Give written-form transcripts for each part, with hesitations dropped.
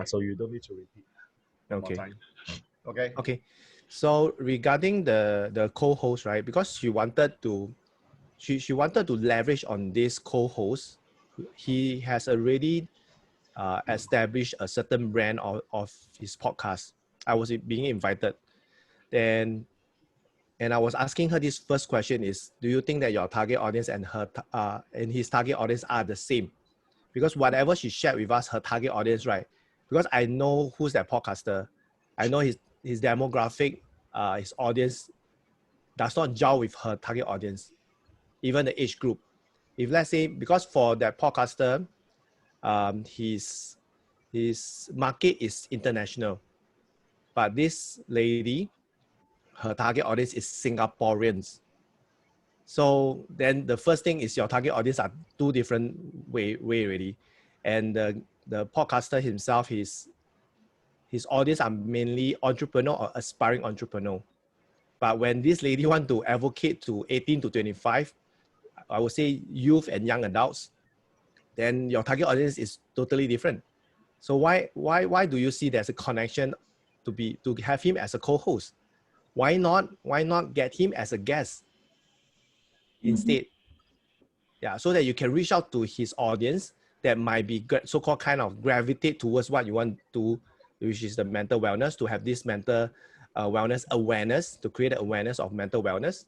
So you don't need to repeat more Okay. time. Okay. Okay. So regarding the co-host, right? Because she wanted to leverage on this co-host. He has already established a certain brand of his podcast. I was being invited. Then and I was asking her this first question is, do you think that your target audience and and his target audience are the same? Because whatever she shared with us, her target audience, right? Because I know who's that podcaster. I know his demographic, his audience does not gel with her target audience, even the age group. If let's say, because for that podcaster, his market is international, but this lady, her target audience is Singaporeans. So then the first thing is your target audience are two different way already, and the podcaster himself, his audience are mainly entrepreneur or aspiring entrepreneur. But when this lady want to advocate to 18 to 25, I would say youth and young adults, then your target audience is totally different. So why do you see there's a connection to have him as a co-host? Why not get him as a guest instead? Yeah, so that you can reach out to his audience that might be so-called kind of gravitate towards what you want to, which is the mental wellness, to have this mental wellness awareness, to create awareness of mental wellness.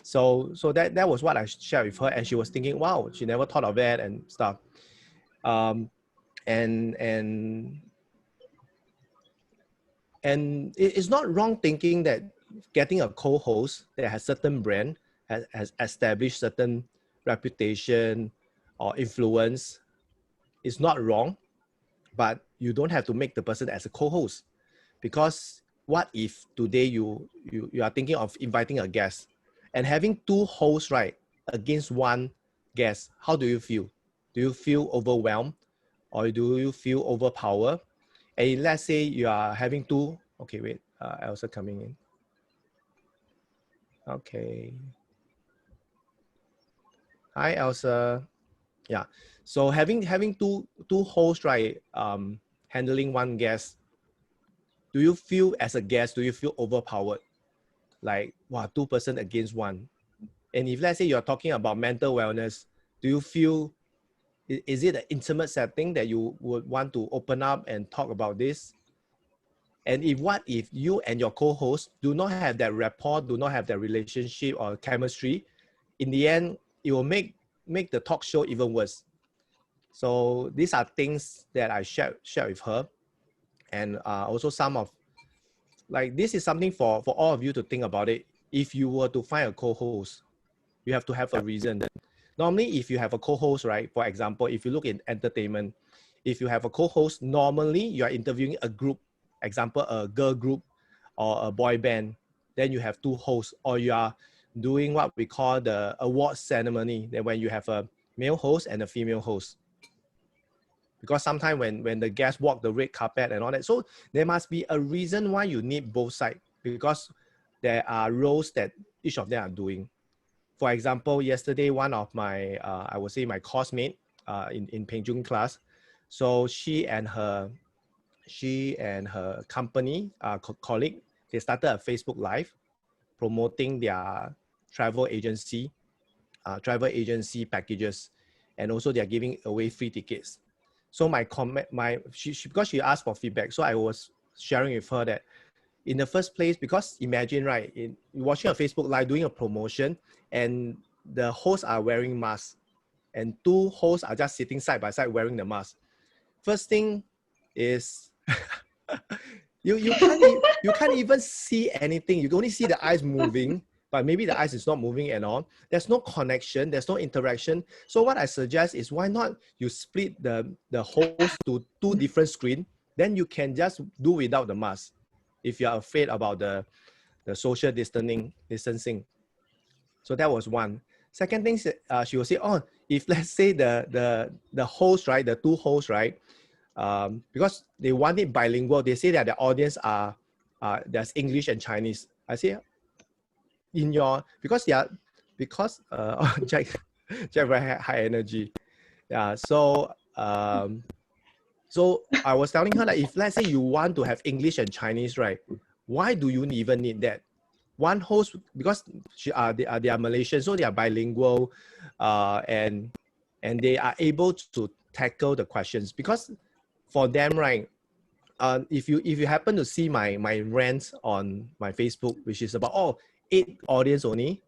So that was what I shared with her, and she was thinking, wow, she never thought of that and stuff. And it's not wrong thinking that getting a co-host that has certain brand, has established certain reputation or influence is not wrong, but you don't have to make the person as a co-host. Because what if today you are thinking of inviting a guest and having two hosts, right, against one guest? How do you feel? Do you feel overwhelmed, or do you feel overpowered? And let's say you are having two, okay, wait, Elsa coming in. Okay. Hi, Elsa. Yeah. So having two hosts, right, handling one guest, do you feel as a guest, do you feel overpowered? Like, wow, 2% against one. And if let's say you're talking about mental wellness, do you feel, is it an intimate setting that you would want to open up and talk about this? And what if you and your co-host do not have that rapport, do not have that relationship or chemistry? In the end, it will make the talk show even worse. So these are things that I share with her. And also some of, like, this is something for all of you to think about it. If you were to find a co-host, you have to have a reason. Normally, if you have a co-host, right, for example, if you look in entertainment, if you have a co-host, normally you are interviewing a group, example, a girl group or a boy band, then you have two hosts, or you are doing what we call the award ceremony, then when you have a male host and a female host. Because sometimes when the guests walk the red carpet and all that, so there must be a reason why you need both sides, because there are roles that each of them are doing. For example, yesterday, one of my, I would say my coursemate in Peng Joon class, so she and her company colleague, they started a Facebook Live promoting their travel agency packages, and also they are giving away free tickets. So my comment, because she asked for feedback, so I was sharing with her that in the first place, because imagine, right, in watching a Facebook Live doing a promotion, and the hosts are wearing masks, and two hosts are just sitting side by side wearing the mask. First thing is you can't even see anything. You can only see the eyes moving, but maybe the eyes is not moving at all. There's no connection, there's no interaction. So what I suggest is, why not you split the host to two different screens, then you can just do without the mask if you're afraid about the social distancing. So that was one. Second thing, she will say, oh, if let's say the host, right, the two hosts, right, because they want it bilingual, they say that the audience are there's English and Chinese. I say, because Jack very high energy. Yeah, so So I was telling her, like, if let's say you want to have English and Chinese, right? Why do you even need that? One host, because they are Malaysian, so they are bilingual, and they are able to tackle the questions. Because for them, right, if you happen to see my rants on my Facebook, which is about 8 audience only,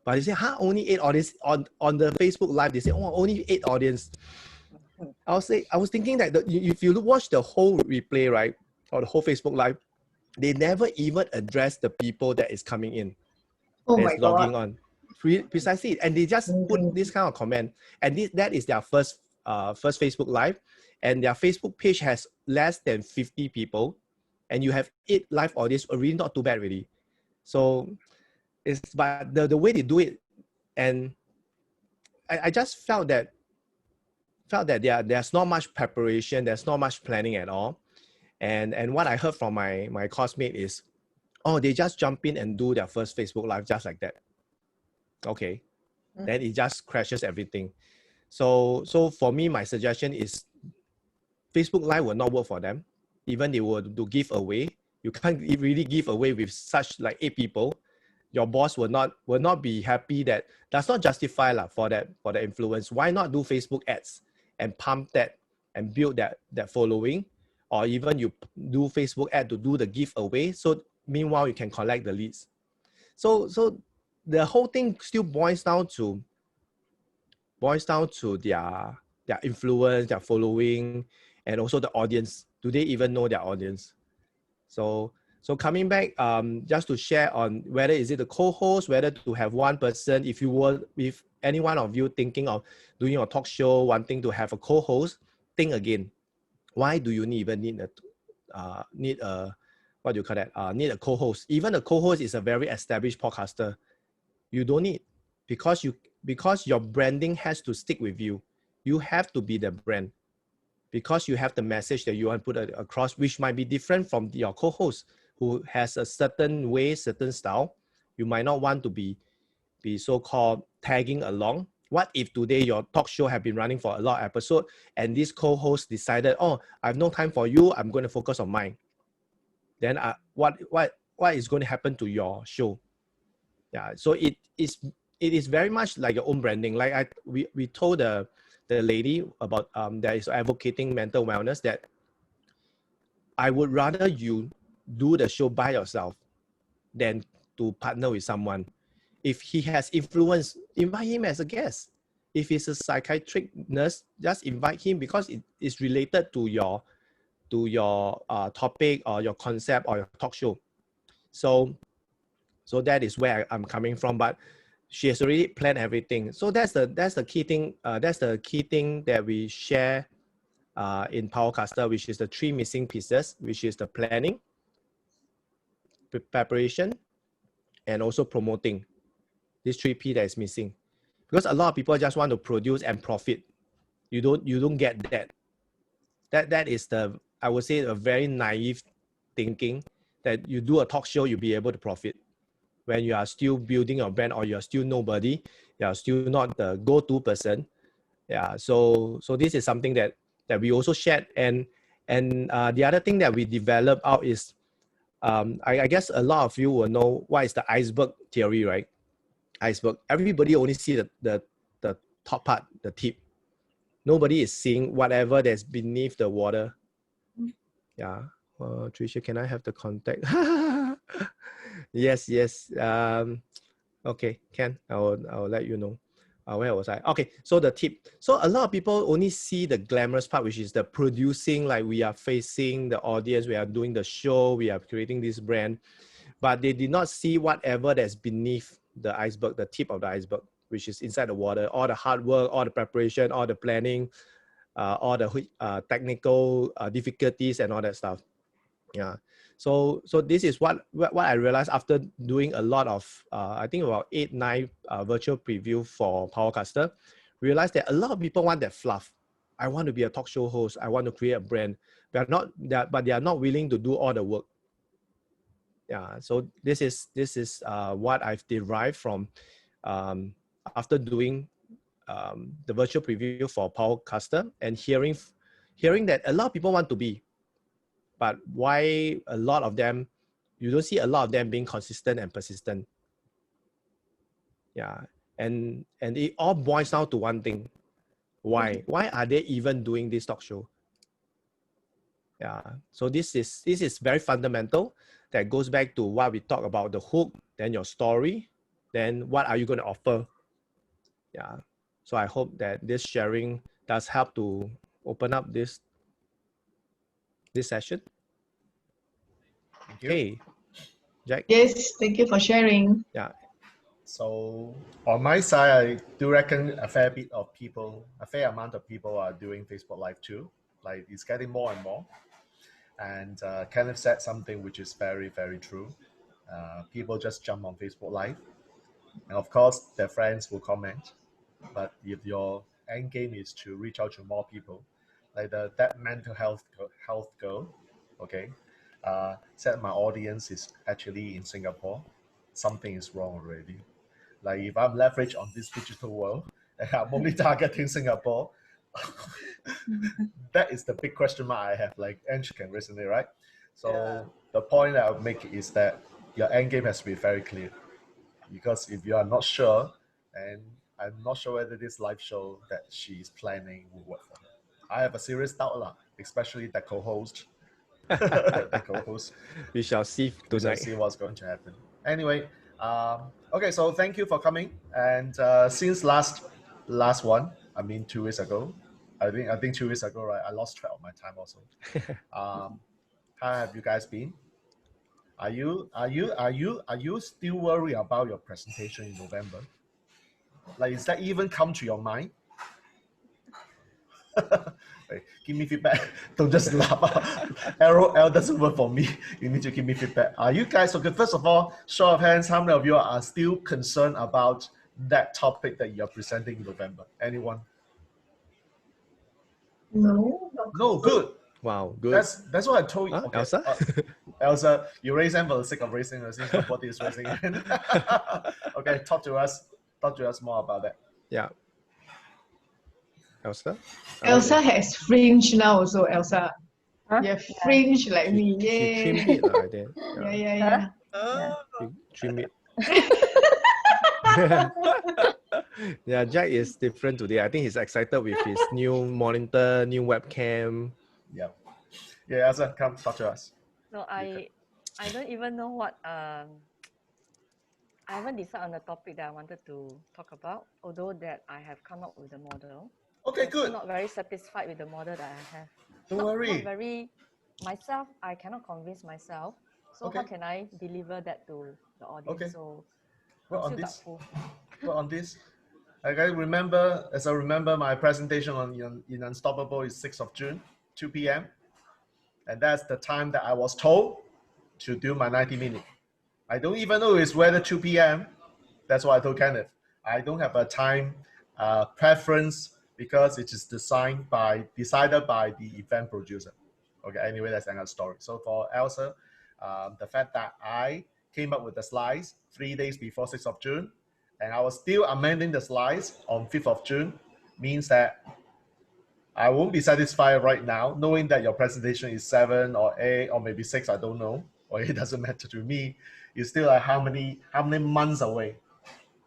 but they say, only 8 audience on the Facebook live. They say, only 8 audience. I was thinking that if you watch the whole replay, right, or the whole Facebook live, they never even address the people that is coming in, Oh that my is logging God. on. Precisely, and they just put this kind of comment, and that is their first Facebook live, and their Facebook page has less than 50 people, and you have 8 live audience, already not too bad really. So but the way they do it, and I just felt that there's not much preparation, there's not much planning at all. And what I heard from my classmate is, they just jump in and do their first Facebook live just like that. Okay. Then it just crashes everything. So for me, my suggestion is Facebook Live will not work for them. Even they were to give away, you can't really give away with such like 8 people. Your boss will not be happy. That does not justify for the influence. Why not do Facebook ads and pump that and build that following, or even you do Facebook ad to do the giveaway. So meanwhile you can collect the leads. So the whole thing still boils down to their influence, their following, and also the audience. Do they even know their audience? So coming back, just to share on whether is it the co-host, whether to have one person. If any one of you thinking of doing a talk show, wanting to have a co-host, think again. Why do you even need a what do you call that? Need a co-host? Even a co-host is a very established podcaster. You don't need, because your branding has to stick with you. You have to be the brand, because you have the message that you want to put across, which might be different from your co-host who has a certain way, certain style. You might not want to be so-called tagging along. What if today your talk show have been running for a lot of episodes and this co-host decided, I have no time for you, I'm going to focus on mine. Then what is going to happen to your show? Yeah, so it is very much like your own branding. Like we told the lady about that is advocating mental wellness, that I would rather you do the show by yourself than to partner with someone. If he has influence, invite him as a guest. If he's a psychiatric nurse, just invite him, because it is related to your topic or your concept or your talk show. So that is where I'm coming from. But she has already planned everything. So that's the key thing. That's the key thing that we share in Powercaster, which is the 3 missing pieces, which is the planning, preparation, and also promoting. These 3 P that is missing, because a lot of people just want to produce and profit. You don't get that. That is I would say a very naive thinking, that you do a talk show, you'll be able to profit when you are still building your brand, or you're still nobody, you're still not the go-to person. Yeah, so this is something that we also shared. And the other thing that we developed out is, I guess a lot of you will know what is the iceberg theory, right? Iceberg. Everybody only see the top part, the tip. Nobody is seeing whatever that's beneath the water. Yeah. Tricia, can I have the contact? Yes. Okay, Ken, I'll let you know. Where was I? Okay, so the tip. So a lot of people only see the glamorous part, which is the producing, like we are facing the audience, we are doing the show, we are creating this brand, but they did not see whatever that's beneath the iceberg, the tip of the iceberg, which is inside the water, all the hard work, all the preparation, all the planning, all the technical difficulties and all that stuff. Yeah. So this is what I realized after doing a lot of, I think about 8, 9 virtual preview for Powercaster. Realized that a lot of people want that fluff. I want to be a talk show host. I want to create a brand. But they are not willing to do all the work. Yeah. So this is what I've derived from after doing the virtual preview for Powercaster and hearing hearing that a lot of people want to be, but why a lot of them, you don't see a lot of them being consistent and persistent. Yeah, and it all boils down to one thing. Why are they even doing this talk show? Yeah, so this is very fundamental. That goes back to what we talk about, the hook, then your story, then what are you going to offer? Yeah, so I hope that this sharing does help to open up this session. Thank you. Okay, Jack. Yes, thank you for sharing. Yeah. So on my side, I do reckon a fair amount of people are doing Facebook Live too. Like it's getting more and more. And Kenneth said something which is very, very true. People just jump on Facebook Live. And of course, their friends will comment. But if your end game is to reach out to more people, like that mental health girl, okay, said my audience is actually in Singapore, something is wrong already. Like if I'm leveraged on this digital world and I'm only targeting Singapore, that is the big question mark I have. Like Ange can resonate, right? So the point that I'll make is that your end game has to be very clear. Because if you are not sure, and I'm not sure whether this live show that she's planning will work for her. I have a serious doubt, especially the co-host. The co-host. We shall see tonight. We shall see what's going to happen. Anyway, okay, so thank you for coming. And since last one, I mean 2 weeks ago, I think 2 weeks ago, right? I lost track of my time also. How have you guys been? Are you still worried about your presentation in November? Like, is that even come to your mind? Like, give me feedback. Don't just laugh. L doesn't work for me. You need to give me feedback. Are you guys okay? First of all, show of hands, how many of you are still concerned about that topic that you're presenting in November? Anyone? No. No, good. Wow, good. That's what I told you. Huh? Okay. Elsa? Elsa, you raise hand for the sake of raising her, since nobody is raising hand. Okay, talk to us more about that. Yeah. Elsa? Elsa has fringe now also, Elsa. Huh? You have fringe like me. She Yay. trimmed it, I think. Yeah. She trimmed it. Yeah, Jack is different today. I think he's excited with his new monitor, new webcam. Yeah, Elsa, come talk to us. No, I don't even know what I haven't decided on the topic that I wanted to talk about, although that I have come up with a model. Okay, I'm good. still not very satisfied with the model that I have. Don't worry. Not very myself, I cannot convince myself. So Okay. how can I deliver that to the audience? Okay. So Work I'm on still this. doubtful. Work on this. Okay, as I remember, my presentation on in Unstoppable is 6th of June, 2 p.m. And that's the time that I was told to do my 90-minute. I don't even know it's whether 2 p.m. That's what I told Kenneth. I don't have a time preference because it is decided by the event producer. Okay, anyway, that's another story. So for Elsa, the fact that I came up with the slides 3 days before 6th of June, and I was still amending the slides on 5th of June, means that I won't be satisfied right now, knowing that your presentation is 7 or 8 or maybe 6, I don't know, or it doesn't matter to me. It's still like how many months away?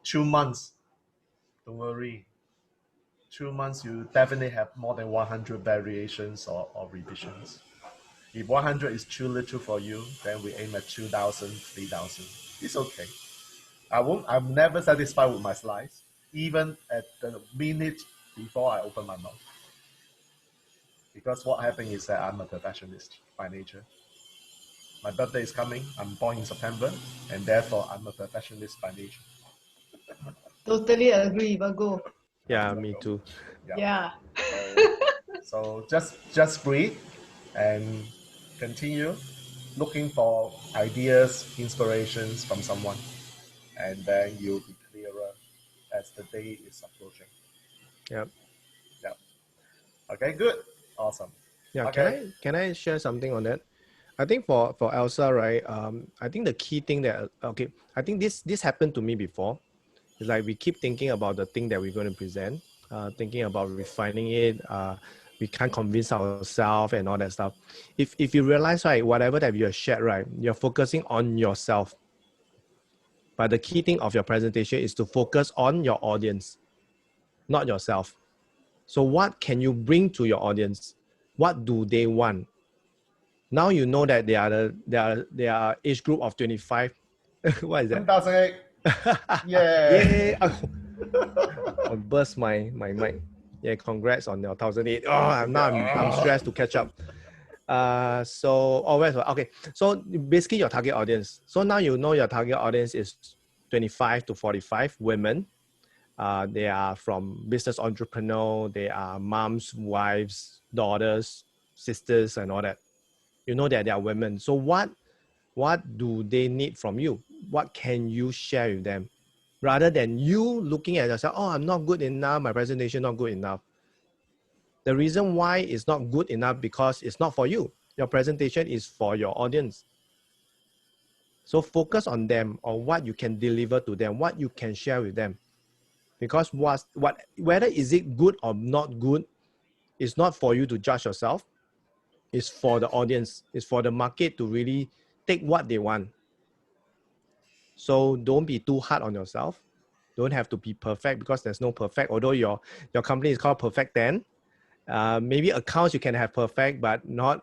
2 months. Don't worry. 2 months, you definitely have more than 100 variations or revisions. If 100 is too little for you, then we aim at 2,000, 3,000. It's okay. I'm never satisfied with my slides, even at the minute before I open my mouth. Because what happened is that I'm a perfectionist by nature. My birthday is coming. I'm born in September, and therefore I'm a perfectionist by nature. Totally agree, Virgo. Yeah, me too. Yeah. So just breathe and continue looking for ideas, inspirations from someone, and then you'll be clearer as the day is approaching. Yep. Okay, good. Awesome. Yeah, Okay. can I share something on that? I think for Elsa, right? I think the key thing that I think this happened to me before. It's like we keep thinking about the thing that we're going to present, thinking about refining it. we can't convince ourselves and all that stuff. If you realize, right, whatever that you have shared, right, you're focusing on yourself. But the key thing of your presentation is to focus on your audience, not yourself. So what can you bring to your audience? What do they want? Now you know that they are age group of 25. What is that? 1,008. Yeah. I burst my mic. Yeah, congrats on your 1,008. Oh, I'm stressed to catch up. Okay. So basically your target audience. So now you know your target audience is 25 to 45 women. They are from business entrepreneur. They are moms, wives, daughters, sisters, and all that. You know that they are women. So what do they need from you? What can you share with them? Rather than you looking at yourself, oh, I'm not good enough, my presentation not good enough. The reason why it's not good enough because it's not for you. Your presentation is for your audience. So focus on them, on what you can deliver to them, what you can share with them. Because whether is it good or not good, it's not for you to judge yourself. It's for the audience. It's for the market to really take what they want. So don't be too hard on yourself. Don't have to be perfect because there's no perfect. Although your company is called Perfect 10, maybe accounts you can have perfect, but not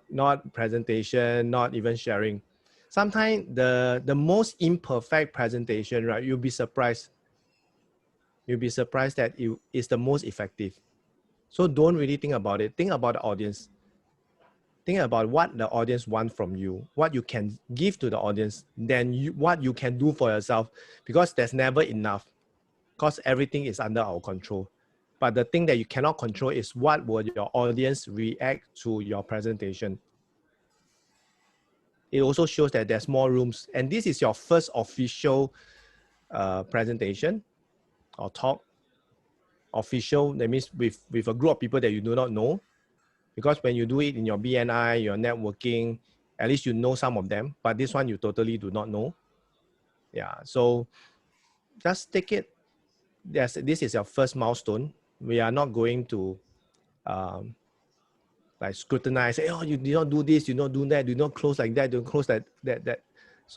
presentation, not even sharing. Sometimes the most imperfect presentation, right? You'll be surprised. You'll be surprised that it is the most effective. So don't really think about it. Think about the audience. Think about what the audience wants from you, what you can give to the audience, then what you can do for yourself, because there's never enough, because everything is under our control. But the thing that you cannot control is what will your audience react to your presentation. It also shows that there's more rooms. And this is your first official presentation or talk. Official, that means with a group of people that you do not know. Because when you do it in your BNI, your networking, at least you know some of them. But this one you totally do not know. Yeah, so just take it. Yes, this is your first milestone. We are not going to like scrutinize, say, oh, you did not do this, you don't do that, you don't close like that, you don't close that,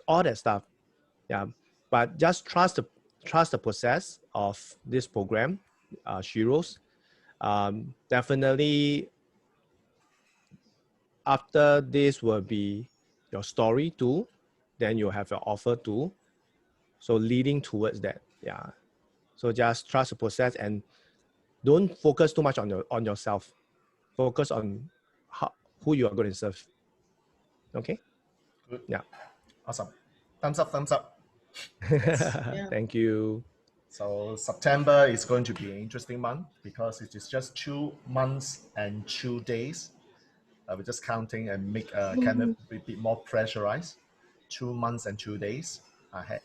all that stuff. Yeah, but just trust the process of this program, SHEOes. Definitely after this will be your story too, then you'll have your offer too. So leading towards that, yeah. So just trust the process and don't focus too much on yourself. Focus on who you are going to serve. Okay? Good. Yeah. Awesome. Thumbs up, thumbs up. Yes. Yeah. Thank you. So September is going to be an interesting month because it is just 2 months and 2 days. We're just counting and make kind of a bit more pressurized. 2 months and 2 days ahead.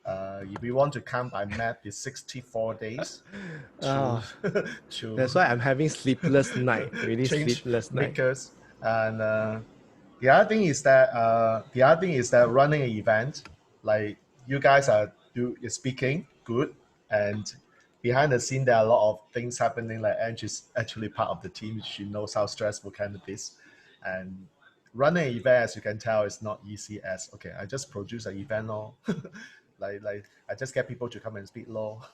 If we want to count by math, it's 64 days. That's why I'm having sleepless night. Really sleepless night. Makers. And the other thing is that running an event, like you guys are speaking good, and behind the scene there are a lot of things happening. Like Angie's actually part of the team. She knows how stressful kind of is, and running an event, as you can tell, is not easy. As okay, I just produce an event, like I just get people to come and speak law,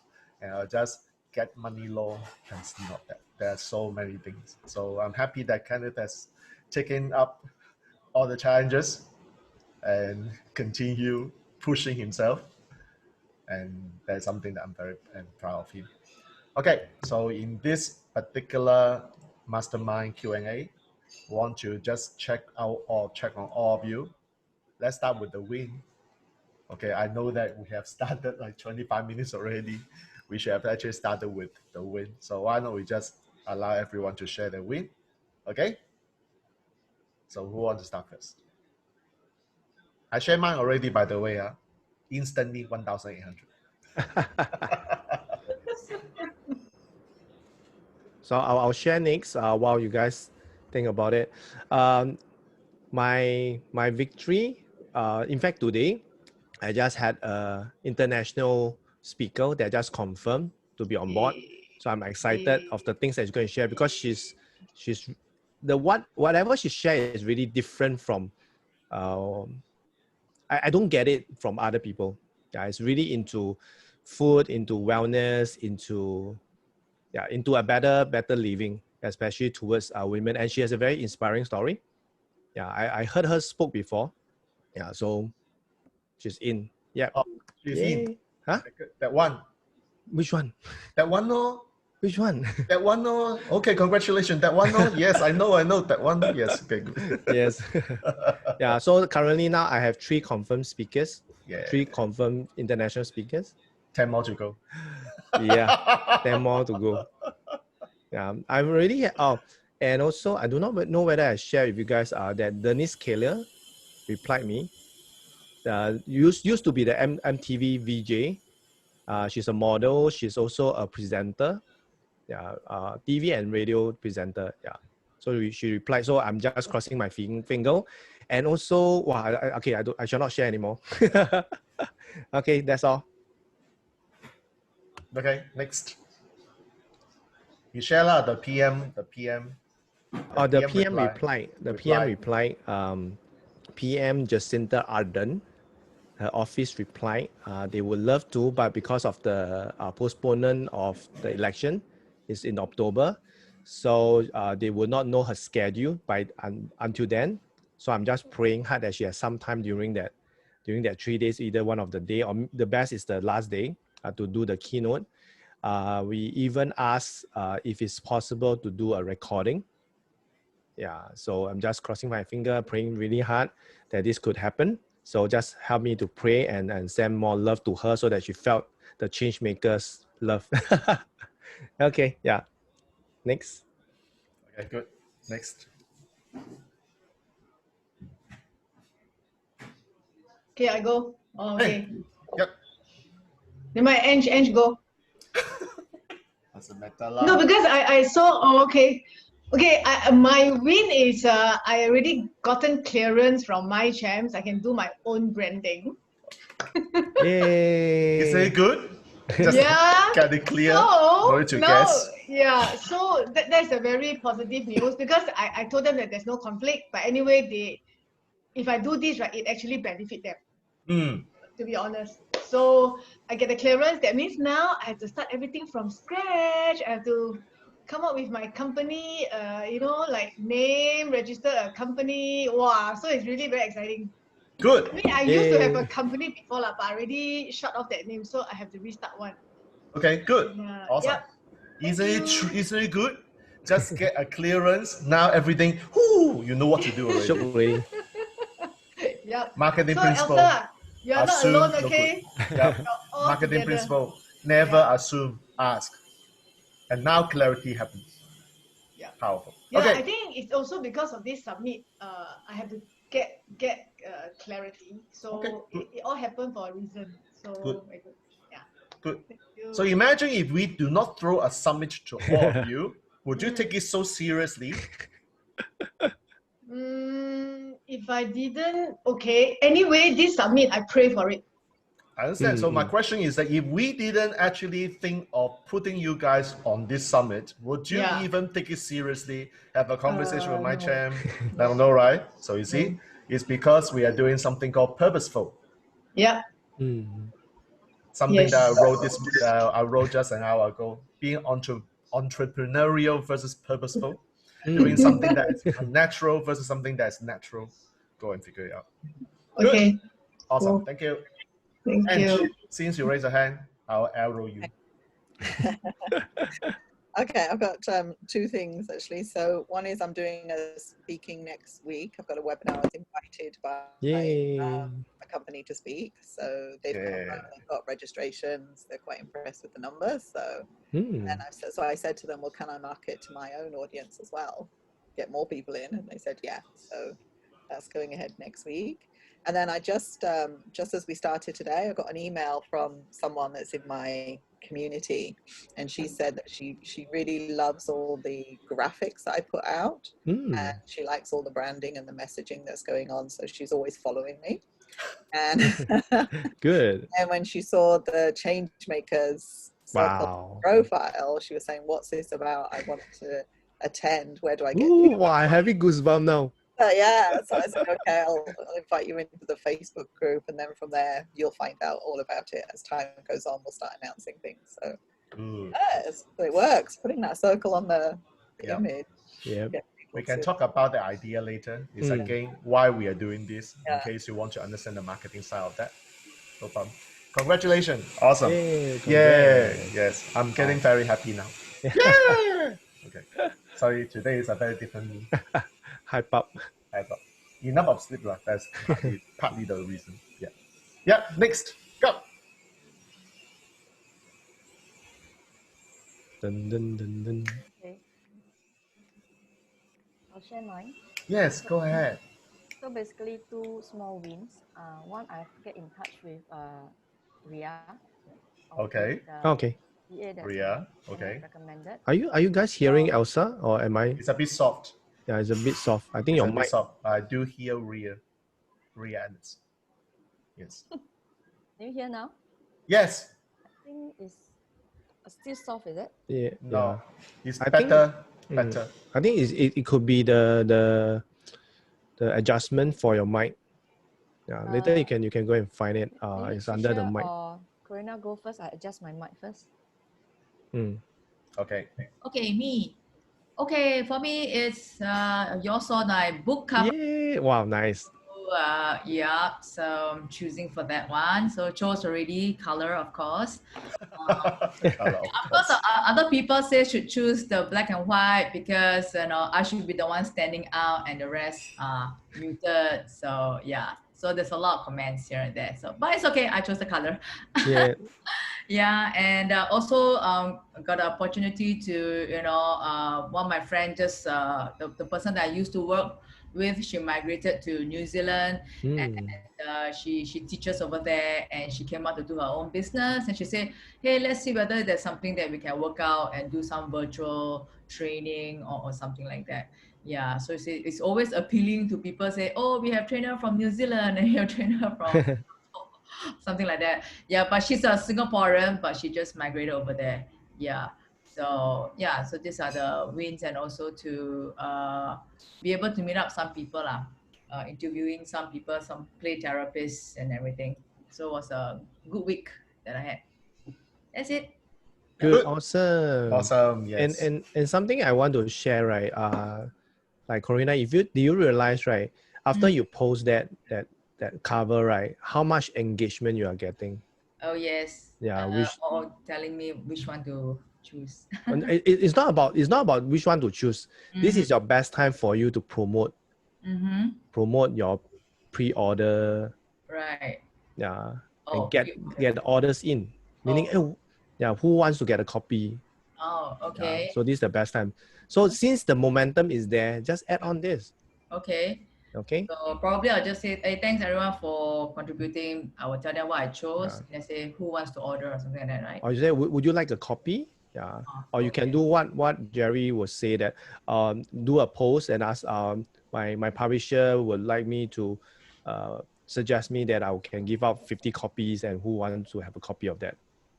and I'll just get money law, and it's not that. There are so many things. So I'm happy that Kenneth has taken up all the challenges and continue pushing himself, and that's something that I'm very proud of him. Okay, so in this particular mastermind Q&A, want to just check on all of you. Let's start with the win. Okay, I know that we have started like 25 minutes already. We should have actually started with the win. So why don't we just allow everyone to share their win? Okay. So who wants to start first? I shared mine already, by the way. Instantly 1,800. So I'll share next while you guys think about it. My victory, in fact, today, I just had an international speaker that just confirmed to be on board. So I'm excited of the things that she's going to share because she's whatever she shares is really different from. I don't get it from other people. Yeah, it's really into food, into wellness, into a better living, especially towards women. And she has a very inspiring story. Yeah, I heard her spoke before. Yeah, so she's in. Yeah. Oh, she's in. Huh? That one. Which one? That one, no. Which one? That one, no. Okay, congratulations. That one, no. Yes, I know. That one. Yes. Okay, good. Yes. Yeah. So currently now I have 3 confirmed speakers. Yeah. 3 confirmed international speakers. 10 more to go. Yeah. 10 more to go. Yeah. I'm really. And also I do not know whether I share with you guys that Denise Kaler replied me. Used to be the MTV VJ. She's a model. She's also a presenter. Yeah, TV and radio presenter. Yeah. So she replied. So I'm just crossing my finger. And also, I shall not share anymore. Okay, that's all. Okay, next. You share the PM. The PM replied. The PM replied. PM Jacinta Arden. Her office replied, they would love to, but because of the postponement of the election, is in October, so they will not know her schedule until then. So I'm just praying hard that she has some time during that 3 days, either one of the day, or the best is the last day to do the keynote. We even asked if it's possible to do a recording. Yeah, so I'm just crossing my finger, praying really hard that this could happen. So just help me to pray and send more love to her so that she felt the change makers love. Okay, yeah. Next. Okay, good. Next. Okay, I go. Oh, okay. Hey. Yep. Then my Ange go. That's a matter. No, because I saw, oh, okay. Okay, my win is I already gotten clearance from my champs. I can do my own branding. Yay. Is it good? Just Yeah. get it clear. So, no need to guess. Yeah, so that's a very positive news because I told them that there's no conflict. But anyway, if I do this, right, it actually benefit them. To be honest. So I get the clearance. That means now I have to start everything from scratch. I have to come up with my company, like name, register a company. Wow, so it's really very exciting. Good. I mean, I used to have a company before, but I already shut off that name, so I have to restart one. Okay, good. Awesome. Yep. Isn't it good? Just get a clearance. Now everything, you know what to do already. Yep. Marketing so principle. Elsa, you're not alone, okay? Yep. Marketing principle. Never assume, ask. And now clarity happens. Yeah. Powerful. Yeah, okay. I think it's also because of this summit. I have to get clarity. So it all happened for a reason. So very good. Yeah. Good. So imagine if we do not throw a summit to all of you, would you take it so seriously? If I didn't, okay. Anyway, this summit, I pray for it. I understand. So my question is that if we didn't actually think of putting you guys on this summit, would you even take it seriously? Have a conversation with my champ? I don't know, right? So you see, it's because we are doing something called purposeful. Yeah. Something that I wrote just an hour ago. Being entrepreneurial versus purposeful. Doing something that is unnatural versus something that's natural. Go and figure it out. Okay. Good. Awesome. Cool. Thank you. Thank you. Since you raise a hand, I'll arrow you. Okay, I've got 2 things actually. So one is I'm doing a speaking next week. I've got a webinar. I was invited by a company to speak. So they've got registrations. They're quite impressed with the numbers. So and I said to them, well, can I market to my own audience as well? Get more people in? And they said, yeah. So that's going ahead next week. And then I just as we started today, I got an email from someone that's in my community, and she said that she really loves all the graphics that I put out, and she likes all the branding and the messaging that's going on. So she's always following me. And good. And when she saw the change makers profile, she was saying, "What's this about? I want to attend. Where do I get? Ooh, wow, I have goosebumps now. Yeah, so I said, okay, I'll invite you into the Facebook group, and then from there you'll find out all about it. As time goes on, we'll start announcing things. So yes, it works. Putting that circle on the image. Yeah. We can talk about the idea later. It's again why we are doing this, in case you want to understand the marketing side of that. No problem. Congratulations. Awesome. Yeah. Yes. I'm getting very happy now. Yeah. Okay. Sorry, today is a very different mood. Hype up. Enough of sleep. That's partly the reason. Yeah. Yeah. Next. Go. Dun, dun, dun, dun. Okay. I'll share mine. Yes, go ahead. So basically, two small wins. One, I get in touch with Ria. Okay. Okay. PA that Ria. Okay. recommended. Are you guys hearing Elsa, or am I? It's a bit soft. Yeah, it's a bit soft. I think It's your a bit mic. soft. I do hear Ria. Yes. Can you hear now? Yes. I think it's still soft, is it? Yeah. No. It's I better. think, better. I think it could be the adjustment for your mic. Yeah. Later you can go and find it. It's under the mic. Or Corina go first. I adjust my mic first. Okay. Okay, me. Okay, for me, it's you all saw my book cover. Yeah. Wow. Nice. Yeah, so I'm choosing for that one. So chose already color, of course. Of course, other people say should choose the black and white because I should be the one standing out and the rest are muted. So yeah, so there's a lot of comments here and there. So but it's okay. I chose the color. Yeah. Yeah, and also got the opportunity to one of my friends just the person that I used to work with, she migrated to New Zealand and she teaches over there, and she came out to do her own business, and she said, hey, let's see whether there's something that we can work out and do some virtual training or something like that. Yeah, so it's always appealing to people, say, oh, we have trainer from New Zealand and you have trainer from something like that. Yeah, but she's a Singaporean, but she just migrated over there. Yeah. So yeah, so these are the wins, and also to be able to meet up some people, interviewing some people, some play therapists and everything. So it was a good week that I had. That's it. Good. Awesome. Yes. And something I want to share, right? Like Corina, do you realize, right, after you post that cover, right, how much engagement you are getting? Oh yes. Yeah. Or telling me which one to choose. It's not about which one to choose. This is your best time for you to promote your pre-order. Right. Yeah. And get orders in. Meaning, who wants to get a copy? Oh, okay. Yeah, so this is the best time. So since the momentum is there, just add on this. Okay. So probably I'll just say, hey, thanks everyone for contributing. I will tell them what I chose. And I say who wants to order or something like that, right? Or you say, would you like a copy? Yeah. Or you can do what Jerry would say, that do a post and ask my publisher would like me to suggest me that I can give out 50 copies, and who wants to have a copy of that.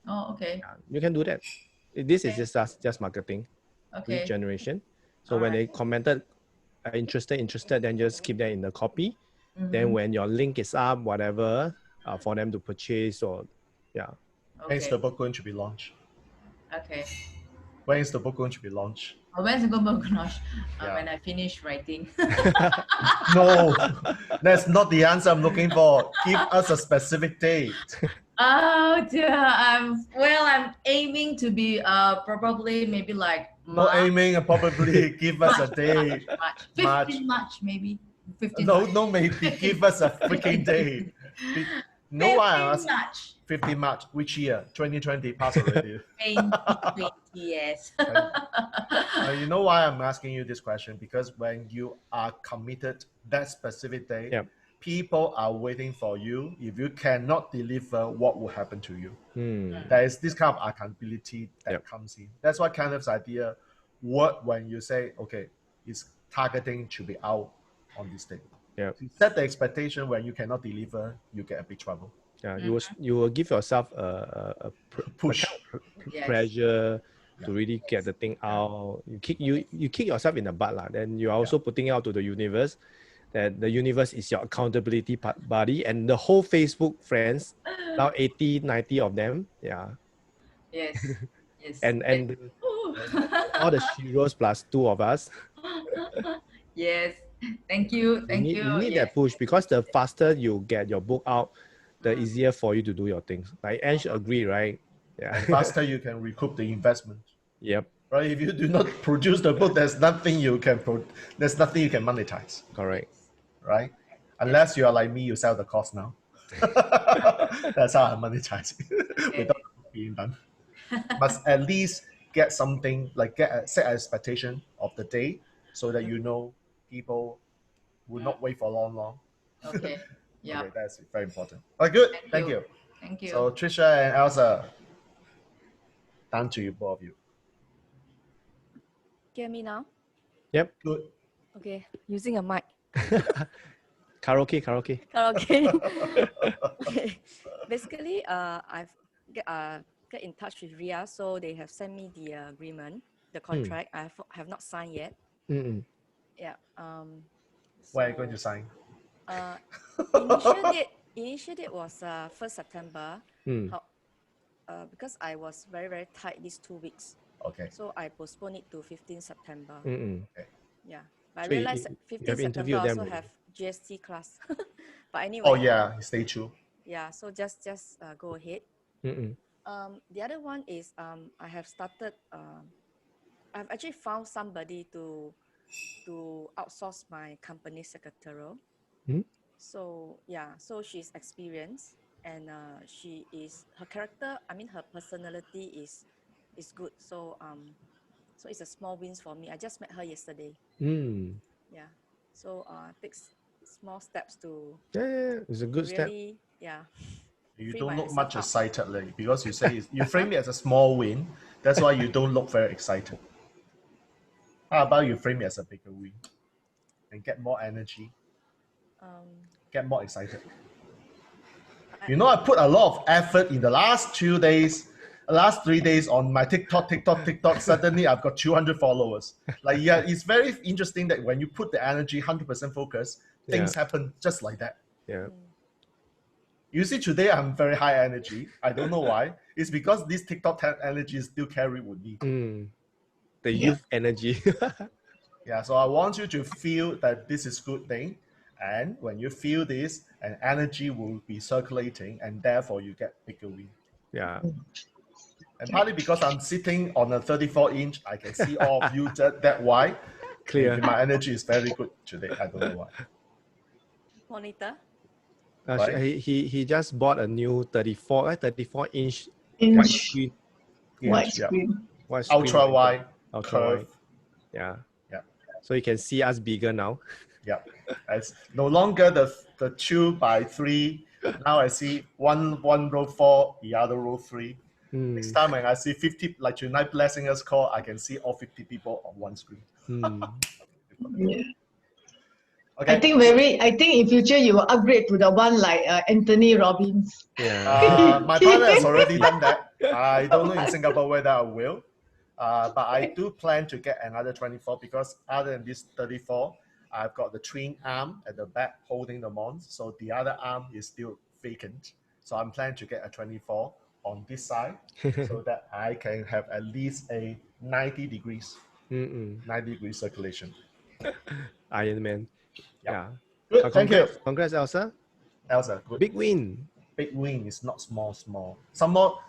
Oh, okay. Yeah, you can do that. This is just marketing, lead generation. So when they commented interested, then just keep that in the copy. Then when your link is up, whatever, for them to purchase, or When is the book going to be launched? Okay. When is the book going to be launched? When's the book going to launch? When I finish writing. No, that's not the answer I'm looking for. Give us a specific date. Oh dear, I'm aiming to be probably maybe like Not aiming, probably give us a date. March. 15 March maybe. 15 No, maybe give us a freaking date. No, 15 March. 15 March. Which year? 2020 passed already. 2020, yes. You know why I'm asking you this question? Because when you are committed that specific day, people are waiting for you. If you cannot deliver, what will happen to you? There is this kind of accountability that comes in. That's what kind of idea work when you say, okay, it's targeting to be out on this day. Yeah. To set the expectation when you cannot deliver, you get a big trouble. Yeah, you will give yourself a push, pressure, to really get the thing out. You kick yourself in the butt lah. Then you're also putting out to the universe that the universe is your accountability buddy, and the whole Facebook friends, now 80, 90 of them. Yeah. Yes. Yes. and all the sheroes plus 2 of us. Yes. Thank you. You need that push, because the faster you get your book out, the easier for you to do your things. Like Ange agree, right? Yeah. And faster you can recoup the investment. Yep. Right? If you do not produce the book, there's nothing you can monetize. Correct. Right? Unless you are like me, you sell the course now. That's how I monetize without being done. Must at least get something, like set an expectation of the day, so that you know people will not wait for long. Okay. Yeah. Okay, that's very important. All right, good. Thank you. Thank you. So Trisha and Elsa, down to you, both of you. Hear me now? Yep. Good. Okay, using a mic. Karaoke. Okay. Basically, I've get in touch with RIA, so they have sent me the agreement, the contract. I have not signed yet. Yeah. Where are you going to sign? Initial date was 1st September. Because I was very, very tight these 2 weeks. Okay. So I postponed it to 15th September. Okay. Yeah. But I So realized 15th September I also have GST class. But anyway. Oh yeah, stay true. Yeah, so just go ahead. The other one is I have started, I've actually found somebody to outsource my company secretarial. So yeah, so she's experienced, and her character, her personality is good. So so it's a small wins for me. I just met her yesterday. Yeah. So takes small steps to it's a good step. Yeah. You don't look much excited, like, because you say you frame it as a small win. That's why you don't look very excited. How about you frame it as a bigger win and get more energy, get more excited? I put a lot of effort in the last 3 days on my TikTok. Suddenly I've got 200 followers. Like, yeah, it's very interesting that when you put the energy 100% focus, things happen just like that. Yeah. You see, today I'm very high energy. I don't know why. It's because this TikTok energy is still carried with me. The youth energy. Yeah, so I want you to feel that this is a good thing. And when you feel this, an energy will be circulating, and therefore you get bigger win. Yeah. And partly because I'm sitting on a 34-inch, I can see all of you that wide. Clear. My energy is very good today. I don't know why. Monitor. Right? He just bought a new 34-inch white screen. Ultra wide. Ultra wide. Yeah. So you can see us bigger now. Yeah. It's no longer the 2x3. Now I see one row 4, the other row 3. Next time when I see 50, like tonight Blair Singer's call, I can see all 50 people on one screen. Yeah. Okay. I think in future you will upgrade to the one like Anthony Robbins. Yeah. My partner has already done that. I don't know in Singapore whether I will. But I do plan to get another 24, because other than this 34, I've got the twin arm at the back holding the mons. So the other arm is still vacant. So I'm planning to get a 24 on this side so that I can have at least a 90 degrees circulation. Iron Man. Yeah. Good, thank you. Congrats, Elsa. Elsa, good. Big win. Big win is not small. Some more,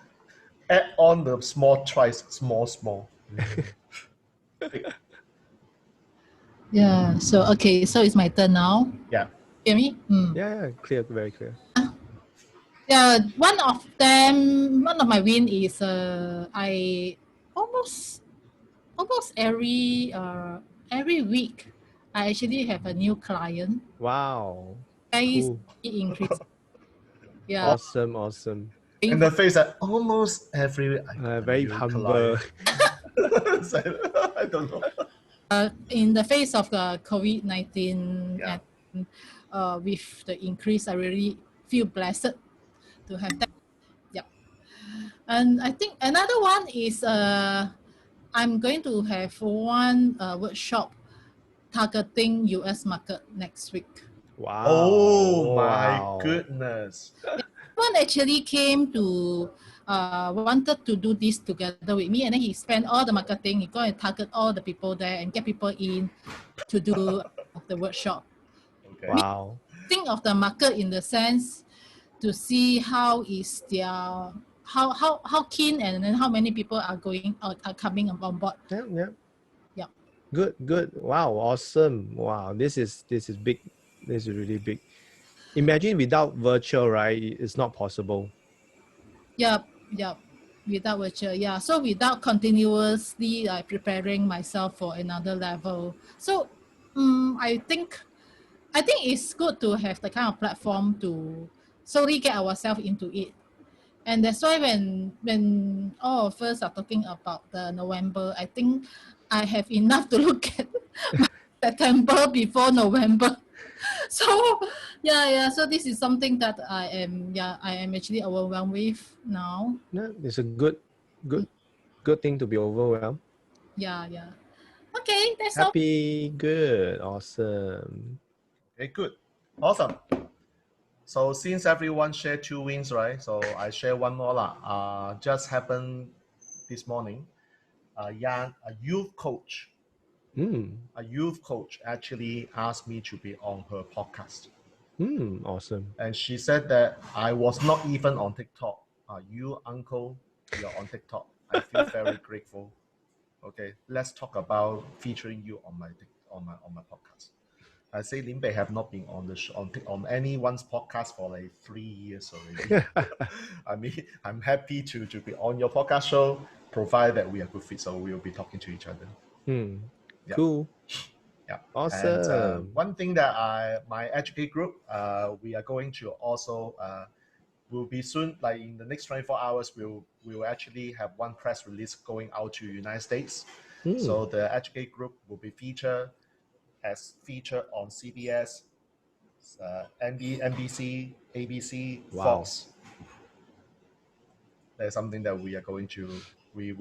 add on the small twice, small. Yeah, so okay, so it's my turn now. Yeah. Hear me? Yeah, clear, very clear. Yeah, one of my win is I almost every week I actually have a new client. Wow. Cool. Increase. Yeah. Awesome. In the face, almost every week. Very humble. I don't know. In the face of the COVID-19 and with the increase, I really feel blessed to have that. Yeah. And I think another one is I'm going to have one workshop targeting US market next week. Wow. Oh my Wow. goodness. One actually came to wanted to do this together with me, and then he spent all the marketing. He go and target all the people there and get people in to do the workshop. Okay. Wow. Think of the market in the sense to see how is their how keen and then how many people are going are coming on board. Yeah. Yeah. Good. Wow, awesome. Wow, this is big. This is really big. Imagine without virtual, right? It's not possible. Yep. Without virtual, yeah. So without continuously preparing myself for another level. So I think it's good to have the kind of platform to slowly get ourselves into it. And that's why when all of us are talking about the November, I think I have enough to look at September before November. So yeah. So this is something that I am actually overwhelmed with now. Yeah, it's a good thing to be overwhelmed. Yeah. Okay, that's Happy, good, awesome. Okay, good. Awesome. So since everyone shared 2 wins, right? So I share one more lah. Just happened this morning. Yan, a youth coach actually asked me to be on her podcast. Awesome. And she said that I was not even on TikTok. You, uncle, you're on TikTok. I feel very grateful. Okay, let's talk about featuring you on my podcast. I say Lin Bei have not been on the show, on anyone's podcast for like 3 years already. I mean, I'm happy to be on your podcast show, provided that we are good fit, so we'll be talking to each other. Yeah. Cool. Yeah. Awesome. And one thing that my Educate group, we are going to also will be soon, like in the next 24 hours, we'll actually have one press release going out to United States. So the Educate group will be featured on CBS, NBC, ABC, Fox. That's something that we are going to be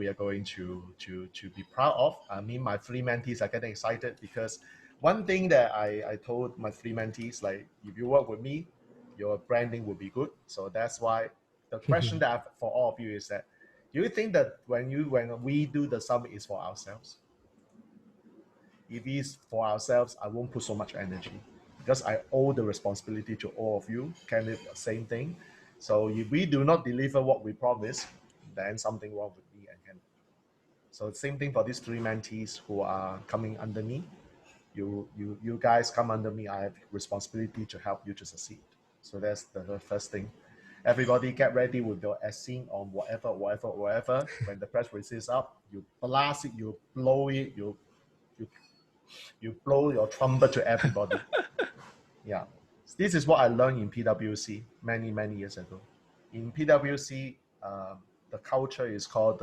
proud of. I mean, my 3 mentees are getting excited because one thing that I told my 3 mentees, like, if you work with me, your branding will be good. So that's why the question that I have for all of you is that, do you think that when we do the summit is for ourselves? If it's for ourselves, I won't put so much energy because I owe the responsibility to all of you. Can it the same thing? So if we do not deliver what we promise, then something wrong with me and Ken. So the same thing for these 3 mentees who are coming under me. You guys come under me. I have responsibility to help you to succeed. So that's the first thing. Everybody get ready with your scene on whatever. When the press release is up, you blast it, you blow it, you blow your trumpet to everybody. Yeah. This is what I learned in PwC many years ago. In PwC, the culture is called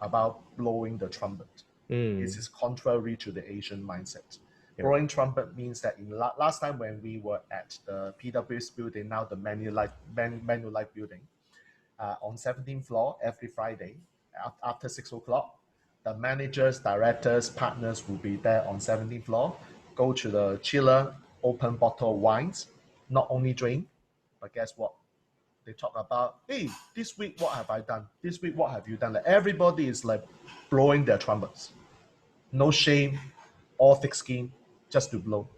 about blowing the trumpet. This is contrary to the Asian mindset. Blowing trumpet means that in last time when we were at the PwC building, now the Manulife building, on 17th floor every Friday after 6 o'clock, the managers, directors, partners will be there on 17th floor, go to the chiller, open bottle of wines, not only drink, but guess what? They talk about, hey, this week, what have I done? This week, what have you done? Like, everybody is like blowing their trumpets. No shame, all thick skin, just to blow.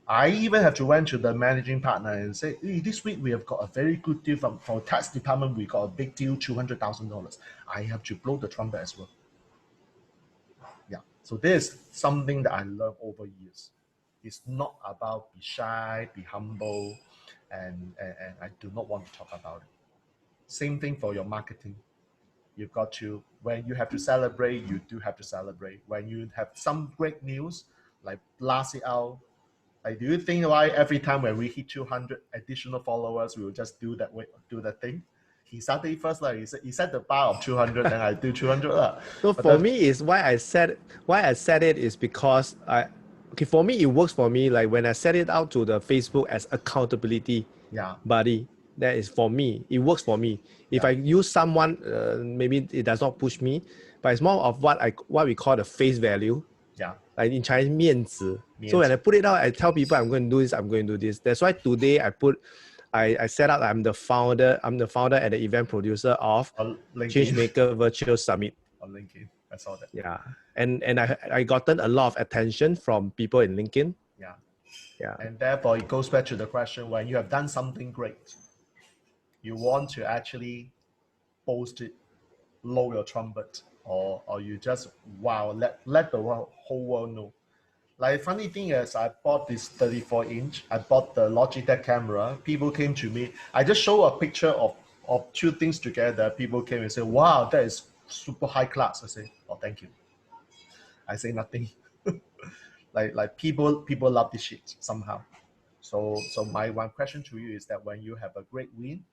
I even have to went to the managing partner and say, hey, this week we have got a very good deal from tax department. We got a big deal, $200,000. I have to blow the trumpet as well. Yeah. So this is something that I learned over years. It's not about be shy, be humble, and I do not want to talk about it. Same thing for your marketing. You've got to, when you have to celebrate, you do have to celebrate. When you have some great news, like blast it out. Like, do you think why every time when we hit 200 additional followers, we will just do that thing? He started first, like he set the bar of 200, then I do 200. So but for me, is why I said it is because for me it works for me. Like when I set it out to the Facebook as accountability buddy, that is for me. It works for me. If I use someone, maybe it does not push me, but it's more of what we call the face value. Yeah. Like in Chinese, 面子. So when I put it out, I tell people I'm going to do this, I'm going to do this. That's why today I set up, I'm the founder and the event producer of Changemaker Virtual Summit. On LinkedIn, I saw that. Yeah. And I gotten a lot of attention from people in LinkedIn. Yeah. Yeah. And therefore it goes back to the question, when you have done something great, you want to actually boast it, blow your trumpet, or you just, wow, let the whole world know. Like, funny thing is, I bought this 34-inch. I bought the Logitech camera. People came to me. I just show a picture of two things together. People came and say, wow, that is super high class. I say, oh, thank you. I say nothing. like people love this shit somehow. So my one question to you is that when you have a great win,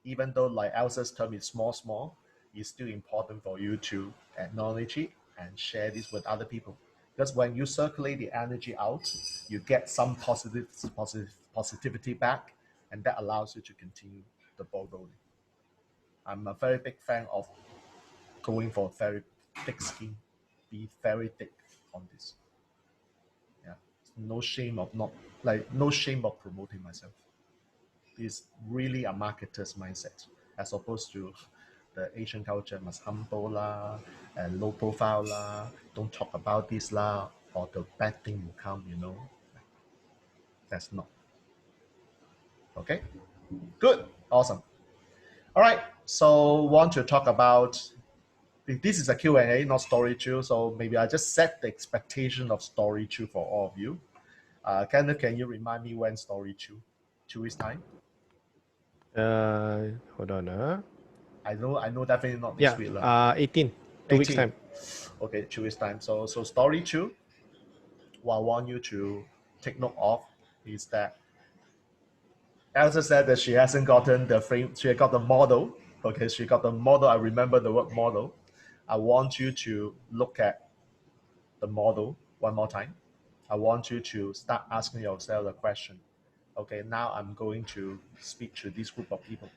even though like Elsa's term is small, it's still important for you to acknowledge it and share this with other people. Because when you circulate the energy out, you get some positivity back, and that allows you to continue the ball rolling. I'm a very big fan of going for very thick skin, be very thick on this. Yeah, no shame of promoting myself. It's really a marketer's mindset, as opposed to the Asian culture must humble lah and low profile lah, don't talk about this lah, or the bad thing will come, That's not. Okay, good, awesome. All right, so want to talk about, this is a Q&A, not story 2, so maybe I just set the expectation of story 2 for all of you. Kenneth, can you remind me when story 2 is time? Hold on. I know definitely not this week. 18. 2 weeks time. Okay, 2 weeks time. So story 2, what I want you to take note of is that Elsa said that she hasn't gotten the frame, she got the model. Okay, she got the model. I remember the word model. I want you to look at the model one more time. I want you to start asking yourself the question. Okay, now I'm going to speak to this group of people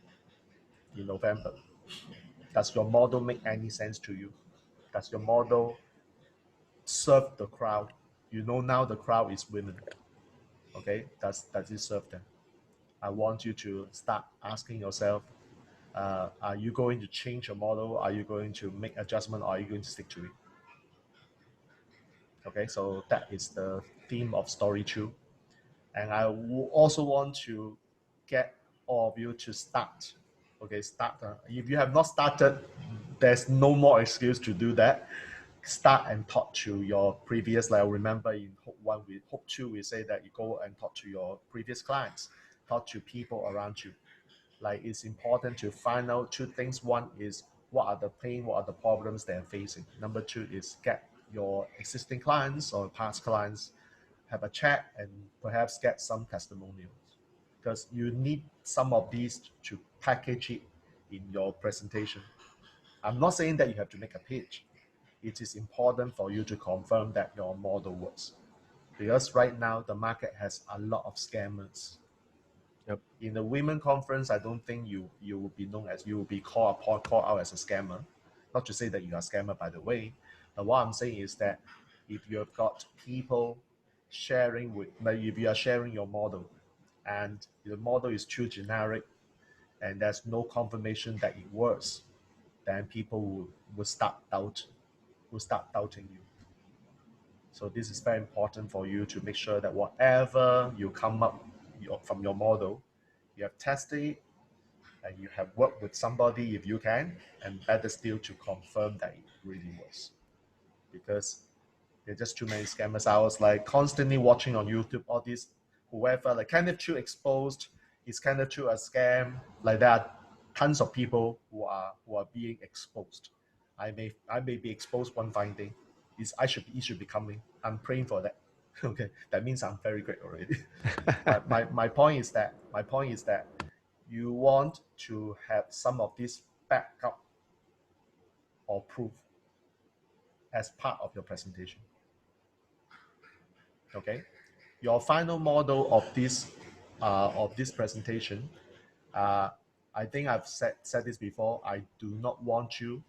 in November. Does your model make any sense to you? Does your model serve the crowd? Now the crowd is women. Okay, does it serve them? I want you to start asking yourself, are you going to change your model? Are you going to make adjustment? Or are you going to stick to it? Okay, so that is the theme of story 2. And I also want to get all of you to start. Okay, start. If you have not started, there's no more excuse to do that. Start and talk to your previous, like I remember in Hope 2, we say that you go and talk to your previous clients, talk to people around you. Like, it's important to find out 2 things. One is, what are the pain, what are the problems they're facing. Number 2 is get your existing clients or past clients, have a chat and perhaps get some testimonials, because you need some of these to package it in your presentation. I'm not saying that you have to make a pitch. It is important for you to confirm that your model works, because right now the market has a lot of scammers. Yep. In the women conference, I don't think you will be known as, you will be called out as a scammer. Not to say that you are a scammer, by the way, but what I'm saying is that if you've got people sharing if you are sharing your model and the model is too generic and there's no confirmation that it works, then people will start doubting you. So this is very important for you to make sure that whatever you come up from your model, you have tested it and you have worked with somebody if you can, and better still to confirm that it really works. Because there are just too many scammers. I was like constantly watching on YouTube all these, whoever, like Kenneth Chu exposed, is Kenneth Chu a scam? Like that, tons of people who are being exposed. I may be exposed one fine day. It should be coming. I'm praying for that. Okay, that means I'm very great already. But my point is that you want to have some of this backup or proof as part of your presentation. Okay, your final model of this presentation, I think I've said this before. I do not want you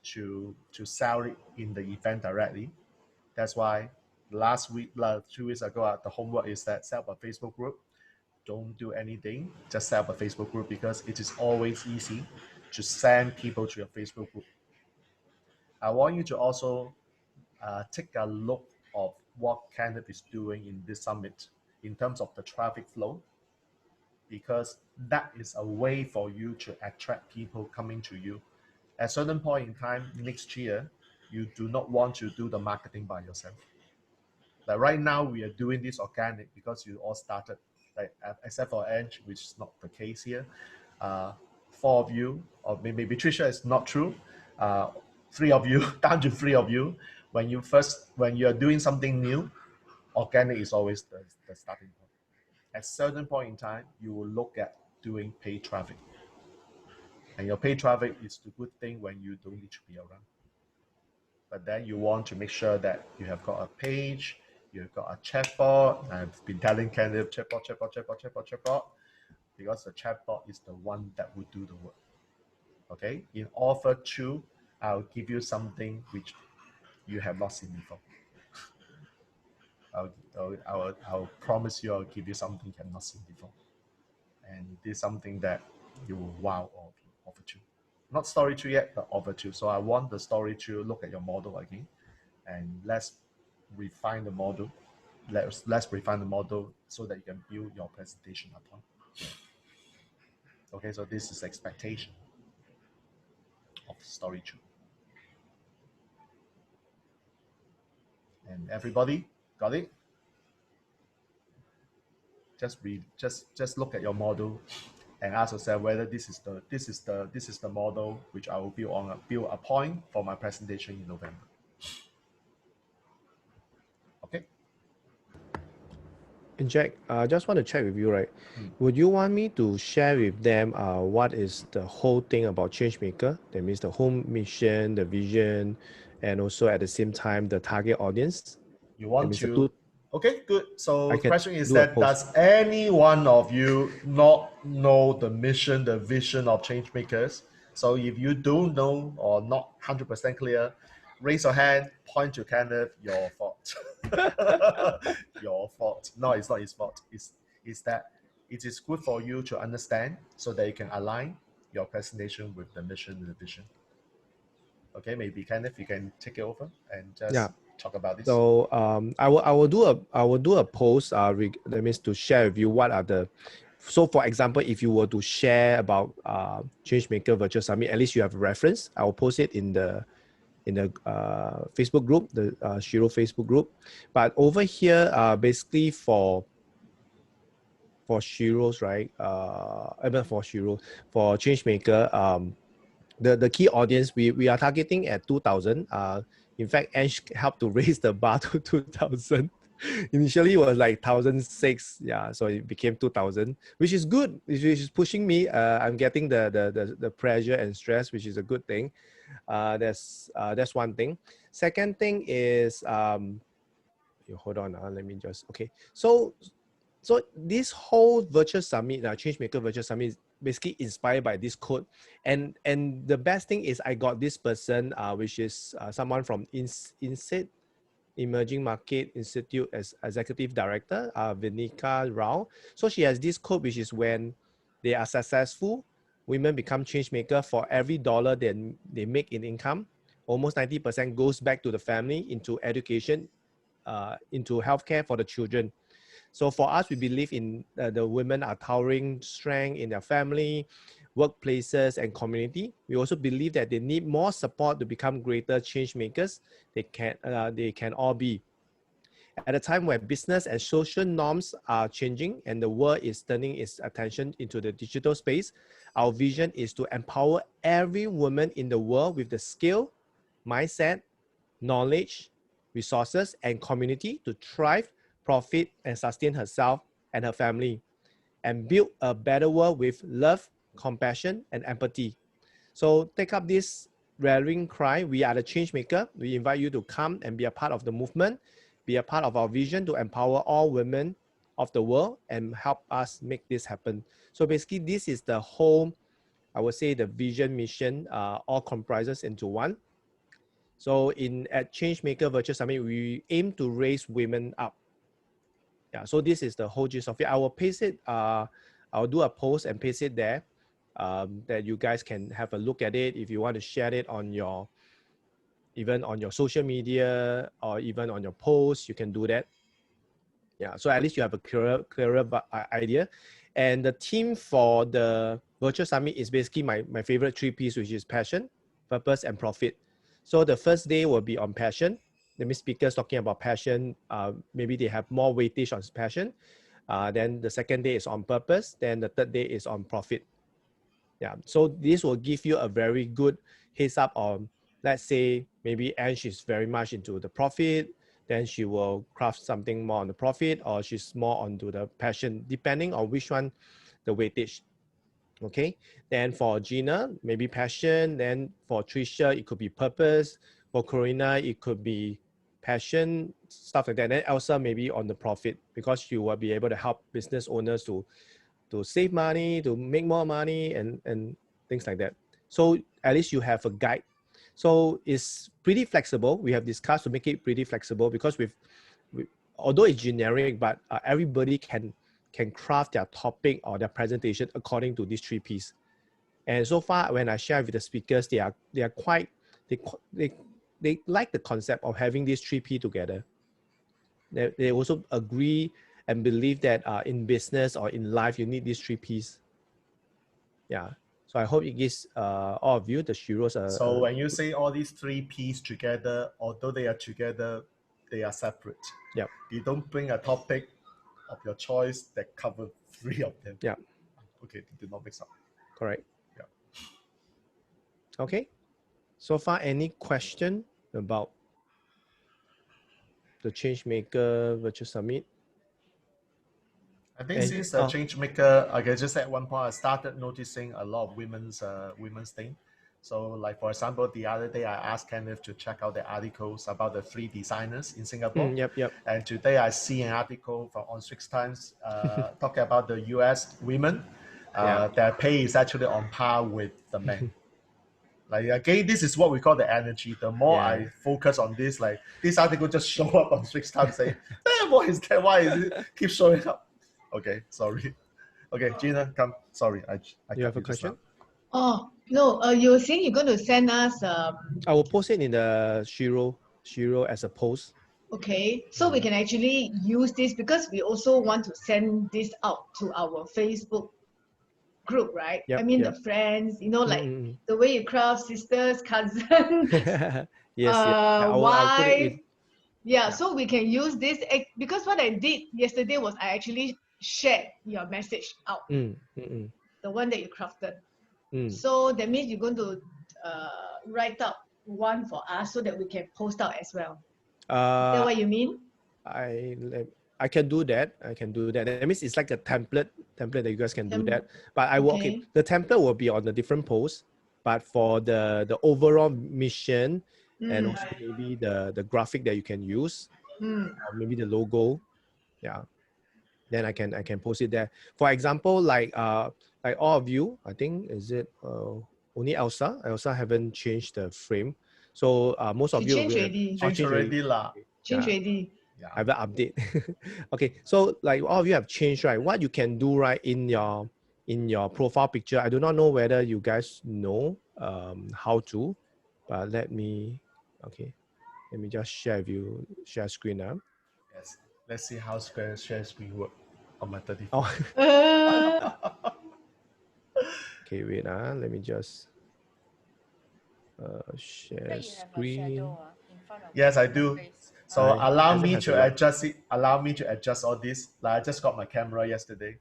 to sell it in the event directly. That's why last week, 2 weeks ago, the homework is that set up a Facebook group. Don't do anything, just set up a Facebook group, because it is always easy to send people to your Facebook group. I want you to also take a look of what Kenneth is doing in this summit in terms of the traffic flow, because that is a way for you to attract people coming to you. At a certain point in time next year, you do not want to do the marketing by yourself. Like right now, we are doing this organic because you all started, like except for Ange, which is not the case here. 4 of you, or maybe Tricia is not true. 3 of you, down to 3 of you. When you are doing something new, organic is always the starting point. At a certain point in time, you will look at doing paid traffic. And your paid traffic is the good thing when you don't need to be around. But then you want to make sure that you have got a page, you've got a chatbot. I've been telling Kenneth, chatbot, because the chatbot is the one that will do the work. Okay? In offer 2, I'll give you something which you have not seen before. I'll promise you I'll give you something you have not seen before. And this is something that you will wow offer 2. Not story 2 yet, but offer 2. So I want the story 2, look at your model again, and let's refine the model. Let's refine the model so that you can build your presentation upon. Okay, so this is expectation of story 2. And everybody got it? Just look at your model and ask yourself whether this is the model which I will build a point for my presentation in November. Okay. And Jack, I just want to check with you, right? Would you want me to share with them what is the whole thing about Changemaker? That means the whole mission, the vision, and also at the same time the target audience. You want to? Okay, good. So the question is that does any one of you not know the mission, the vision of Changemakers? So if you don't know or not 100% clear, raise your hand, point to Kenneth, your fault. Your fault. No, it's not his fault. It's that it is good for you to understand so that you can align your presentation with the mission and the vision. Okay, maybe Kenneth, you can take it over and just talk about this. So I will do a post that means to share with you what are the. So for example, if you were to share about Changemaker Virtual Summit, at least you have a reference. I will post it in the Facebook group, the Shiro Facebook group. But over here, basically for Shiro's, right? For Changemaker, the key audience we are targeting at 2,000. In fact, Ange helped to raise the bar to 2,000. Initially, it was like 1,006. Yeah, so it became 2,000, which is good. Which is pushing me. I'm getting the pressure and stress, which is a good thing. That's one thing. Second thing is hold on. Let me just So this whole virtual summit, Changemaker Virtual Summit, is basically inspired by this quote. And the best thing is I got this person, which is someone from INSEAD, Emerging Market Institute, as Executive Director, Vinika Rao. So she has this quote, which is when they are successful, women become changemaker. For every dollar they make in income, almost 90% goes back to the family, into education, into healthcare for the children. So for us, we believe in the women are towering strength in their family, workplaces, and community. We also believe that they need more support to become greater change makers. They can all be. At a time where business and social norms are changing and the world is turning its attention into the digital space, our vision is to empower every woman in the world with the skill, mindset, knowledge, resources, and community to thrive, profit, and sustain herself and her family, and build a better world with love, compassion, and empathy. So take up this rallying cry. We are the change maker. We invite you to come and be a part of the movement, be a part of our vision to empower all women of the world and help us make this happen. So basically, this is the whole, I would say, the vision, mission, all comprises into one. So at Changemaker Virtual Summit, we aim to raise women up. Yeah, so this is the whole gist of it. I will paste it, I'll do a post and paste it there, that you guys can have a look at it. If you want to share it on even on your social media or even on your posts, you can do that. Yeah, so at least you have a clearer idea. And the theme for the virtual summit is basically my favorite 3 P's, which is passion, purpose, and profit. So the first day will be on passion. That means speakers talking about passion. Maybe they have more weightage on passion. Then the second day is on purpose. Then the third day is on profit. Yeah, so this will give you a very good heads up on, let's say, maybe Anne, she's very much into the profit. Then she will craft something more on the profit, or she's more onto the passion, depending on which one, the weightage. Okay, then for Gina, maybe passion. Then for Tricia, it could be purpose. For Corina, it could be passion, stuff like that. Then Elsa, maybe on the profit, because she will be able to help business owners to save money, to make more money, and things like that. So at least you have a guide. So it's pretty flexible. We have discussed to make it pretty flexible, because although it's generic, but everybody can craft their topic or their presentation according to these 3 P's. And so far, when I share with the speakers, they like the concept of having these 3 P together. They also agree and believe that in business or in life, you need these 3 P's. Yeah. So I hope it gives all of you, the Sheroes. So when you say all these 3 P's together, although they are together, they are separate. Yeah. You don't bring a topic of your choice that covers 3 of them. Yeah. Okay, do not mix up. Correct. Yeah. Okay. So far, any question about the Changemaker Virtual Summit? I think since the Changemaker, I can just at one point I started noticing a lot of women's thing. So like, for example, the other day I asked Kenneth to check out the articles about the 3 designers in Singapore. Yep. And today I see an article on Straits Times talking about the US women. Their pay is actually on par with the men. Like, again, this is what we call the energy. The more I focus on this, like this article just show up on Straits Times saying, "Damn, what is that? Why is it keep showing up?" Okay, sorry. Okay, Gina, come. Sorry, I you have a question? Oh no, you were saying you're going to send us. I will post it in the Shero as a post. Okay, so we can actually use this, because we also want to send this out to our Facebook group, right? Yep, I mean, the friends, like the way you craft sisters, cousins, wife. Yeah, so we can use this, because what I did yesterday was I actually shared your message out, the one that you crafted. So that means you're going to write up one for us so that we can post out as well. Is that what you mean? I can do that. That means it's like a template that you guys can do that. But I will, the template will be on the different posts. But for the overall mission and also maybe the graphic that you can use, or maybe the logo, then I can post it there. For example, like all of you, I think, is it only Elsa? Elsa haven't changed the frame. So most of you changed already. Changed already lah. Change already. Yeah. I have an update. Okay, so like all of you have changed, right? What you can do, right, in your profile picture, I do not know whether you guys know how to, but let me just share screen now. Yes, let's see how share screen work on my 34. Oh. Okay, wait, let me just share screen. Yes, I do. So allow me to adjust it. Allow me to adjust all this. Like, I just got my camera yesterday.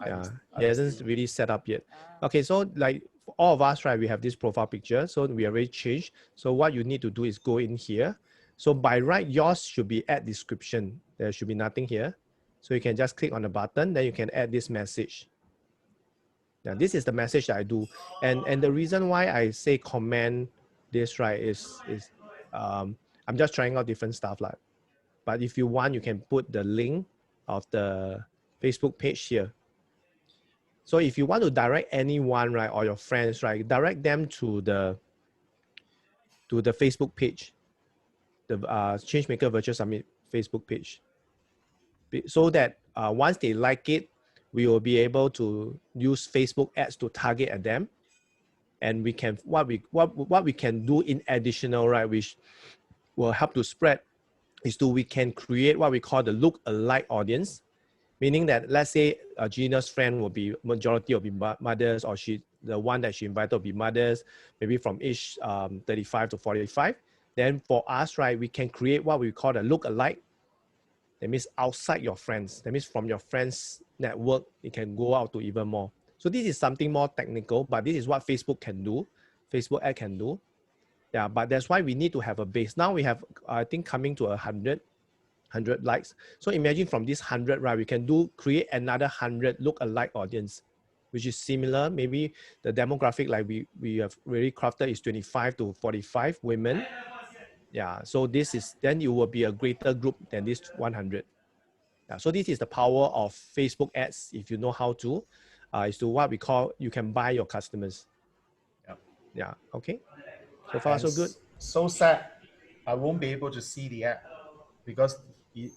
It hasn't really set up yet. Okay, so like for all of us, right, we have this profile picture. So we already changed. So what you need to do is go in here. So by right, yours should be add description. There should be nothing here. So you can just click on the button, then you can add this message. Now, this is the message that I do. And the reason why I say comment this, right, is I'm just trying out different stuff. But if you want, you can put the link of the Facebook page here. So if you want to direct anyone, right, or your friends, right, direct them to the Facebook page, the Changemaker Virtual Summit Facebook page, so that once they like it, we will be able to use Facebook ads to target at them, and we can what we can do in additional, right, which will help to spread, is we can create what we call the look-alike audience. Meaning that, let's say Gina's friend will be, majority will be mothers, or the one that she invited will be mothers, maybe from age 35 to 45. Then for us, right, we can create what we call the look-alike. That means outside your friends. That means from your friends' network, it can go out to even more. So this is something more technical, but this is what Facebook can do. Facebook ad can do. Yeah, but that's why we need to have a base. Now we have, I think, coming to 100 likes. So imagine from this 100, right, we can create another 100 look-alike audience, which is similar. Maybe the demographic, like we have really crafted, is 25 to 45 women. Yeah, so then you will be a greater group than this 100. Yeah, so this is the power of Facebook ads, if you know how to, is to what we call, you can buy your customers. Yep. Yeah, okay. So far, so good. So sad, I won't be able to see the ad because he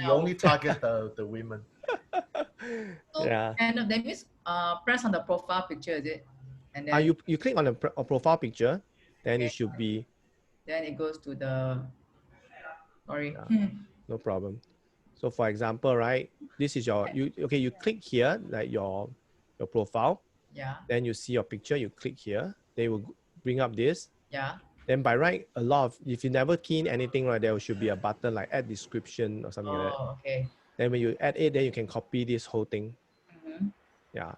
only target the women. So, yeah. And that means press on the profile picture, is it? And then you click on a profile picture, then it should be. Then it goes to the. Sorry. No problem. So for example, right, this is your you click here, like your profile. Yeah. Then you see your picture. You click here. They will bring up this. Yeah. Then by right, if you never key in anything, right, there should be a button like add description or something like that. Okay. Then when you add it, then you can copy this whole thing. Yeah.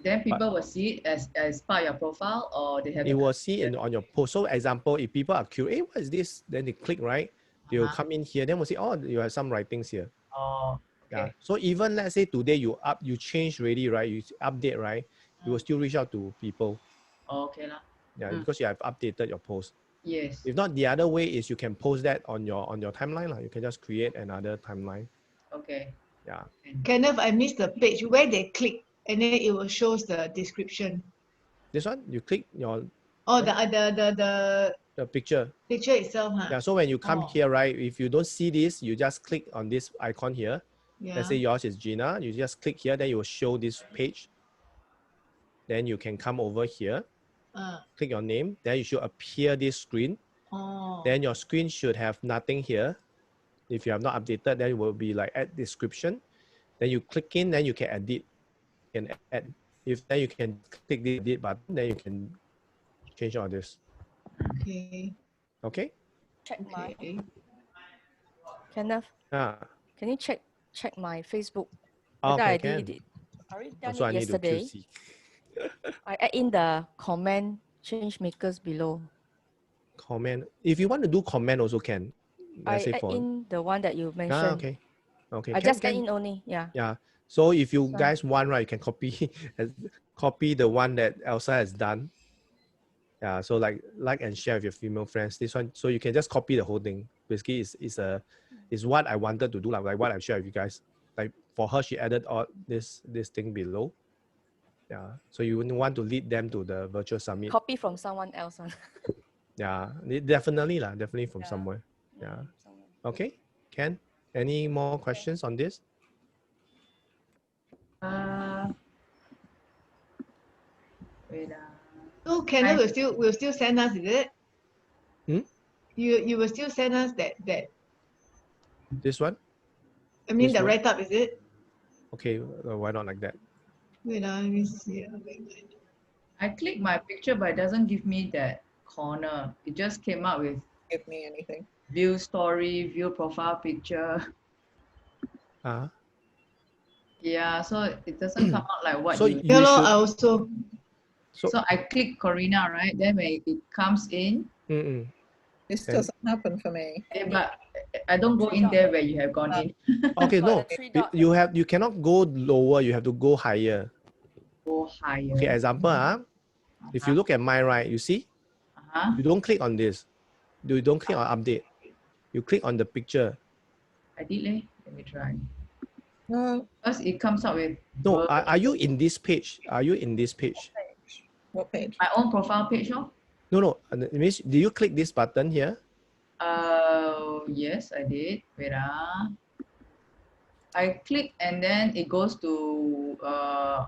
Then people will see it as part of your profile, or they have. It will see it on your post. So example, if people are curious, hey, what is this? Then they click, right? They will come in here. Then we'll see, oh, you have some writings here. Oh. Okay. Yeah. So even let's say today you change already, right? You update, right? You will still reach out to people. Okay lah. Yeah, because you have updated your post. Yes. If not, the other way is you can post that on your timeline lah. You can just create another timeline. Okay. Yeah. Kenneth, I missed the page where they click and then it will show the description. This one, you click your. Oh, the picture. Picture itself, huh? Yeah. So when you come here, right? If you don't see this, you just click on this icon here. Yeah. Let's say yours is Gina. You just click here, then you will show this page. Then you can come over here. Click your name. Then you should appear this screen. Then your screen should have nothing here. If you have not updated, then it will be like add description. Then you click in, then you can edit. You can add. Then you can click the edit button, then you can change all this. Okay. Okay. Check my. Kenneth. Can you check my Facebook? Okay, I did it. I already done it yesterday. I add in the comment change makers below. Comment. If you want to do comment, also can. I add in the one that you mentioned. Okay. Okay. I just add in only. Yeah. Yeah. So if you guys want, right, you can copy the one that Elsa has done. Yeah. So like and share with your female friends. This one, so you can just copy the whole thing. Basically, is what I wanted to do, like what I've shared with you guys. Like for her, she added all this thing below. Yeah. So you wouldn't want to lead them to the virtual summit. Copy from someone else. Yeah. Definitely from somewhere. Yeah. Okay. Ken, any more questions on this? So Kenneth will still send us, is it? You will still send us that. This one? I mean the write-up, is it? Okay, why not like that? Wait, let me see. I click my picture, but it doesn't give me that corner. It just came up with give me anything. View story, view profile picture. Yeah, so it doesn't come out like what you. I also. So I click Corina, right? Then when it comes in. This doesn't happen for me. But I don't go in there where you have gone in. Okay, no. You cannot go lower. You have to go higher. Go higher. Okay, example, if you look at mine, right, you see? You don't click on this. You don't click on update. You click on the picture. I did, let me try. No. Because it comes up with No, are you in this page? Are you in this page? What page? my own profile page, no? No. It means, do you click this button here? Yes, I did. Wait. I click and then it goes to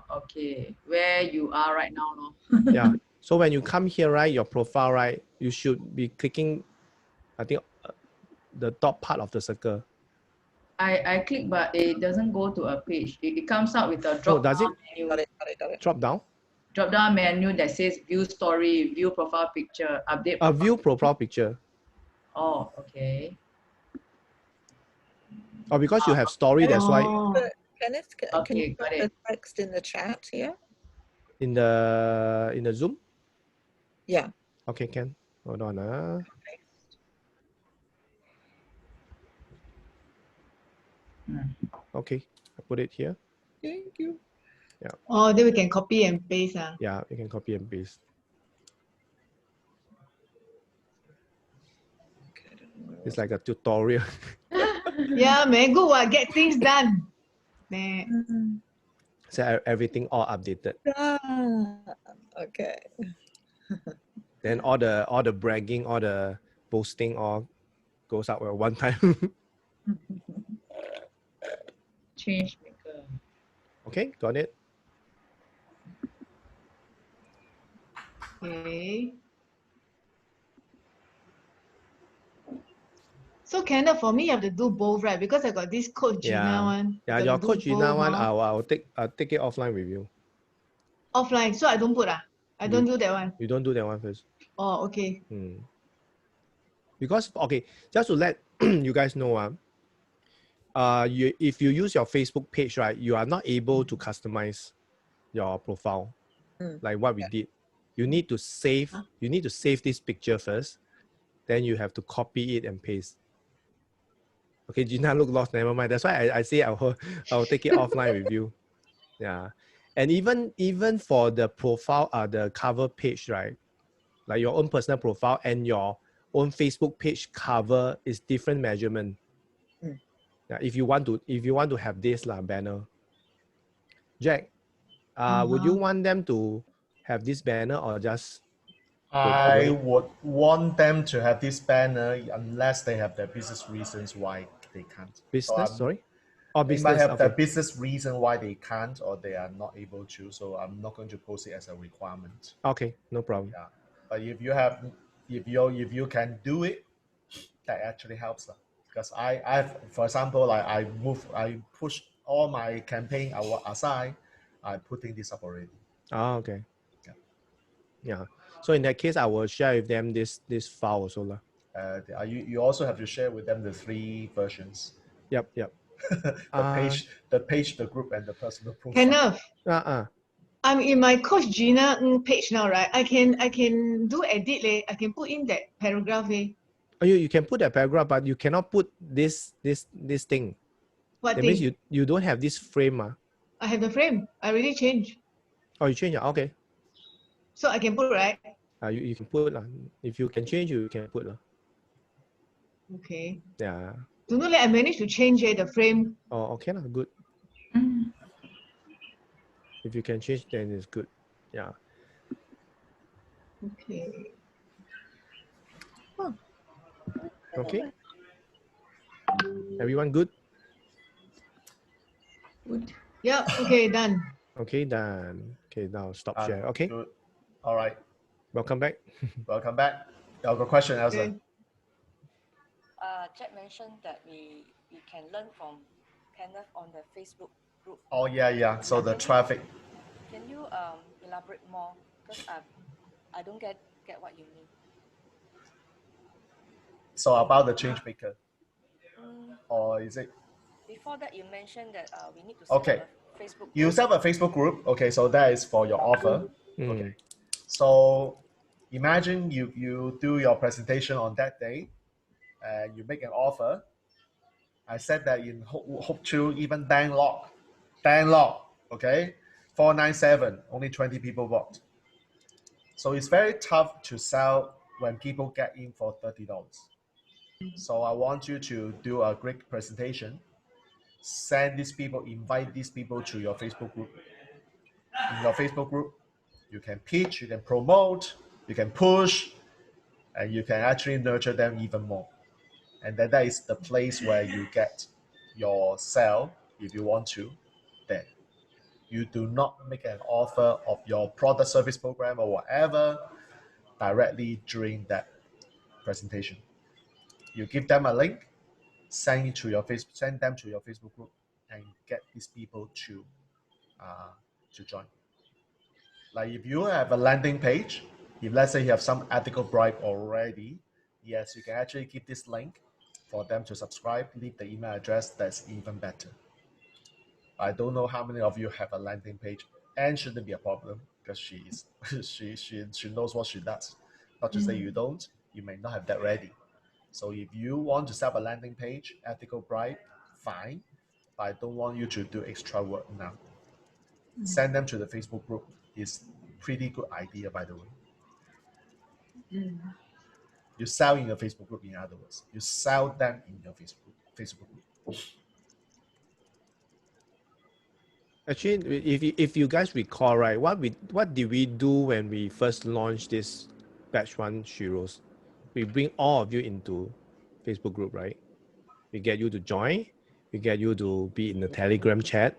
okay, where you are right now, no? Yeah. So when you come here, right, your profile, right, you should be clicking, I think, the top part of the circle. I click, but it doesn't go to a page. It comes out with a drop does down it? menu. Got it. Drop down? Drop down menu that says view story, view profile picture, update. View profile picture. Oh, okay. Oh, because you have story, that's why Kenneth, can Okay, you got put it. the text in the chat here? in the Zoom. Yeah. Okay, can. Hold on. Okay, I put it here. Thank you. Yeah. Oh, then we can copy and paste. Yeah, you can copy and paste. It's like a tutorial. Yeah, man, good one. Get things done. Man. So everything all updated. Okay. Then all the bragging, all the posting, all goes out at one time. Change maker. Okay, got it. Okay. So Kenneth, for me, you have to do both, right? Because I got this Coach Gina one. Yeah, your Coach Gina one, I'll take it offline with you. Offline, so I don't put I don't do that one. You don't do that one first. Oh, okay. Because okay, just to let you guys know, if you use your Facebook page, right, you are not able to customize your profile like what we did. You need to save. You need to save this picture first. Then you have to copy it and paste. Okay, Gina look lost. Never mind. That's why I say I'll take it offline with you. Yeah, and even for the profile, the cover page, right? Like your own personal profile and your own Facebook page cover is different measurement. Yeah, if you want to have this banner, Jack, would you want them to have this banner or just? I would want them to have this banner unless they have their business reasons why they can't. Business, sorry? Or they business, might have their business reason why they can't or they are not able to. So I'm not going to post it as a requirement. Okay, no problem. Yeah, but if you can do it, that actually helps. Because I've for example, like I push all my campaign aside. I'm putting this up already. Oh, okay. Yeah. So in that case, I will share with them this file also. Mm-hmm. You also have to share with them the 3 versions. Yep. the page, the group, and the personal profile. Kenneth. I'm in my Coach Gina page now, right? I can do edit. I can put in that paragraph. Oh, you can put that paragraph, but you cannot put this thing. What that thing? means you don't have this frame. I have the frame. I already changed. Oh, you change it? Okay. So I can put, right? You can put. If you can change, you can put. Okay. Yeah. Don't know, I managed to change the frame. Oh, okay. Good. If you can change, then it's good. Yeah. Okay. Okay. Everyone good? Good. Yeah. Okay. Done. Okay, done. Okay, now stop share. Okay. Good. All right. Welcome back. Welcome back. You have a question, Elsa? Okay. Jack mentioned that we can learn from Kenneth on the Facebook group. Oh yeah. So the traffic. Can you elaborate more? Because I don't get what you mean. So about the change maker, or is it? Before that, you mentioned that we need to set up a Facebook group. You set up a Facebook group. Okay, so that is for your offer. Okay. So imagine you do your presentation on that day, and you make an offer. I said that in Hope Chu, even Dan Lock, okay, 497, only 20 people bought. So it's very tough to sell when people get in for $30. So I want you to do a great presentation send these people, invite these people to your Facebook group. In your Facebook group, you can pitch, you can promote, you can push, and you can actually nurture them even more. And then that is the place where you get your sell if you want to. Then you do not make an offer of your product service program or whatever directly during that presentation. You give them a link, send them to your Facebook group, and get these people to join. Like if you have a landing page, if let's say you have some ethical bribe already, yes, you can actually give this link for them to subscribe, leave the email address. That's even better. I don't know how many of you have a landing page, and shouldn't be a problem because she's she knows what she does. Not to say you don't, you may not have that ready. So if you want to set up a landing page, ethical bribe, fine, but I don't want you to do extra work now. Send them to the Facebook group. Is pretty good idea, by the way. You sell in your Facebook group, in other words. You sell them in your Facebook group. Actually, if you guys recall, right, what did we do when we first launched this Batch 1 Sheroes? We bring all of you into Facebook group, right? We get you to join. We get you to be in the Telegram chat.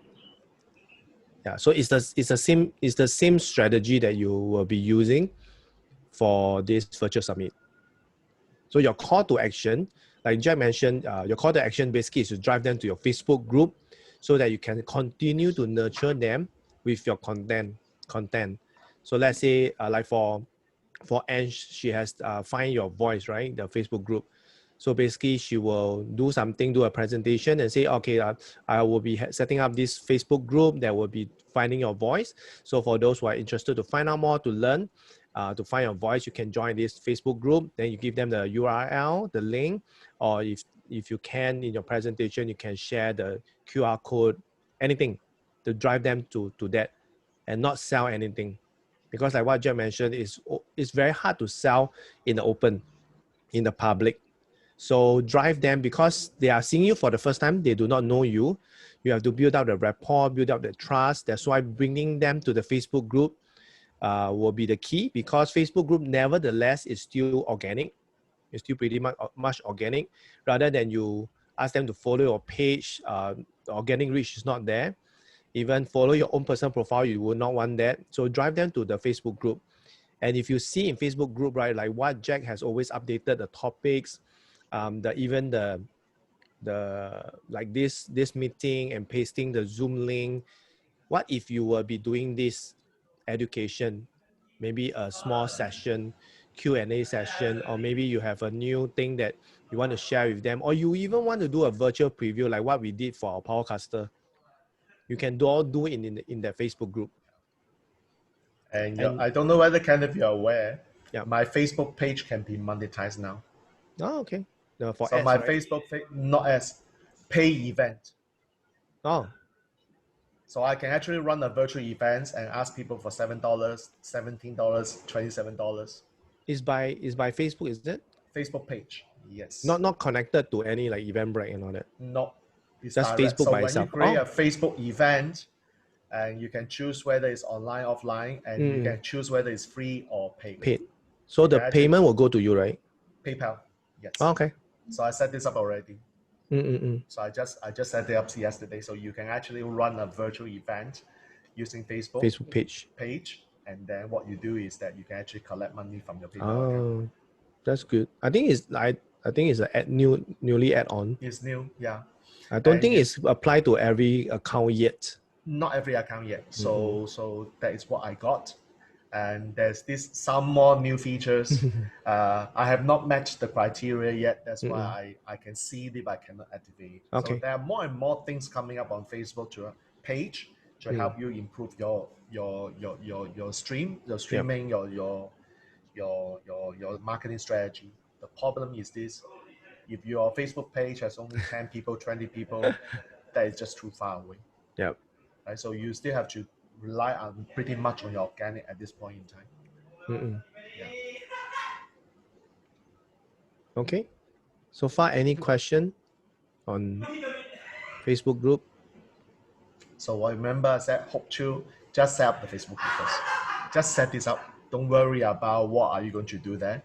Yeah, so it's the same strategy that you will be using for this virtual summit. So your call to action, like Jack mentioned, your call to action basically is to drive them to your Facebook group so that you can continue to nurture them with your content. So let's say like for Anne, she has Find Your Voice, right? The Facebook group. So basically she will do a presentation and say, okay, I will be setting up this Facebook group that will be Finding Your Voice. So for those who are interested to find out more, to learn, to find your voice, you can join this Facebook group. Then you give them the URL, the link, or if you can in your presentation, you can share the QR code, anything to drive them to that and not sell anything. Because like what Jeff mentioned, it's very hard to sell in the open, in the public. So drive them because they are seeing you for the first time. They do not know you. You have to build up the rapport, build up the trust. That's why bringing them to the Facebook group will be the key, because Facebook group nevertheless is still organic. It's still pretty much organic. Rather than you ask them to follow your page, the organic reach is not there. Even follow your own personal profile, you will not want that. So drive them to the Facebook group. And if you see in Facebook group, right, like what Jack has always updated the topics, the like this meeting and pasting the Zoom link. What if you will be doing this education, maybe a small session, Q&A session, or maybe you have a new thing that you want to share with them, or you even want to do a virtual preview like what we did for our Powercaster. You can do it in the Facebook group. And I don't know whether Kenneth you're aware, yeah, my Facebook page can be monetized now. Oh, okay. So ads, my right? Facebook page, not as pay event. Oh. So I can actually run a virtual event and ask people for $7, $17, $27. Is by Facebook, is it? Facebook page, yes. Not connected to any like Eventbrite and all that. No, it's just direct. Facebook so by when itself. You create a Facebook event, and you can choose whether it's online, offline, and you can choose whether it's free or paid. So the payment will go to you, right? PayPal, yes. Oh, okay. So I set this up already. So I just set it up yesterday. So you can actually run a virtual event using Facebook page, and then what you do is that you can actually collect money from your PayPal account. That's good. I think it's a newly add on. It's new, yeah. I don't think it's applied to every account yet. Not every account yet. So that is what I got. And there's some more new features. I have not matched the criteria yet. That's why I can see it, but I cannot activate it. Okay. So there are more and more things coming up on Facebook to help you improve your streaming, your marketing strategy. The problem is this: if your Facebook page has only 10 people, 20 people, that is just too far away. Yeah. Right? So you still have to rely on pretty much on your organic at this point in time. Yeah. Okay. So far, any question on Facebook group. So I remember I said, hope to just set up the Facebook group first. Just set this up. Don't worry about what are you going to do there.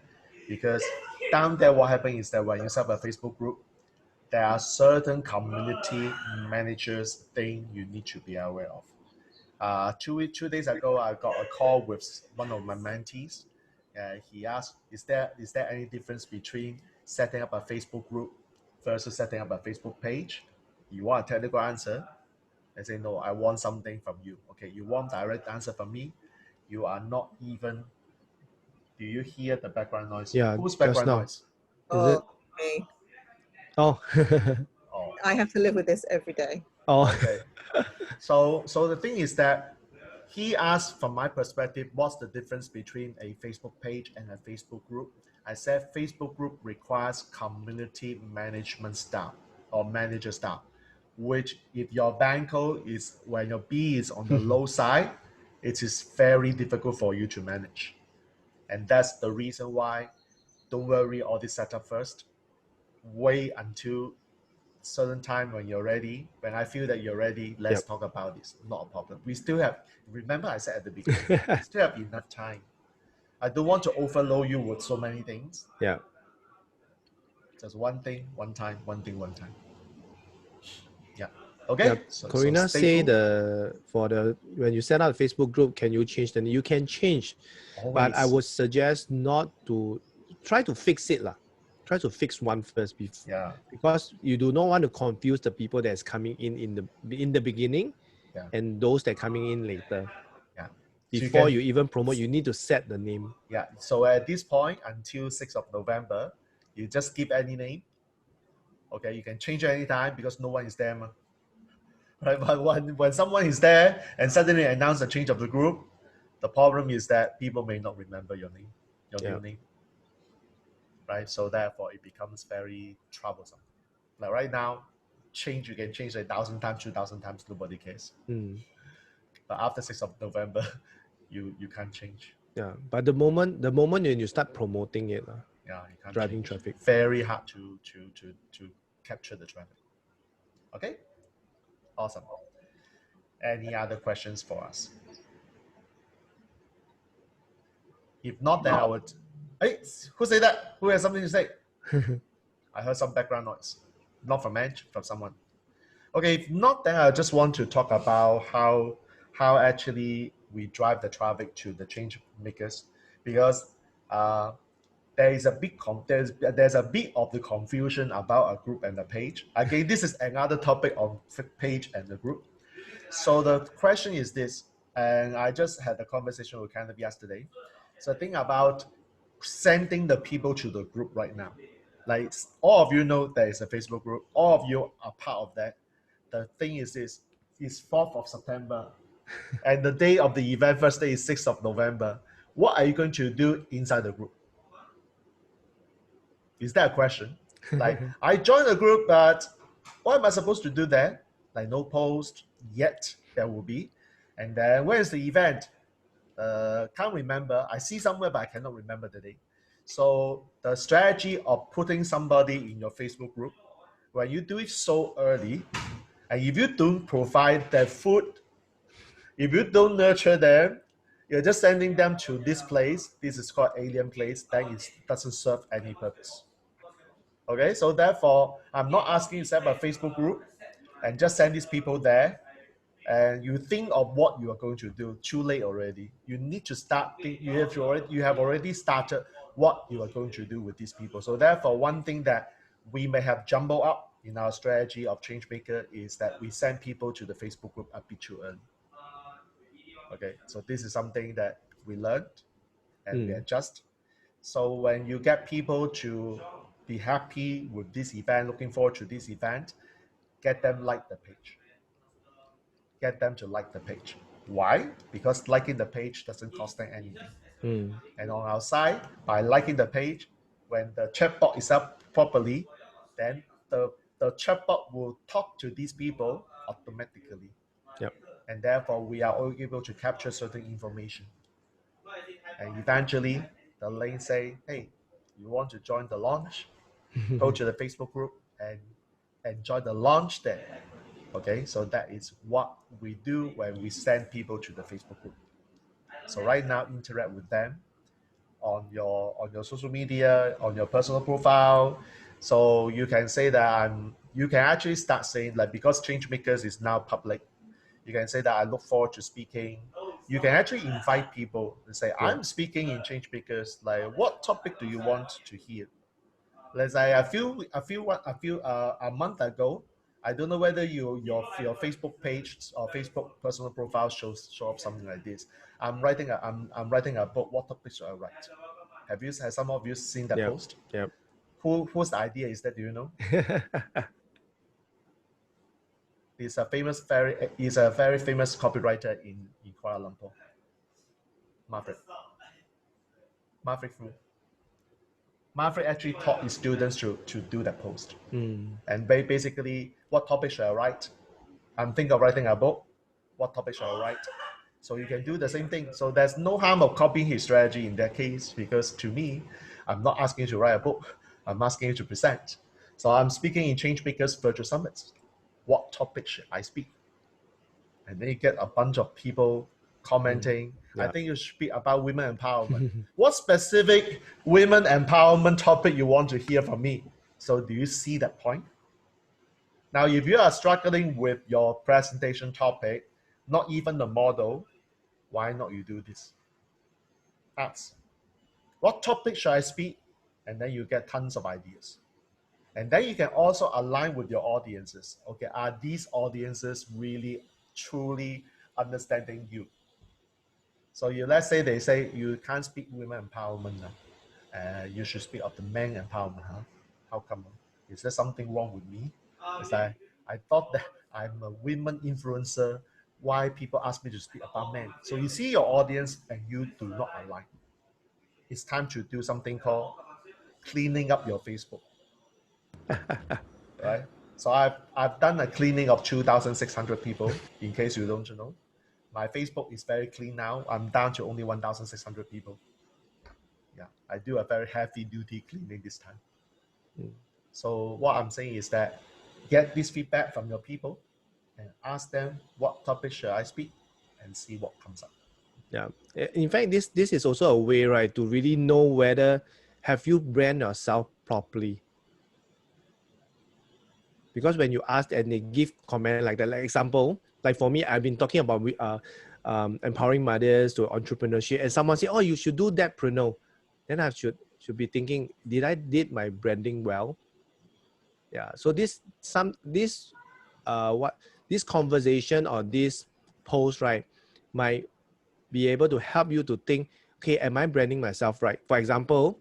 Because down there, what happens is that when you set up a Facebook group, there are certain community managers thing you need to be aware of. 2 days ago, I got a call with one of my mentees. He asked, is there any difference between setting up a Facebook group versus setting up a Facebook page? You want a technical answer? I say, no, I want something from you. Okay, you want direct answer from me? You are not even... Do you hear the background noise? Yeah, Whose background noise? Is Oh, it? me. Oh. Oh. I have to live with this every day. Oh. Okay. So the thing is that he asked, from my perspective, what's the difference between a Facebook page and a Facebook group? I said Facebook group requires community management staff or manager staff, which if your banco is, when your B is on the low side, it is very difficult for you to manage. And that's the reason why, don't worry all this setup first. Wait until certain time when you're ready. When I feel that you're ready, let's talk about this. Not a problem. We still have, remember I said at the beginning, we still have enough time. I don't want to overload you with so many things. Yeah. Just one thing, one time, one thing, one time. Yeah. Okay. Yeah. So Corina stay say when you set up a Facebook group, can you change the name? You can change, always. But I would suggest not to try to fix it lah. Try to fix one first before, because you do not want to confuse the people that's coming in the beginning, and those that are coming in later. Yeah. Before you even promote, you need to set the name. Yeah. So at this point, until 6th of November, you just keep any name. Okay. You can change it anytime because no one is there. Right? But when someone is there and suddenly announce a change of the group, the problem is that people may not remember your name, your new name. Right? So therefore, it becomes very troublesome. Like right now, you can change 1,000 times, 2,000 times, nobody cares. But after 6th of November, you can't change. Yeah, but the moment when you start promoting it, you can't driving change. traffic, very hard to capture the traffic. Okay, awesome. Any other questions for us? If not, then I would. Hey, who said that? Who has something to say? I heard some background noise. Not from Ange, from someone. Okay, if not, then I just want to talk about how actually we drive the traffic to the change makers, because there is a big there's a bit of the confusion about a group and a page. Again, this is another topic on page and the group. So the question is this, and I just had a conversation with Kenneth yesterday. So think about sending the people to the group right now. Like all of you know there is a Facebook group. All of you are part of that. The thing is this, it's 4th of September and the day of the event, first day is 6th of November. What are you going to do inside the group? Is that a question? Like, I joined the group, but what am I supposed to do there? Like, no post yet, there will be. And then, where is the event? Can't remember. I see somewhere, but I cannot remember the day. So, the strategy of putting somebody in your Facebook group, when you do it so early, and if you don't provide their food, if you don't nurture them, you're just sending them to this place. This is called alien place. Then it doesn't serve any purpose. Okay, so therefore, I'm not asking you to set up a Facebook group and just send these people there. And you think of what you are going to do. Too late already. You need to start. You have already started what you are going to do with these people. So therefore, one thing that we may have jumbled up in our strategy of Changemaker is that we send people to the Facebook group a bit too early. Okay, so this is something that we learned and we adjust. So when you get people to be happy with this event, looking forward to this event, get them like the page. Get them to like the page. Why? Because liking the page doesn't cost them anything. And on our side, by liking the page, when the chatbot is up properly, then the chatbot will talk to these people automatically. Yep. And therefore, we are able to capture certain information. And eventually, the lane say, hey, you want to join the launch? Go to the Facebook group and enjoy the launch there. Okay, so that is what we do when we send people to the Facebook group. So right now, interact with them on your social media, on your personal profile. So you can say that you can actually start saying, like, because Changemakers is now public, you can say that I look forward to speaking. You can actually invite people and say, I'm speaking in Changemakers. Like, what topic do you want to hear? Let's say a month ago, I don't know whether your Facebook page or Facebook personal profile show up something like this. I'm writing a book. What topic should I write? Has some of you seen that post? Yep. Whose idea is that? Do you know? He's a very famous copywriter in Kuala Lumpur. Maverick Fu. Maverick actually taught his students to do that post. And basically, what topic should I write? I'm thinking of writing a book. What topic should I write? So you can do the same thing. So there's no harm of copying his strategy in that case, because to me, I'm not asking you to write a book. I'm asking you to present. So I'm speaking in Changemakers Virtual Summits. What topic should I speak? And then you get a bunch of people commenting. I think you should speak about women empowerment. What specific women empowerment topic you want to hear from me? So do you see that point? Now, if you are struggling with your presentation topic, not even the model, why not you do this? Ask, what topic should I speak? And then you get tons of ideas. And then you can also align with your audiences. Okay, are these audiences really, truly understanding you? So let's say they say you can't speak women empowerment. You should speak of the men empowerment. Huh? How come? Is there something wrong with me? Is that I thought that I'm a women influencer. Why people ask me to speak about men? So you see your audience and you do not align. It's time to do something called cleaning up your Facebook. Right? So I've done a cleaning of 2,600 people, in case you don't know. My Facebook is very clean now. I'm down to only 1,600 people. Yeah, I do a very heavy duty cleaning this time. So what I'm saying is that get this feedback from your people and ask them what topic should I speak and see what comes up. Yeah. In fact, this is also a way, right, to really know whether have you brand yourself properly. Because when you ask and they give comment like that, like example, like for me, I've been talking about empowering mothers to entrepreneurship, and someone say, "Oh, you should do that, Prano." Then I should be thinking, did my branding well? Yeah. So this conversation or this post, right, might be able to help you to think, okay, am I branding myself right? For example,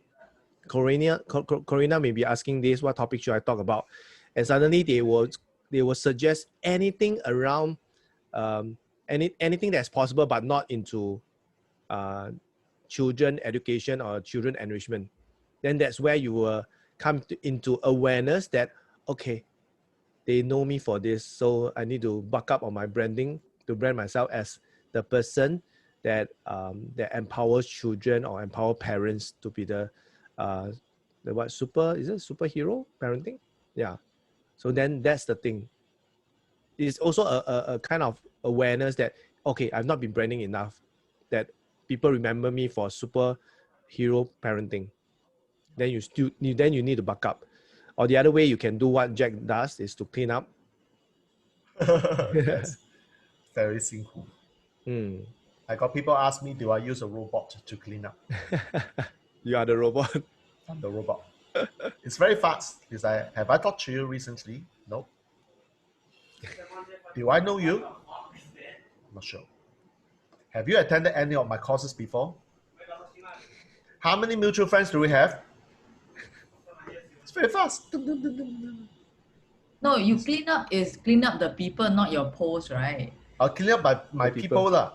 Corina may be asking this, what topic should I talk about? And suddenly they will suggest anything around anything that's possible, but not into children education or children enrichment. Then that's where you will come into awareness that, okay, they know me for this, so I need to buck up on my branding to brand myself as the person that empowers children or empower parents to be the superhero parenting? Yeah. So then that's the thing. It's also a kind of awareness that, okay, I've not been branding enough, that people remember me for superhero parenting. Then you need to buck up. Or the other way you can do what Jack does is to clean up. Yes, very simple. I got people ask me, do I use a robot to clean up? You are the robot. I'm the robot. It's very fast. Have I talked to you recently? No. Do I know you? I'm not sure. Have you attended any of my courses before? How many mutual friends do we have? It's very fast. No, you clean up the people, not your post, right? I'll clean up my people lah.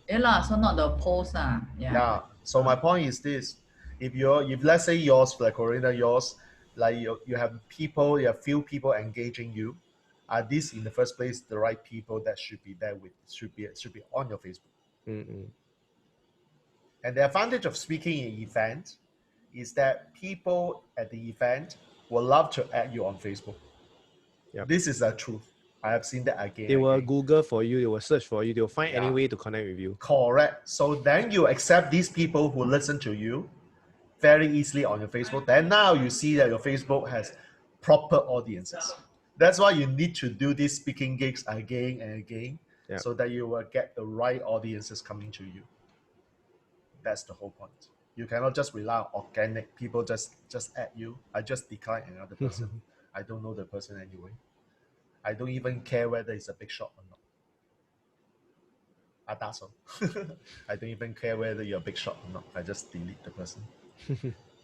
Yeah, so not the post lah. Yeah. So my point is this: if let's say yours, like Corina, yours, like you have few people engaging you, are these in the first place the right people that should be there should be on your Facebook? And the advantage of speaking in an event is that people at the event will love to add you on Facebook. Yep. This is the truth. I have seen that again. They will Google for you, they will search for you, they will find any Yeah. way to connect with you. Correct. So then you accept these people who listen to you very easily on your Facebook. Then now you see that your Facebook has proper audiences. That's why you need to do these speaking gigs again and again, Yeah. so that you will get the right audiences coming to you. That's the whole point. You cannot just rely on organic people just add you. I just decline another person. I don't know the person anyway. I don't even care whether it's a big shot or not. That's all. I don't even care whether you're a big shot or not. I just delete the person.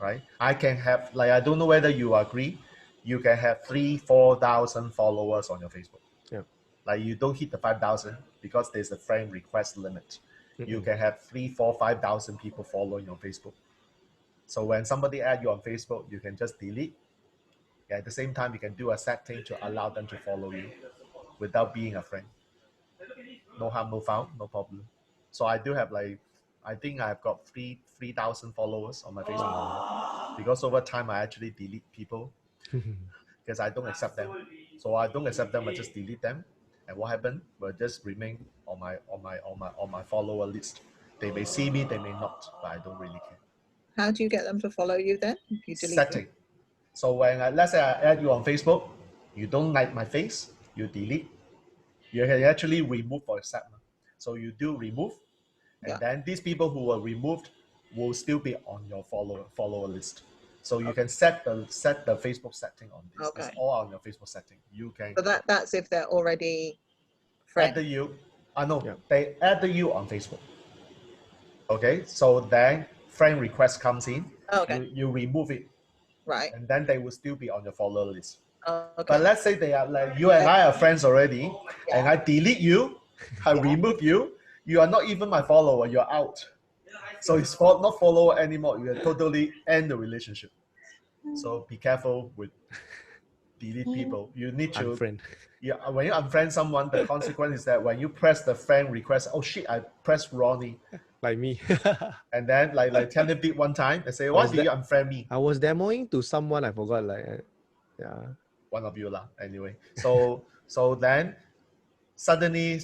Right? I can have, like, I don't know whether you agree, you can have 3,000-4,000 followers on your Facebook. Yeah. Like, you don't hit the 5,000 because there's a friend request limit. You can have 3,000, 4,000, 5,000 people following your Facebook. So when somebody add you on Facebook, you can just delete. At the same time, you can do a setting to allow them to follow you without being a friend. No harm, no foul, no problem. So I do have, like, I think I've got 3,000 followers on my Facebook because over time I actually delete people because I don't accept them. So I don't accept them, I just delete them. And what happened will just remain on my follower list. They may see me, they may not, but I don't really care. How do you get them to follow you then? If you delete Setting. them? So when let's say I add you on Facebook, you don't like my face, you delete. You can actually remove for a segment. So you do remove, and then these people who were removed will still be on your follower list. So you can set the Facebook setting on this. Okay. It's all on your Facebook setting. You can. So that's if they're already friends. Add you. They add you on Facebook. Okay, so then friend request comes in. Okay. You remove it. Right. And then they will still be on your follower list. Okay. But let's say they are like you and I are friends already, and I delete you, I remove you. You are not even my follower. You're out. So it's not follower anymore. You can totally end the relationship. So be careful with delete people. You need to Unfriend. Yeah, when you unfriend someone, the consequence is that when you press the friend request, oh shit, I pressed Ronnie. Like me. And then like tell them one time and say, why did you unfriend me? I was demoing to someone, I forgot, one of you lah. Anyway, so then suddenly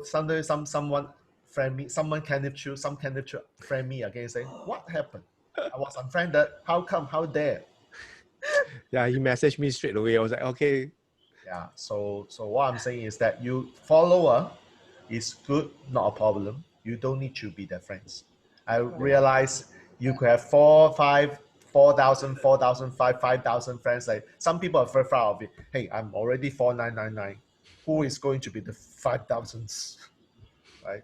someone friend me, some candidate friend me again, say, what happened? I was unfriended. How come? How dare? Yeah, he messaged me straight away. I was like, okay. Yeah. So what I'm saying is that you follower is good, not a problem. You don't need to be their friends. I realize you could have 4,000, 5,000 friends. Like some people are very proud of it. Hey, I'm already 4,999. Who is going to be the 5,000s, right?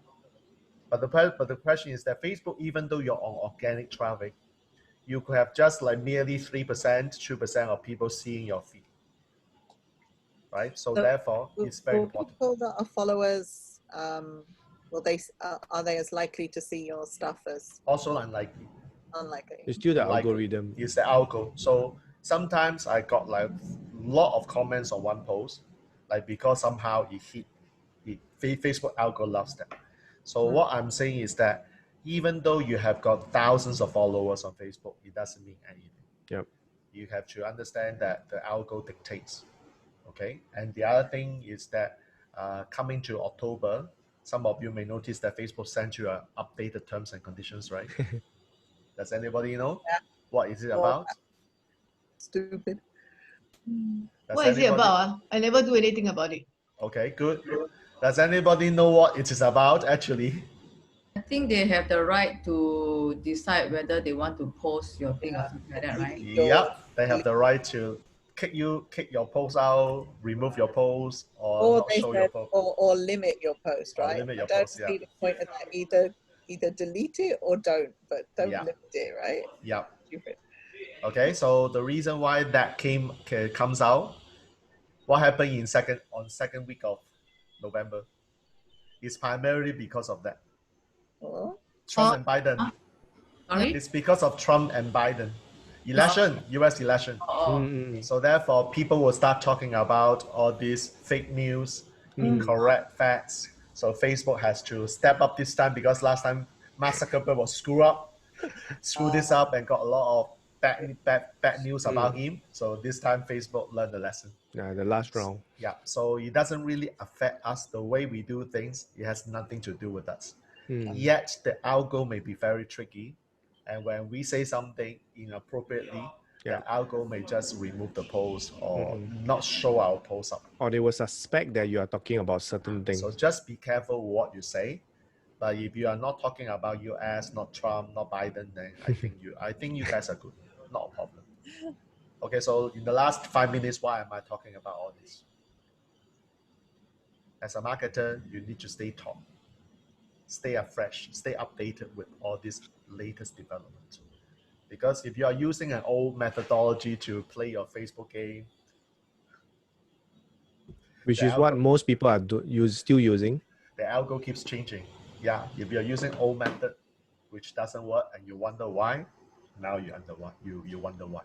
But the question is that Facebook, even though you're on organic traffic, you could have just like merely 3%, 2% of people seeing your feed, right? So therefore, it's very important. People that are followers, are they as likely to see your stuff as? Also unlikely. Unlikely. It's still the algorithm. It's the algo. So sometimes I got like a lot of comments on one post, like because somehow Facebook algo loves them. So what I'm saying is that even though you have got thousands of followers on Facebook, it doesn't mean anything. Yep. You have to understand that the algo dictates. Okay. And the other thing is that coming to October, some of you may notice that Facebook sent you updated terms and conditions, right? Does anybody know? Yeah. What is it about? Stupid. What is it about? I never do anything about it. Okay, good. Does anybody know what it is about actually? I think they have the right to decide whether they want to post your thing or something like that, right? Yep, they have the right to kick your post out, remove your post, or not show your post. Or limit your post, right? Limit your I don't post, see the point of that. Either delete it or don't, but don't limit it, right? Yeah. Stupid. Okay, so the reason why that comes out, what happened in second week of November, is primarily because of that. Trump and Biden. Sorry? It's because of Trump and Biden. US election. So therefore, people will start talking about all these fake news, incorrect facts. So Facebook has to step up this time because last time Mark Zuckerberg was screw this up and got a lot of bad news about him. So this time Facebook learned the lesson. Yeah, the last round. Yeah, so it doesn't really affect us the way we do things. It has nothing to do with us. Yet the algo may be very tricky, and when we say something inappropriately, the algo may just remove the post or not show our post up. Or they will suspect that you are talking about certain things. So just be careful what you say. But if you are not talking about US, not Trump, not Biden, then I think you guys are good. Not a problem. Okay, so in the last 5 minutes, why am I talking about all this? As a marketer, you need to stay top, stay afresh, stay updated with all this latest development. Because if you are using an old methodology to play your Facebook game, which is what most people are still using, the algo keeps changing. Yeah, if you're using old method, which doesn't work, and you wonder why, now you wonder why.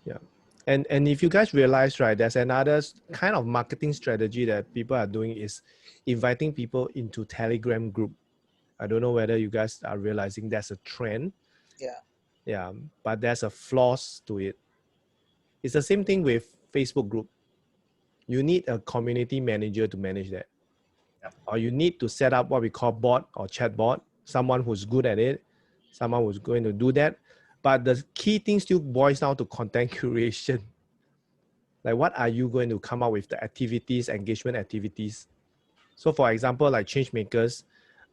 Yeah, and if you guys realize, right, there's another kind of marketing strategy that people are doing is inviting people into Telegram group. I don't know whether you guys are realizing that's a trend. Yeah, but there's a flaws to it. It's the same thing with Facebook group. You need a community manager to manage that. Or you need to set up what we call bot or chat bot, someone who's good at it, someone who's going to do that. But the key thing still boils down to content curation. Like, what are you going to come up with the activities, engagement activities? So for example, like Changemakers,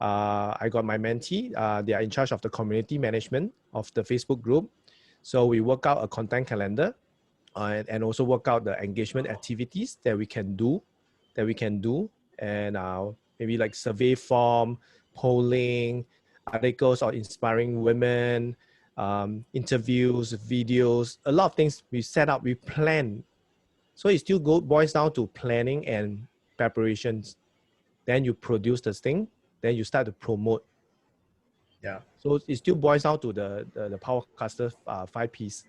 I got my mentee, they are in charge of the community management of the Facebook group. So we work out a content calendar and also work out the engagement activities that we can do, and maybe like survey form, polling, articles or inspiring women, interviews, videos, a lot of things we set up, we plan. So it still boils down to planning and preparations. Then you produce this thing, then you start to promote. Yeah. So it still boils down to the Powercaster 5 Ps.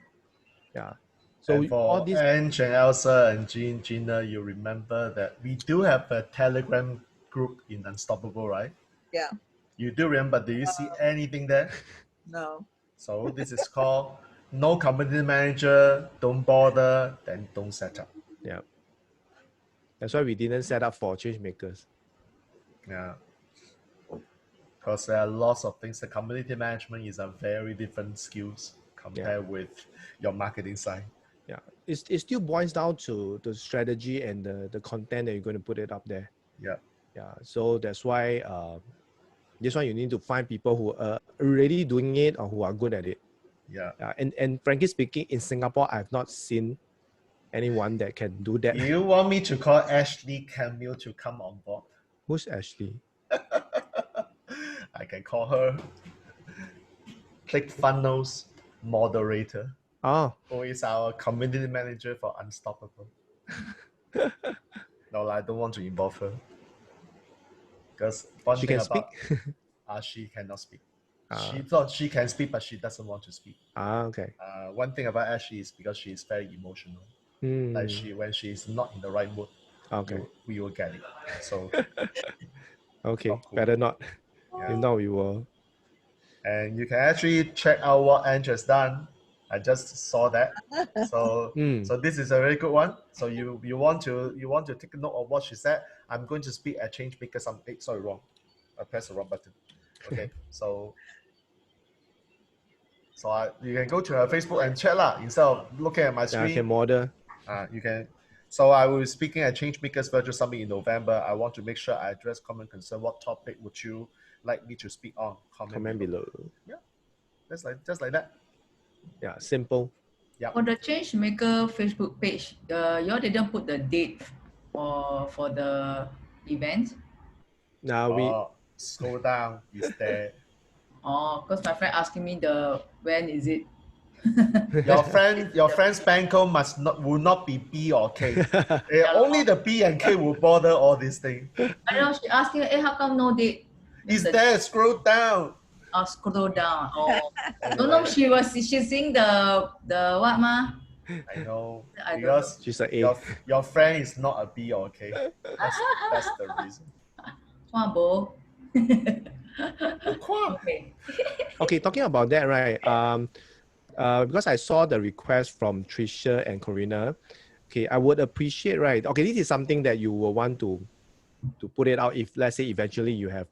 Yeah. So and for all these, Ange and Elsa and Gina, you remember that we do have a Telegram group in Unstoppable, right? Yeah. You do remember? Do you see anything there? No. So this is called no community manager, don't bother, then don't set up. Yeah. That's why we didn't set up for Changemakers. Yeah. Because there are lots of things. The community management is a very different skills compared with your marketing side. Yeah, it still boils down to the strategy and the content that you're going to put it up there. Yeah. Yeah. So that's why this one you need to find people who are already doing it or who are good at it. Yeah. And frankly speaking, in Singapore, I've not seen anyone that can do that. Do you want me to call Ashley Camille to come on board? Who's Ashley? I can call her ClickFunnels moderator. Oh. Who is our community manager for Unstoppable. No, I don't want to involve her. Because she can speak. She cannot speak. She thought she can speak, but she doesn't want to speak. Okay. One thing about Ashley is because she is very emotional. Like when she is not in the right mood, we will get it. So okay, cool. Better not. If not, we will. And you can actually check out what Ange has done. I just saw that. So so this is a very good one. So you want to take a note of what she said. I'm going to speak at Changemakers. Sorry, wrong. I pressed the wrong button. Okay, so you can go to her Facebook and chat lah instead of looking at my screen. I can model. You can. So I will be speaking at Changemakers Virtual Summit in November. I want to make sure I address common concern. What topic would you like me to speak on? Comment below. Yeah, just like that. Yeah, simple. Yeah. On the Changemaker Facebook page, you all didn't put the date for the event. Now we scroll down. Is there? Oh, because my friend asking me when is it? Your friend's banco will not be B or K. Only the B and K will bother all these things. I know she asking, how come no date? Is there? Scroll down. Oh, scroll down. Oh, no, she's seeing the what ma? I know. Because she's an A. Your friend is not a B or K. That's the reason. Okay. Okay, talking about that, right? because I saw the request from Tricia and Corina. Okay, I would appreciate, right? Okay, this is something that you will want to put it out. If let's say eventually you have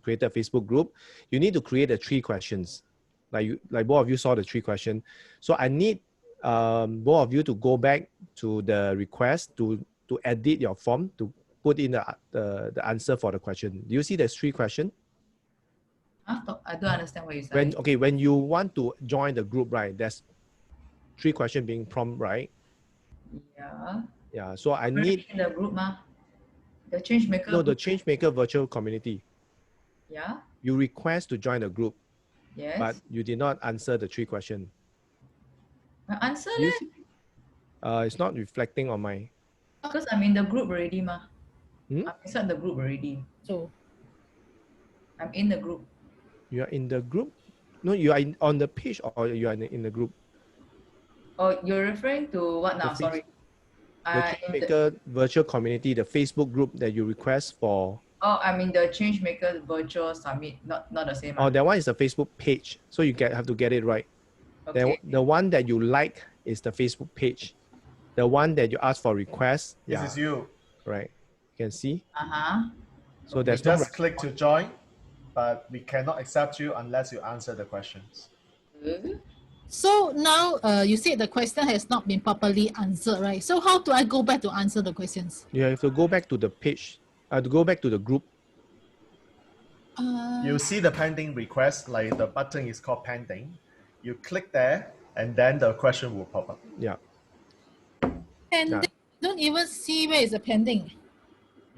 created a Facebook group, you need to create the 3 questions. Like both of you saw the 3 questions. So I need both of you to go back to the request to edit your form to put in the answer for the question. Do you see there's 3 questions? I don't understand what you're saying. When you want to join the group, right? There's 3 questions being prompt, right? Yeah. Yeah. So I need in the group, ma. The Changemaker. No, the Changemaker virtual community. Yeah. You request to join the group. Yes. But you did not answer the 3 questions. I answer it. It's not reflecting on my. Because I'm in the group already, ma. Hmm? I'm inside the group already. So I'm in the group. You are in the group? No, you are on the page or you are in the group? Oh, you're referring to what now? Sorry. The Changemaker virtual community, the Facebook group that you request for. Oh, I'm in the Changemaker virtual summit, not the same. Oh, that one is a Facebook page. So you have to get it right. Okay. The one that you like is the Facebook page. The one that you ask for request. This is you. Right. You can see. Uh-huh. So there's you just click to join, but we cannot accept you unless you answer the questions. So now you said the question has not been properly answered, right? So how do I go back to answer the questions? You have to go back to the page, to go back to the group. You see the pending request, like the button is called pending. You click there and then the question will pop up. Yeah. And don't even see where is the pending.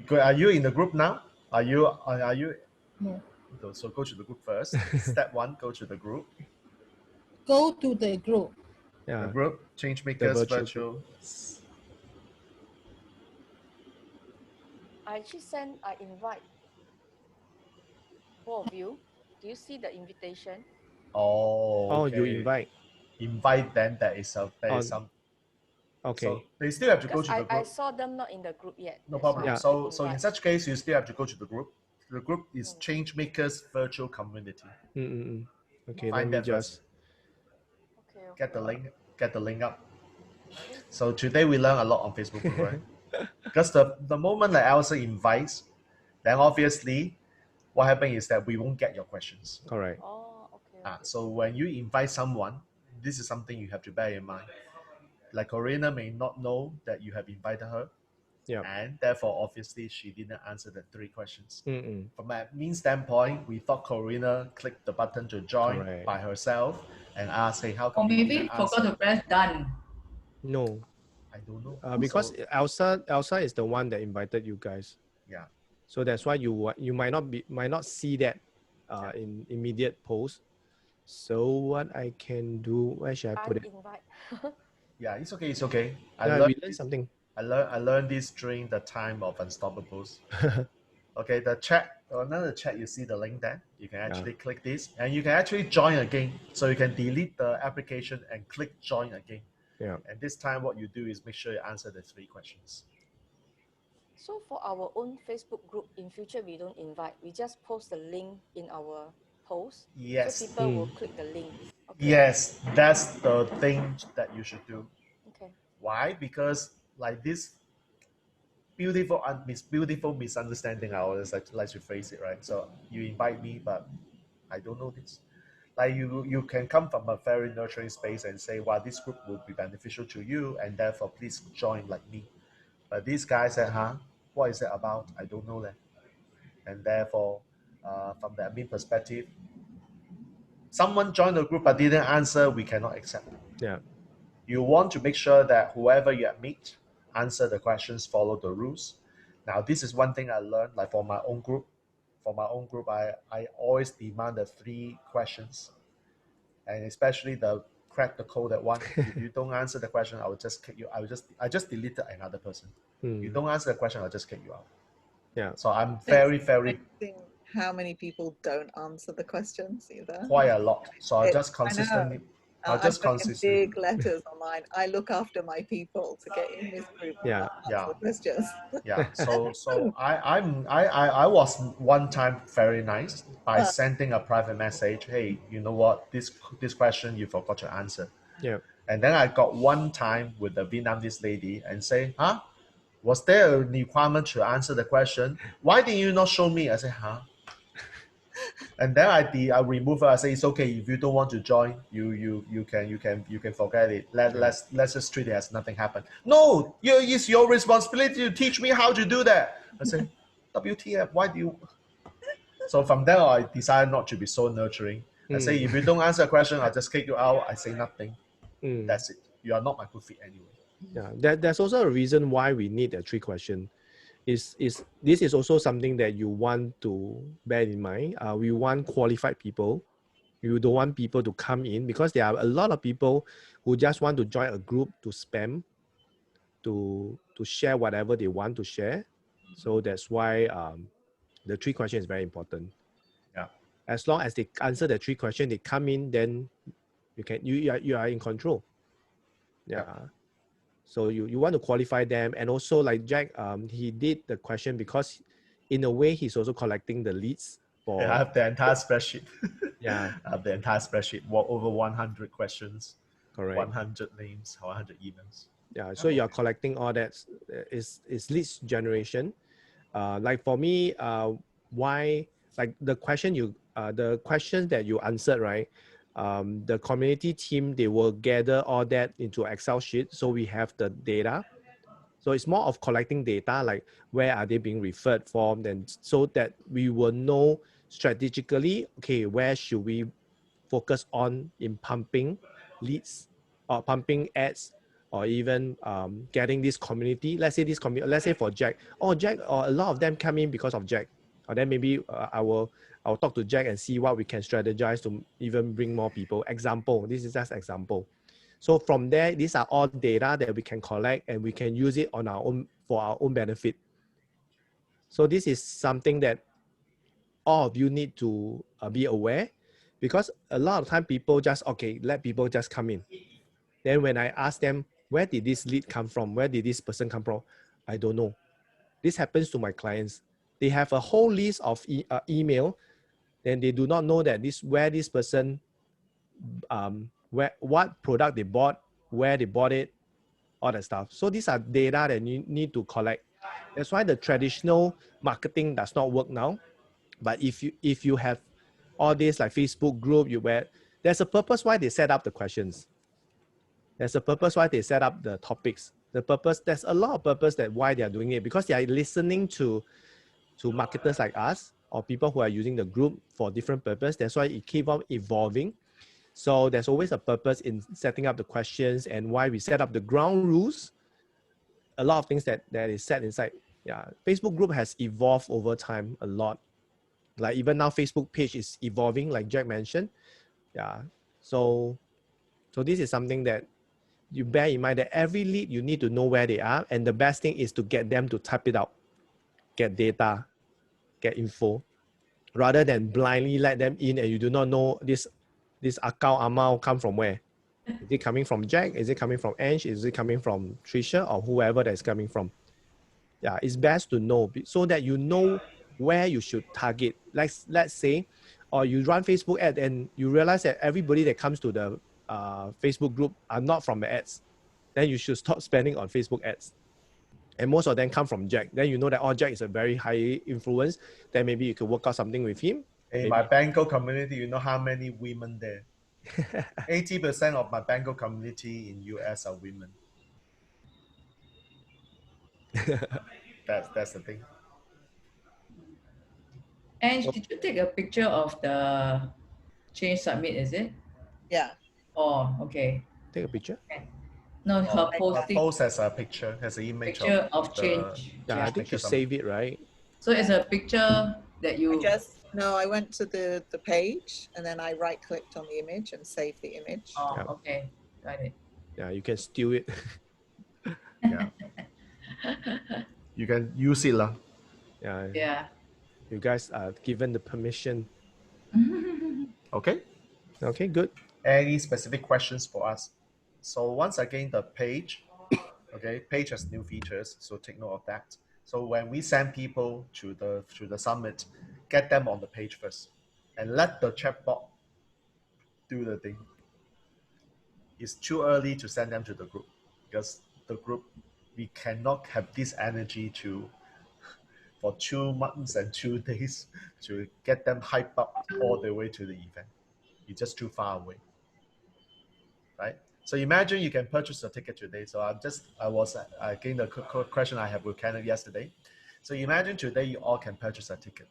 Are you in the group now? Are you? No. So go to the group first. Step 1, go to the group. Go to the group. Yeah. The group, Changemakers virtual. I actually send, I invite both of you. Do you see the invitation? Oh, okay. You invite. Invite them, there is some. Okay. So they still have to go to the group. I saw them not in the group yet. No problem. Yeah. So in such case, you still have to go to the group. The group is Changemakers virtual community. Okay, Find let me just get the link. Get the link up. So today we learn a lot on Facebook group, right? Because the moment that Elsa invites, then obviously what happens is that we won't get your questions. All right. Oh, okay. So when you invite someone, this is something you have to bear in mind. Like Corina may not know that you have invited her. Yeah. And therefore, obviously, she didn't answer the 3 questions. From an admin standpoint, we thought Corina clicked the button to join by herself and asked, hey, how come you maybe forgot to press done. No. I don't know. Because Elsa is the one that invited you guys. Yeah. So that's why you might not see that in immediate post. So what I can do, where should I put it? Yeah, it's okay. It's okay. We learned something. I learned this during the time of Unstoppables. Okay, the chat, another chat, you see the link there. You can actually click this and you can actually join again. So you can delete the application and click join again. Yeah. And this time what you do is make sure you answer the 3 questions. So for our own Facebook group, in future we don't invite. We just post the link in our post. Yes. So people will click the link. Okay. Yes, that's the thing that you should do. Okay. Why? Because like this beautiful misunderstanding, I always like to phrase it, right? So you invite me, but I don't know this. Like you can come from a very nurturing space and say, well, this group will be beneficial to you and therefore please join like me. But this guy said, what is it about? I don't know that. And therefore, from the admin perspective, someone joined the group but didn't answer, we cannot accept. Yeah. You want to make sure that whoever you meet, answer the questions, follow the rules. Now, this is one thing I learned, like for my own group. I always demand the 3 questions. And especially the crack the code at one. If you don't answer the question, I will just kick you. I just deleted another person. You don't answer the question, I'll just kick you out. Yeah. So I'm very how many people don't answer the questions either. Quite a lot. So I just consistently I'll just I'm putting consistently. big letters on mine. I look after my people to get in this group. Yeah. Answer questions. Yeah. So I was one time very nice by sending a private message. Hey, you know what? This question you forgot to answer. Yeah. And then I got one time with the Vietnamese lady and say, huh? Was there a requirement to answer the question? Why did you not show me? I said, huh? And then I remove her. I say it's okay if you don't want to join. You can forget it. Let's just treat it as nothing happened. No, it's your responsibility to teach me how to do that. I say, WTF? Why do you? So from there I decided not to be so nurturing. I say if you don't answer a question, I'll just kick you out. I say nothing. That's it. You are not my good fit anyway. Yeah, there's also a reason why we need a 3 question. This is also something that you want to bear in mind. We want qualified people. You don't want people to come in because there are a lot of people who just want to join a group to spam, to share whatever they want to share. So that's why the 3 question is very important. Yeah. As long as they answer the 3 question, they come in, then you are in control. Yeah. So you want to qualify them. And also like Jack, he did the question because in a way he's also collecting the leads for. I have the entire spreadsheet. Yeah. I have the entire spreadsheet. Over 100 questions. Correct. 100 names, 100 emails. Yeah. So you're collecting all that is leads generation. Like for me, why like the questions that you answered, right? The community team, they will gather all that into Excel sheet. So we have the data. So it's more of collecting data, like where are they being referred from, and so that we will know strategically, okay, where should we focus on in pumping leads or pumping ads, or even getting this community. Let's say for Jack, Jack, or a lot of them come in because of Jack. Or then maybe I'll talk to Jack and see what we can strategize to even bring more people. Example, this is just example. So from there, these are all data that we can collect and we can use it on our own for our own benefit. So this is something that all of you need to be aware, because a lot of time people just, let people just come in. Then when I ask them, where did this lead come from? Where did this person come from? I don't know. This happens to my clients. They have a whole list of email, then they do not know that where this person, what product they bought, where they bought it, all that stuff. So these are data that you need to collect. That's why the traditional marketing does not work now. But if you have all this like Facebook group, there's a purpose why they set up the questions. There's a purpose why they set up the topics. There's a lot of purpose that why they are doing it, because they are listening to marketers like us or people who are using the group for different purpose. That's why it keep on evolving. So there's always a purpose in setting up the questions, and why we set up the ground rules. A lot of things that is set inside. Yeah, Facebook group has evolved over time a lot. Like even now, Facebook page is evolving, like Jack mentioned. Yeah, so this is something that you bear in mind, that every lead you need to know where they are, and the best thing is to get them to type it out, get data, get info, rather than blindly let them in and you do not know this account amount come from where. Is it coming from Jack? Is it coming from Ange? Is it coming from Tricia, or whoever that's coming from? Yeah, it's best to know so that you know where you should target. Let's say, or you run Facebook ad and you realize that everybody that comes to the Facebook group are not from the ads. Then you should stop spending on Facebook ads. And most of them come from Jack. Then you know that Jack is a very high influence. Then maybe you could work out something with him. In my Banco community, you know how many women there? 80% of my Banco community in US are women. That's the thing. And did you take a picture of the change submit, is it? Yeah. Oh, okay. Take a picture? Okay. No, her posting. Post as a picture, as an image picture of change. Yeah, I think you save it, right? So it's a picture that you... I went to the page and then I right-clicked on the image and saved the image. Oh, yeah. Okay. Got it. Yeah, you can steal it. Yeah. You can use it, lah. Yeah. Yeah. You guys are given the permission. Okay. Okay, good. any specific questions for us. So once again, the page, okay, page has new features, so take note of that. So when we send people to the summit, get them on the page first, and let the chatbot do the thing. It's too early to send them to the group because the group, we cannot have this energy for 2 months and 2 days to get them hyped up all the way to the event. It's just too far away, right? So imagine you can purchase a ticket today. So I gained a question I have with Kenneth yesterday. So imagine today you all can purchase a ticket.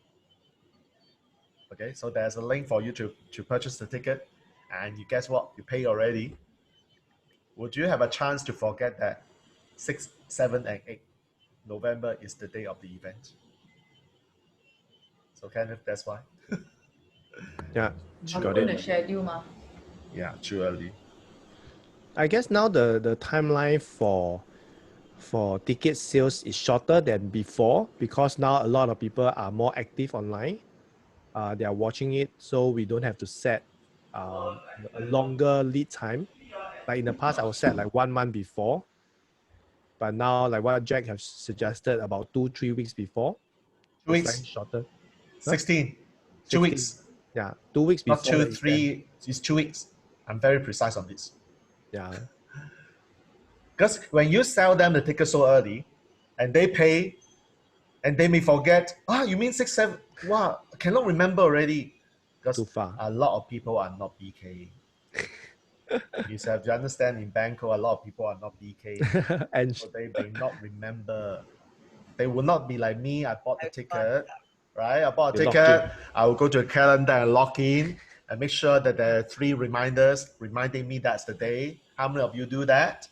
Okay, so there's a link for you to purchase the ticket, and you guess what? You pay already. Would you have a chance to forget that 6, 7, and 8 November is the day of the event? So Kenneth, that's why. Yeah, I'm got going it. to schedule, ma. Yeah, too early. I guess now the timeline for ticket sales is shorter than before because now a lot of people are more active online. They are watching it, so we don't have to set a longer lead time. Like in the past, I would set like 1 month before, but now like what Jack has suggested, about 2-3 weeks before. 2 weeks. Slightly shorter. 16. 2 16. weeks. Yeah, 2 weeks before. Not 2, 3. It's 2 weeks. I'm very precise on this. Yeah. Because when you sell them the ticket so early, and they pay, and they may forget, you mean 6, 7? Wow, I cannot remember already. Because Too far. a lot of people are not BK. You have to understand, in Bangkok, a lot of people are not BK. And so they may not remember. They will not be like me. I bought the ticket, right? I bought a ticket. I will go to a calendar and log in and make sure that there are 3 reminders reminding me that's the day. How many of you do that?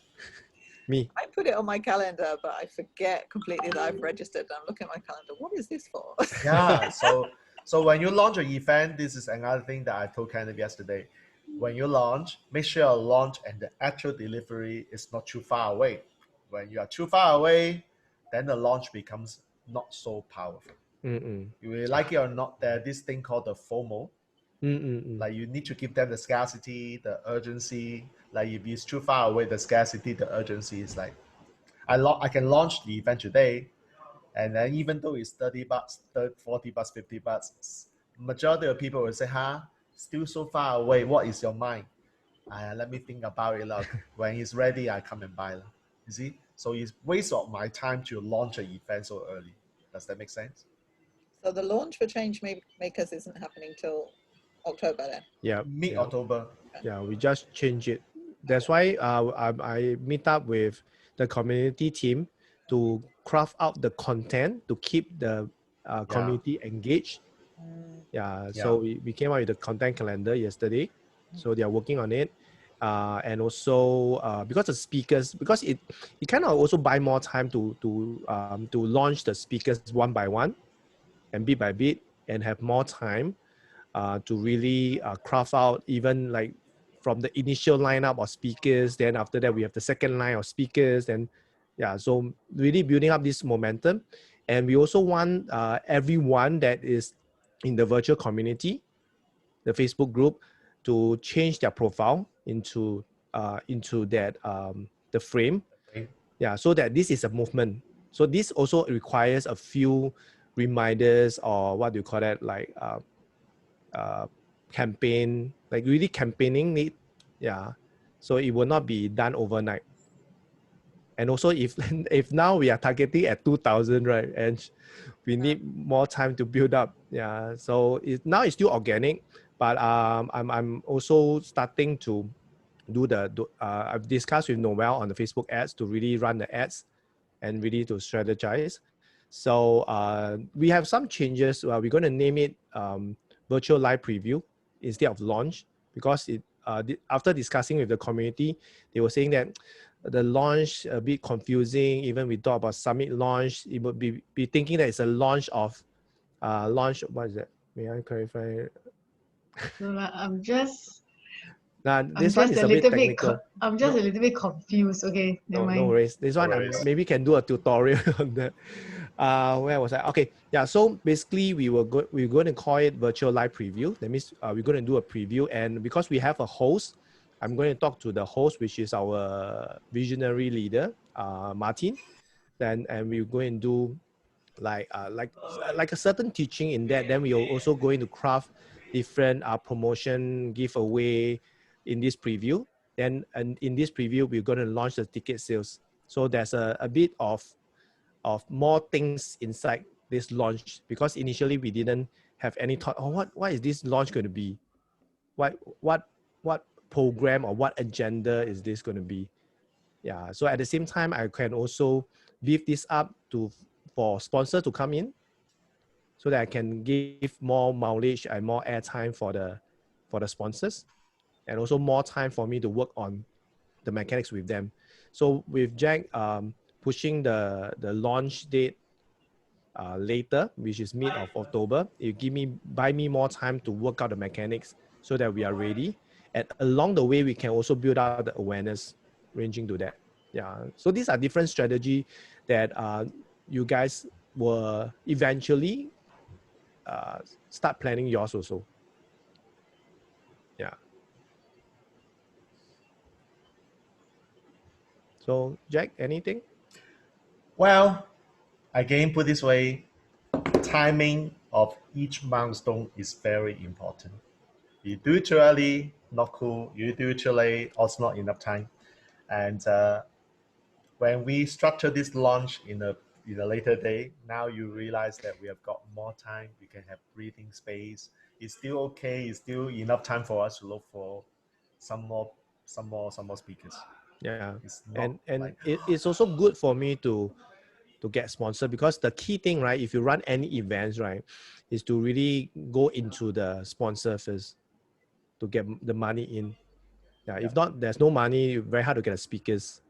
Me. I put it on my calendar, but I forget completely that I've registered. I'm looking at my calendar. What is this for? Yeah. So when you launch an event, this is another thing that I told Kenneth yesterday. When you launch, make sure your launch and the actual delivery is not too far away. When you are too far away, then the launch becomes not so powerful. You will like it or not, there's this thing called the FOMO. Like you need to give them the scarcity, the urgency. Like if it's too far away, the scarcity, the urgency is like, I can launch the event today, and then even though it's $30, 40 bucks, $50, majority of people will say, still so far away. What is your mind? Let me think about it. When it's ready, I come and buy. You see? So it's waste of my time to launch an event so early. Does that make sense? So the launch for Change Makers isn't happening till October then? Yeah. Mid-October. Yeah, we just change it. That's why I meet up with the community team to craft out the content to keep the community engaged. So we came out with the content calendar yesterday. So they are working on it. And also because the speakers, because it kind of also buy more time to launch the speakers one by one and bit by bit, and have more time to really craft out even like from the initial lineup of speakers. Then after that, we have the second line of speakers. And so really building up this momentum. And we also want everyone that is in the virtual community, the Facebook group, to change their profile into that the frame. So that this is a movement. So this also requires a few reminders, or what do you call that, like campaign, like really campaigning it. So it will not be done overnight. And also if now we are targeting at 2,000, right, and we need more time to build up. So now it's still organic, but I'm also starting to do I've discussed with Noel on the Facebook ads to really run the ads and really to strategize. So we have some changes. We're going to name it virtual live preview instead of launch, because after discussing with the community, they were saying that the launch a bit confusing. Even we talk about summit launch, it would be thinking that it's a launch of what is that? May I clarify? No, I'm just this one is a bit technical. I'm just a little bit confused. Okay, no worries. This one maybe can do a tutorial on that. Where was I? Okay, yeah. So basically, we're going to call it virtual live preview. That means we're going to do a preview, and because we have a host, I'm going to talk to the host, which is our visionary leader, Martin. Then and we're going to do like a certain teaching in that. Then we are also going to craft different promotion giveaway in this preview. Then and in this preview, we're going to launch the ticket sales. So there's a bit of more things inside this launch, because initially we didn't have any thought, oh, what is this launch going to be? What program or what agenda is this going to be? Yeah. So at the same time, I can also beef this up for sponsors to come in, so that I can give more mileage and more airtime for the sponsors, and also more time for me to work on the mechanics with them. So with Jack pushing the launch date later, which is mid of October, it buy me more time to work out the mechanics so that we are ready. And along the way, we can also build out the awareness ranging to that. Yeah. So these are different strategy that you guys will eventually start planning yours also. Yeah. So Jack, anything? Well, again, put this way, timing of each milestone is very important. You do it too early, not cool. You do it too late, also not enough time. And when we structure this launch in a later day, now you realize that we have got more time. We can have breathing space. It's still okay. It's still enough time for us to look for some more speakers. Yeah. It's not and it's also good for me to get sponsored, because the key thing, right, if you run any events, right, is to really go into the sponsor first to get the money in. Yeah. If not, there's no money, very hard to get speakers.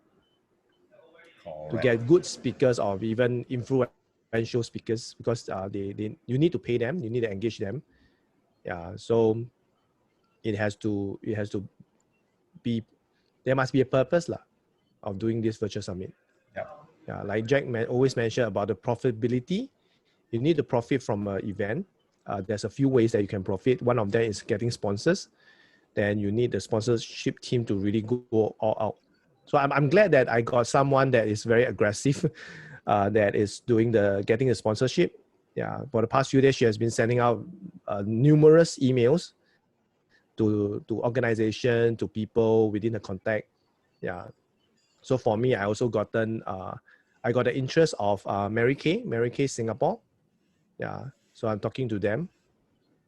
correct. To get good speakers or even influential speakers, because you need to pay them, you need to engage them. Yeah. So it has to be, there must be a purpose lah of doing this virtual summit. Yeah. Yeah, like Jack always mentioned about the profitability. You need to profit from an event. There's a few ways that you can profit. One of them is getting sponsors. Then you need the sponsorship team to really go all out. So I'm glad that I got someone that is very aggressive, that is getting the sponsorship. Yeah, for the past few days, she has been sending out numerous emails to organization, to people within the contact. Yeah. So for me, I also I got the interest of Mary Kay Singapore. Yeah. So I'm talking to them.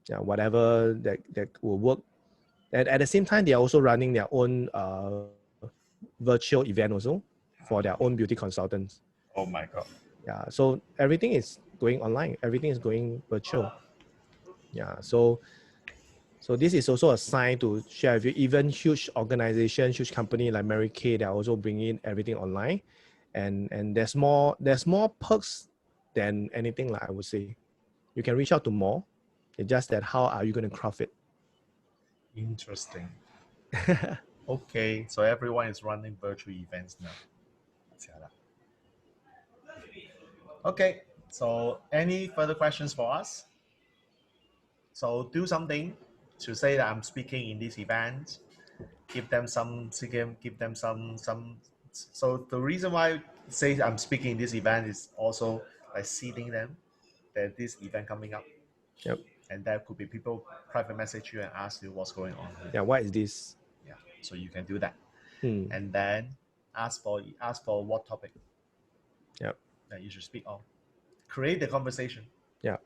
Yeah, whatever that will work. And at the same time, they are also running their own virtual event also for their own beauty consultants. Oh my God. Yeah. So everything is going online. Everything is going virtual. Yeah. So this is also a sign to share with you. Even huge organizations, huge company like Mary Kay, they are also bringing everything online, and there's more perks than anything, like I would say. You can reach out to more. It's just that how are you going to craft it? Interesting. Okay, so everyone is running virtual events now. Okay, so any further questions for us? So do something to say that I'm speaking in this event. Give them some. So the reason why I say I'm speaking in this event is also by seeding them that this event coming up. Yep. And there could be people private message you and ask you what's going on. Yeah, what is this? Yeah, so you can do that. And then ask for what topic. Yep. That you should speak on. Create the conversation. Yeah.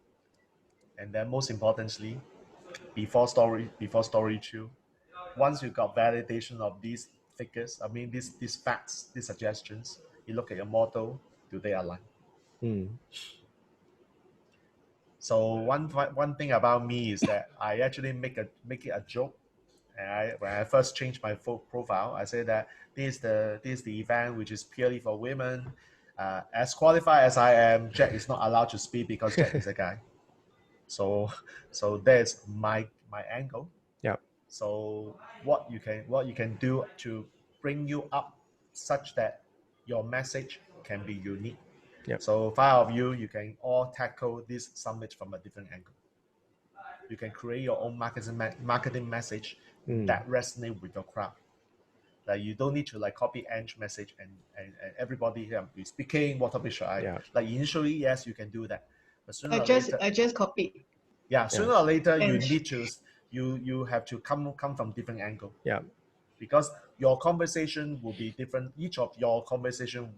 And then most importantly, before story 2, once you got validation of these figures, I mean these facts, these suggestions, you look at your model, do they align? So one thing about me is that I actually make it a joke. And when I first changed my profile, I say that this is the event which is purely for women. As qualified as I am, Jack is not allowed to speak because Jack is a guy. So there's my angle. Yeah. So what you can do to bring you up such that your message can be unique. Yep. So 5 of you, you can all tackle this summit from a different angle. You can create your own marketing message that resonate with your crowd. Like you don't need to like copy Ange message and everybody here be speaking what topic should I. Yeah. Like initially, yes, you can do that. But sooner or later, I just copy. yeah, sooner or later you Ange. need to you have to come from different angle. Yeah. Because your conversation will be different. Each of your conversation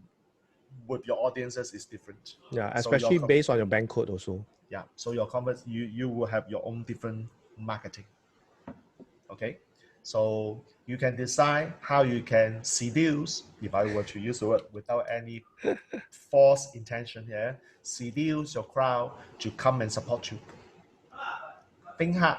with your audiences is different. Yeah, especially based on your bank code also. Yeah, so your you will have your own different marketing. Okay, so you can decide how you can seduce, if I were to use the word without any false intention here, seduce your crowd to come and support you. Think hard.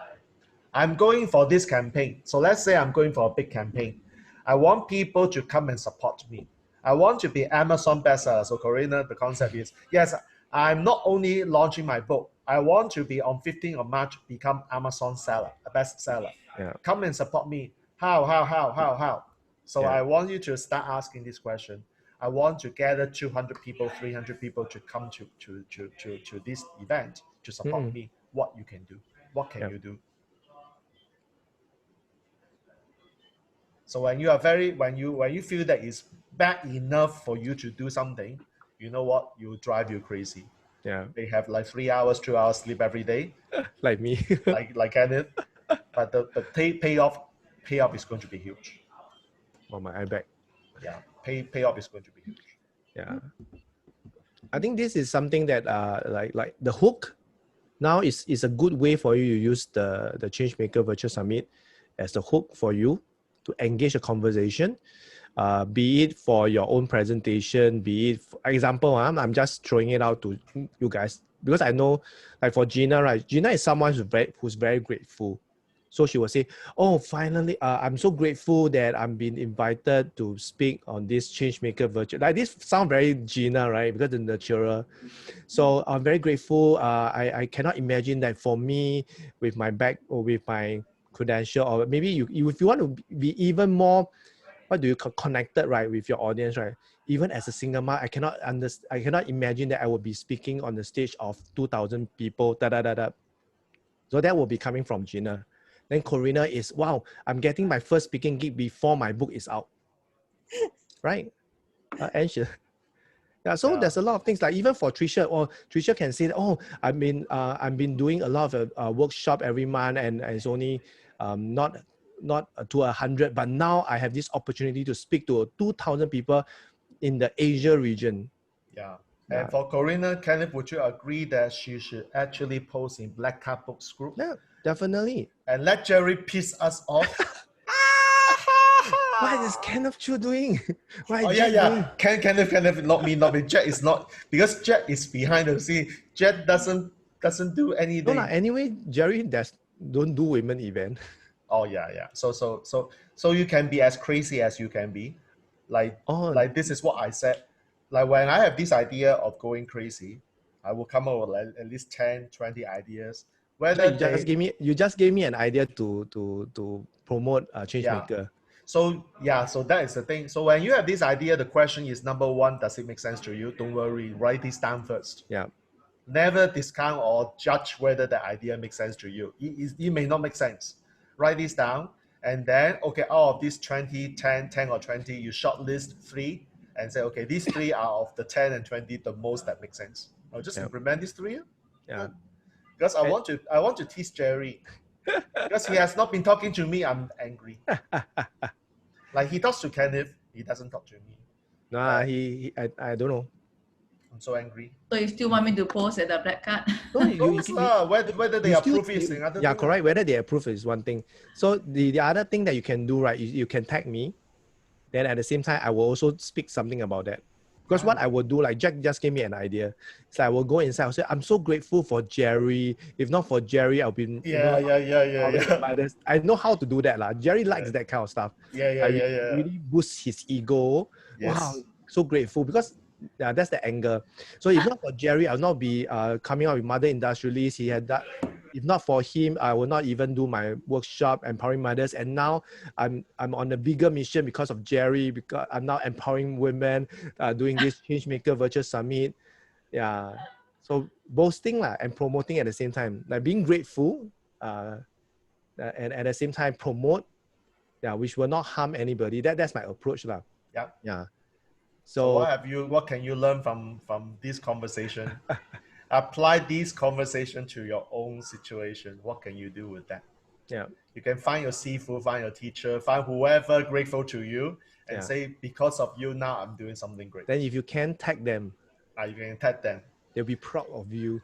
I'm going for this campaign. So let's say I'm going for a big campaign. I want people to come and support me. I want to be Amazon bestseller. So Corina, the concept is, yes, I'm not only launching my book, I want to be on 15th of March, become Amazon seller, a bestseller. Yeah. Come and support me. How? So I want you to start asking this question. I want to gather 200 people, 300 people to come to this event to support me. What you can do? What can you do? So when you are when you feel that it's bad enough for you to do something, you know what? It will drive you crazy. Yeah. They have like 3 hours, 2 hours sleep every day. Like me. like Kenneth. But the payoff is going to be huge. On my iBag. Yeah. Payoff is going to be huge. Yeah. I think this is something that like the hook now is a good way for you to use the Changemaker Virtual Summit as the hook for you to engage a conversation, be it for your own presentation, be it, for example, I'm just throwing it out to you guys because I know, like for Gina, right? Gina is someone who's very grateful. So she will say, oh, finally, I'm so grateful that I'm being invited to speak on this Changemaker Virtual. Like this sound very Gina, right? Because the natural. So I'm very grateful. I cannot imagine that for me, with my back or with my credential, or maybe if you want to be even more, what do you call, connected, right, with your audience, right? Even as a single mom, I cannot imagine that I will be speaking on the stage of 2,000 people. So that will be coming from Gina. Then Corina is, wow, I'm getting my first speaking gig before my book is out. Right? And she, yeah, so there's a lot of things, like even for Tricia, or Tricia can say, oh, I've been doing a lot of workshop every month, and it's only not to 100, but now I have this opportunity to speak to 2,000 people in the Asia region. Yeah. And for Corina, Kenneth, would you agree that she should actually post in Black Card Books group? Yeah, definitely. And let Jerry piss us off. What is Kenneth Chu doing? What is doing? Kenneth, not me. Jet is not, because Jet is behind the scene. Jet doesn't do anything. No, anyway, Jerry don't do women event. Oh yeah. So you can be as crazy as you can be. Like this is what I said. Like when I have this idea of going crazy, I will come up with at least 10, 20 ideas. Whether you just gave me an idea to promote Changemaker. Yeah. So that is the thing. So when you have this idea, the question is, number one, does it make sense to you? Don't worry, write this down first. Yeah. Never discount or judge whether the idea makes sense to you. It may not make sense. Write this down, and then okay, out of these 20, 10 or 20, you shortlist 3 and say, okay, these 3 are of the 10 and 20 the most that makes sense. I'll just implement these 3. Yeah. Because I want to tease Jerry. Because he has not been talking to me, I'm angry. Like he talks to Kenneth, he doesn't talk to me. Nah, I don't know. I'm so angry. So you still want me to post at the Black Card? No, whether they approve is another thing. Correct. Whether they approve is one thing. So the other thing that you can do, right, you can tag me. Then at the same time, I will also speak something about that. Because what I will do, like Jack just gave me an idea. So I will go inside. I'll say, I'm so grateful for Jerry. If not for Jerry, I'll be... Yeah. I know how to do that. Jerry likes that kind of stuff. Yeah. Really boosts his ego. Yes. Wow, so grateful. Because that's the anger. So if not for Jerry, I'll not be coming out with Mother Industrialist. He had that. If not for him, I will not even do my workshop, Empowering Mothers. And now I'm on a bigger mission because of Jerry, because I'm now empowering women, doing this Changemaker Virtual Summit. Yeah. So boasting and promoting at the same time, like being grateful, and at the same time promote, which will not harm anybody. That's my approach lah. Yeah. Yeah. So what can you learn from this conversation? Apply this conversation to your own situation. What can you do with that? Yeah. You can find your sifu, find your teacher, find whoever grateful to you, and say, because of you now I'm doing something great. Then if you can tag them, you can tag them. They'll be proud of you.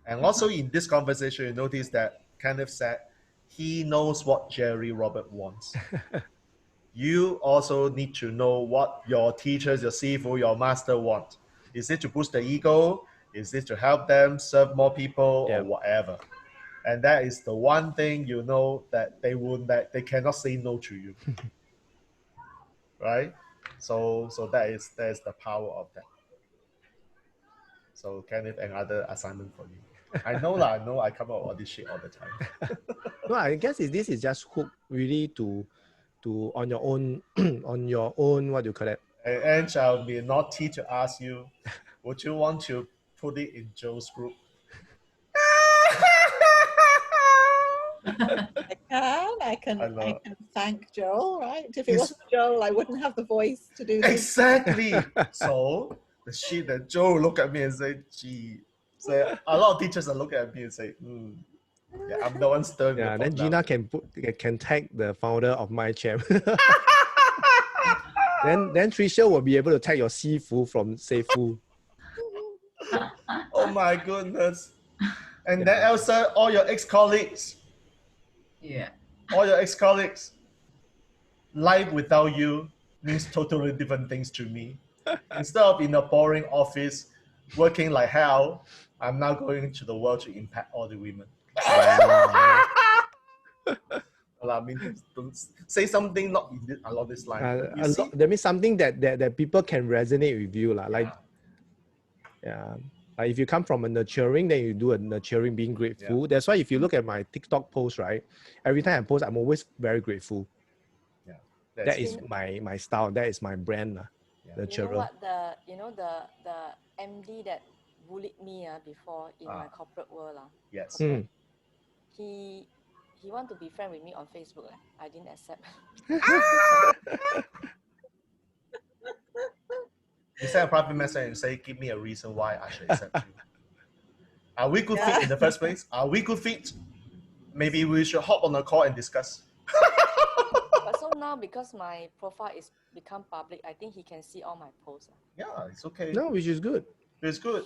And also in this conversation, you notice that Kenneth said he knows what Jerry Robert wants. You also need to know what your teachers, your sifu, your master want. Is it to boost the ego? Is it to help them serve more people, or whatever? And that is the one thing you know that they cannot say no to you. Right? So that is the power of that. So Kenneth, another assignment for you. I know I come up with all this shit all the time. No, I guess this is just hook really to on your own what do you call it? And shall be naughty to ask you, would you want to put it in Joe's group? I can thank Joel, right? If it wasn't Joel, I wouldn't have the voice to do this. Exactly. So the shit that Joe look at me and say, gee. So a lot of teachers are looking at me and say, yeah, I'm the one stirring. Yeah, then Gina can tag the founder of my champ. then Tricia will be able to tag your Sifu from Seifu. Oh my goodness. And then Elsa, all your ex-colleagues. Yeah. All your ex-colleagues. Life without you means totally different things to me. Instead of in a boring office, working like hell, I'm now going to the world to impact all the women. Well, I mean, don't say something not along this line. That means something that people can resonate with you. Like if you come from a nurturing, then you do a nurturing, being grateful. That's why if you look at my TikTok post, right? Every time I post, I'm always very grateful. Yeah. That is my style. That is my brand. You know what, the MD that bullied me before in my corporate world. Yes. He want to be friend with me on Facebook. I didn't accept. You send a private message and say, give me a reason why I should accept you. Are we good fit in the first place? Are we good fit? Maybe we should hop on a call and discuss. But so now, because my profile is become public, I think he can see all my posts. Yeah, it's okay. No, which is good. It's good.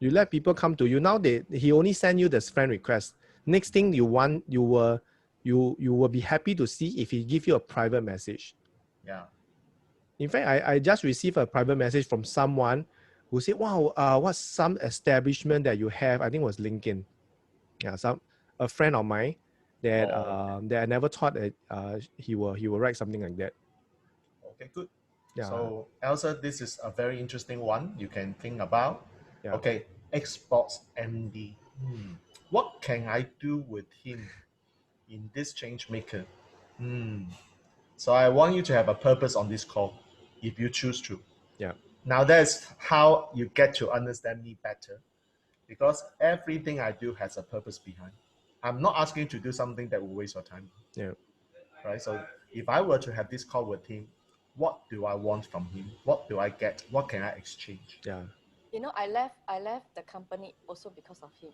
You let people come to you. Now he only send you the friend request. Next thing you want, you will be happy to see if he give you a private message. Yeah. In fact, I just received a private message from someone who said, wow, what's some establishment that you have? I think it was LinkedIn. Yeah, a friend of mine that that I never thought that he will write something like that. Okay, good. Yeah. So Elsa, this is a very interesting one you can think about. Yeah. Okay, Xbox MD. What can I do with him in this change maker? So I want you to have a purpose on this call, if you choose to. Yeah. Now that's how you get to understand me better, because everything I do has a purpose behind. I'm not asking you to do something that will waste your time. Yeah. Right. So if I were to have this call with him, what do I want from him? What do I get? What can I exchange? Yeah. You know, I left the company also because of him.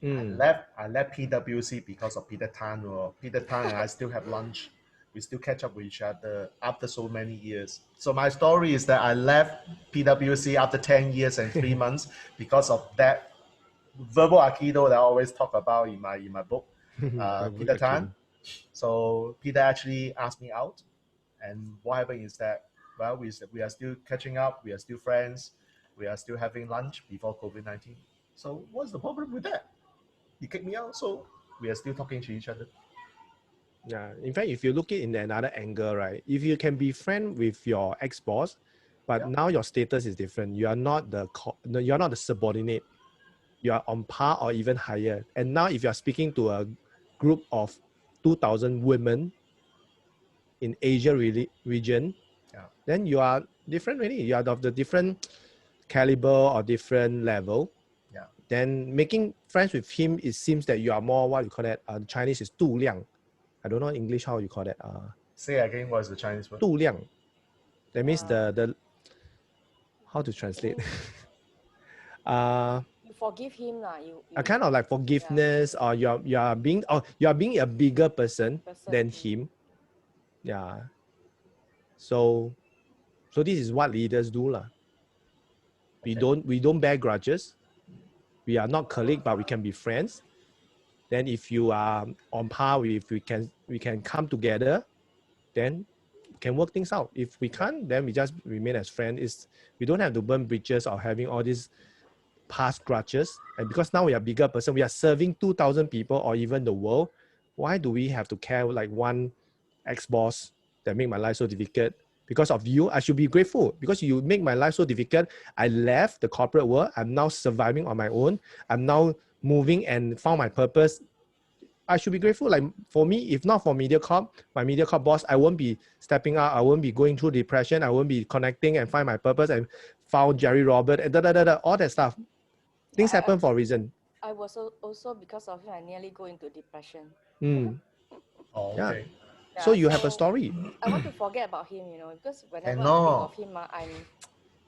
I left PwC because of Peter Tan. Or Peter Tan and I still have lunch. We still catch up with each other after so many years. So my story is that I left PwC after 10 years and 3 months because of that verbal Aikido that I always talk about in my book, Peter Tan. So Peter actually asked me out, and what happened is that, well, we are still catching up, we are still friends, we are still having lunch before COVID-19. So what's the problem with that? He kicked me out, so we are still talking to each other. Yeah. In fact, if you look at it in another angle, right? If you can be friend with your ex-boss, but now your status is different. You are not the subordinate. You are on par or even higher. And now, if you are speaking to a group of 2,000 women in Asia region, then you are different really. You are of the different caliber or different level. Yeah. Then making friends with him, it seems that you are more, what you call that, Chinese is 度量. I don't know in English how you call that. Say again, what is the Chinese word? 度量. That means the how to translate? You forgive him lah. You a kind of like forgiveness, or you are being a bigger person than him. Yeah. So this is what leaders do lah. We don't bear grudges. We are not colleagues, but we can be friends. Then if you are on par with, we can come together, then we can work things out. If we can't, then we just remain as friends. We don't have to burn bridges or having all these past grudges. And because now we are bigger person, we are serving 2,000 people or even the world. Why do we have to care like one ex-boss that make my life so difficult? Because of you, I should be grateful. Because you make my life so difficult, I left the corporate world. I'm now surviving on my own. I'm now moving and found my purpose. I should be grateful. Like for me, if not for MediaCorp, my MediaCorp boss, I won't be stepping out. I won't be going through depression. I won't be connecting and find my purpose and found Jerry Robert and all that stuff. Things happen for a reason. I was also because of him, I nearly go into depression. Oh, okay. Yeah, so you have a story. I want to forget about him, because whenever I think of him, I'm...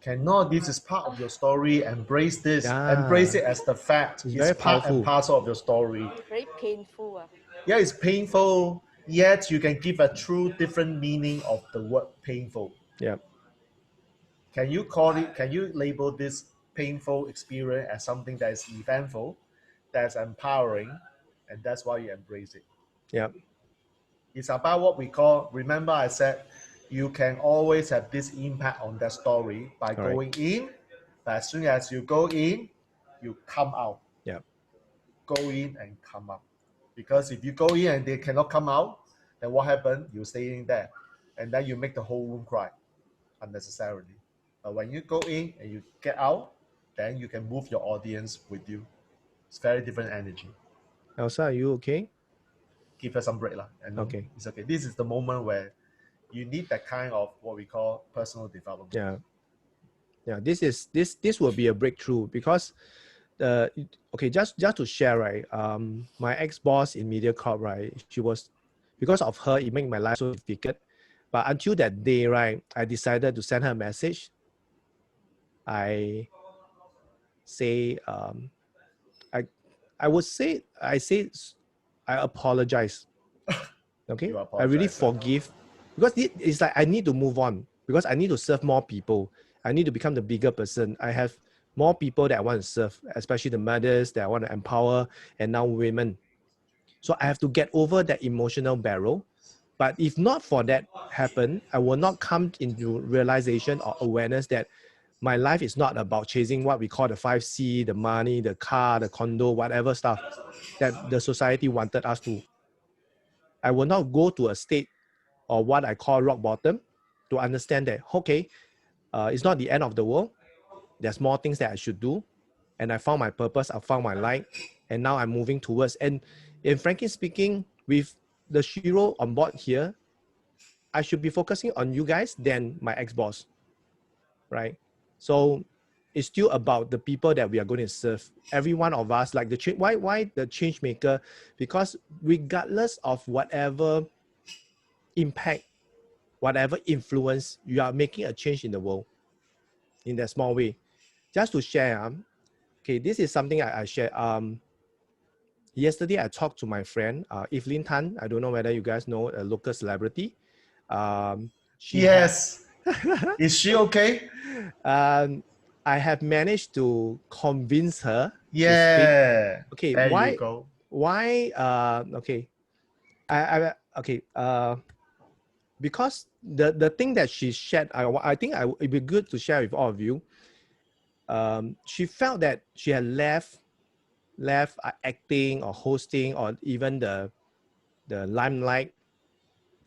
Cannot. This is part of your story. Embrace this. Yeah. Embrace it as the fact. It's very part powerful. And parcel of your story. It's very painful. Yeah, it's painful. Yet you can give a true different meaning of the word painful. Yeah. Can you call it? Can you label this painful experience as something that is eventful, that's empowering, and that's why you embrace it? Yeah. It's about what we call. Remember, I said. You can always have this impact on that story by going in, but as soon as you go in, you come out. Yeah. Go in and come out. Because if you go in and they cannot come out, then what happened? You stay in there. And then you make the whole room cry unnecessarily. But when you go in and you get out, then you can move your audience with you. It's very different energy. Elsa, are you okay? Give her some break. Okay. It's okay. This is the moment where you need that kind of what we call personal development. Yeah. Yeah. This will be a breakthrough because just to share, right? My ex-boss in MediaCorp, right? She was, because of her, it made my life so difficult. But until that day, right, I decided to send her a message. I say, I apologize. Okay. I really forgive. Because it's like I need to move on because I need to serve more people. I need to become the bigger person. I have more people that I want to serve, especially the mothers that I want to empower and now women. So I have to get over that emotional barrel. But if not for that happen, I will not come into realization or awareness that my life is not about chasing what we call the 5C, the money, the car, the condo, whatever stuff that the society wanted us to. I will not go to a state or what I call rock bottom to understand that, okay, it's not the end of the world. There's more things that I should do. And I found my purpose, I found my light, and now I'm moving towards. And frankly speaking, with the Shiro on board here, I should be focusing on you guys than my ex-boss, right? So it's still about the people that we are going to serve. Every one of us, like why the change maker? Because regardless of whatever impact, whatever influence, you are making a change in the world in that small way. Just to share, okay, this is something I share. Yesterday I talked to my friend, Evelyn Tan. I don't know whether you guys know a local celebrity. Yes. Is she okay? I have managed to convince her. Yeah. To speak. Okay. There why? You go. Why? Okay. Because the thing that she shared, I think it'd be good to share with all of you. She felt that she had left acting or hosting or even the limelight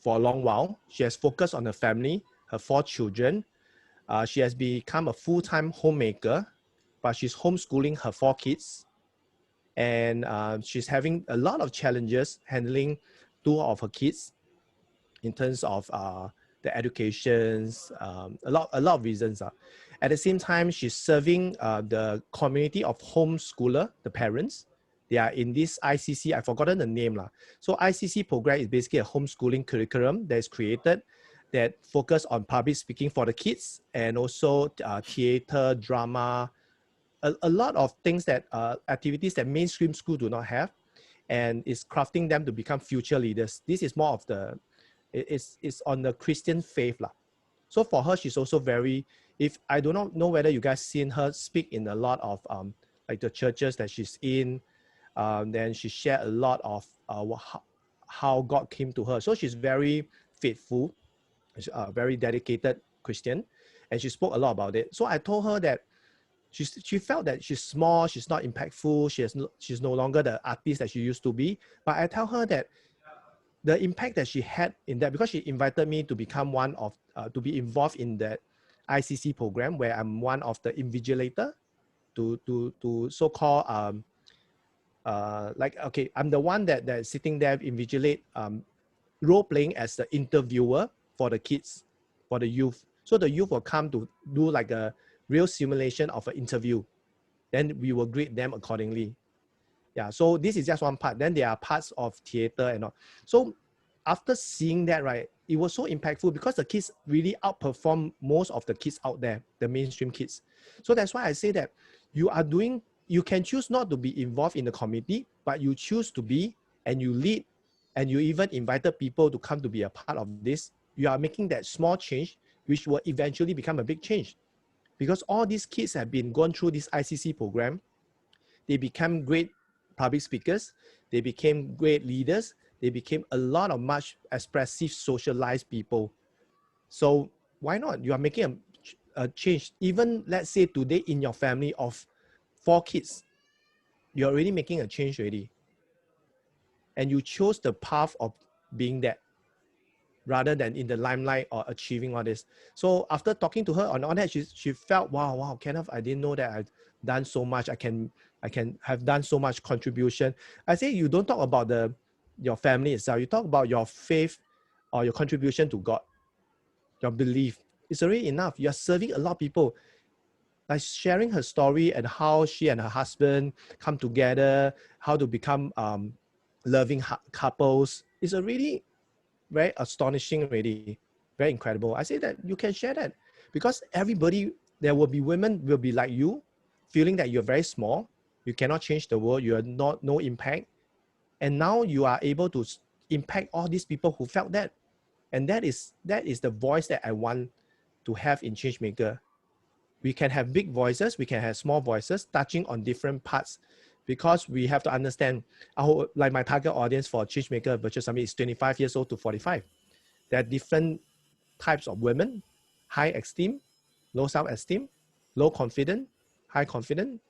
for a long while. She has focused on her family, her 4 children. She has become a full-time homemaker, but she's homeschooling her 4 kids. And she's having a lot of challenges handling 2 of her kids in terms of the educations, a lot of reasons. At the same time, she's serving the community of homeschooler, the parents. They are in this ICC, I've forgotten the name. So ICC program is basically a homeschooling curriculum that is created that focus on public speaking for the kids, and also theater, drama, a lot of things that activities that mainstream school do not have, and is crafting them to become future leaders. This is more of the, it's on the Christian faith. So for her, she's also very, if I do not know whether you guys seen her speak in a lot of like the churches that she's in, then she shared a lot of how God came to her. So she's very faithful, very dedicated Christian, and she spoke a lot about it. So I told her that she felt that she's small, she's not impactful, she's no longer the artist that she used to be. But I tell her that the impact that she had in that, because she invited me to become one of, to be involved in that ICC program where I'm one of the invigilator to so-called, like, okay, I'm the one that's sitting there invigilate, role-playing as the interviewer for the kids, for the youth. So the youth will come to do like a real simulation of an interview. Then we will grade them accordingly. Yeah, so this is just one part. Then there are parts of theater and all. So after seeing that, right, it was so impactful because the kids really outperform most of the kids out there, the mainstream kids. So that's why I say that you can choose not to be involved in the committee, but you choose to be, and you lead, and you even invited people to come to be a part of this. You are making that small change, which will eventually become a big change. Because all these kids have been gone through this ICC program. They become great public speakers. They became great leaders. They became a lot of much expressive, socialized people. So why not? You are making a change. Even let's say today in your family of 4 kids, you're already making a change already. And you chose the path of being that rather than in the limelight or achieving all this. So after talking to her on all that, she felt, wow, Kenneth, I didn't know that I've done so much. I can have done so much contribution. I say you don't talk about your family itself. You talk about your faith or your contribution to God, your belief. It's already enough. You're serving a lot of people. Like sharing her story and how she and her husband come together, how to become loving couples. It's already very astonishing already, very incredible. I say that you can share that because everybody, there will be women will be like you, feeling that you're very small, you cannot change the world, you are no impact. And now you are able to impact all these people who felt that. And that is the voice that I want to have in Changemaker. We can have big voices, we can have small voices touching on different parts, because we have to understand like my target audience for Changemaker Virtual Summit is 25 years old to 45. There are different types of women: high esteem, low self-esteem, low confident, high confident.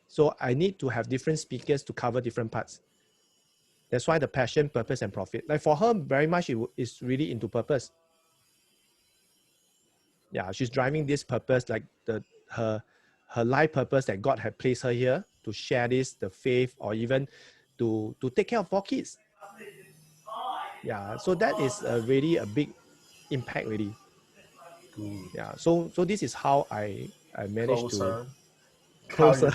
So I need to have different speakers to cover different parts. That's why the passion, purpose, and profit. Like for her, very much it is really into purpose. Yeah, she's driving this purpose, like her life purpose that God had placed her here to share this, the faith, or even to take care of 4 kids. Yeah, so that is really a big impact really. Yeah, so this is how I managed to close her.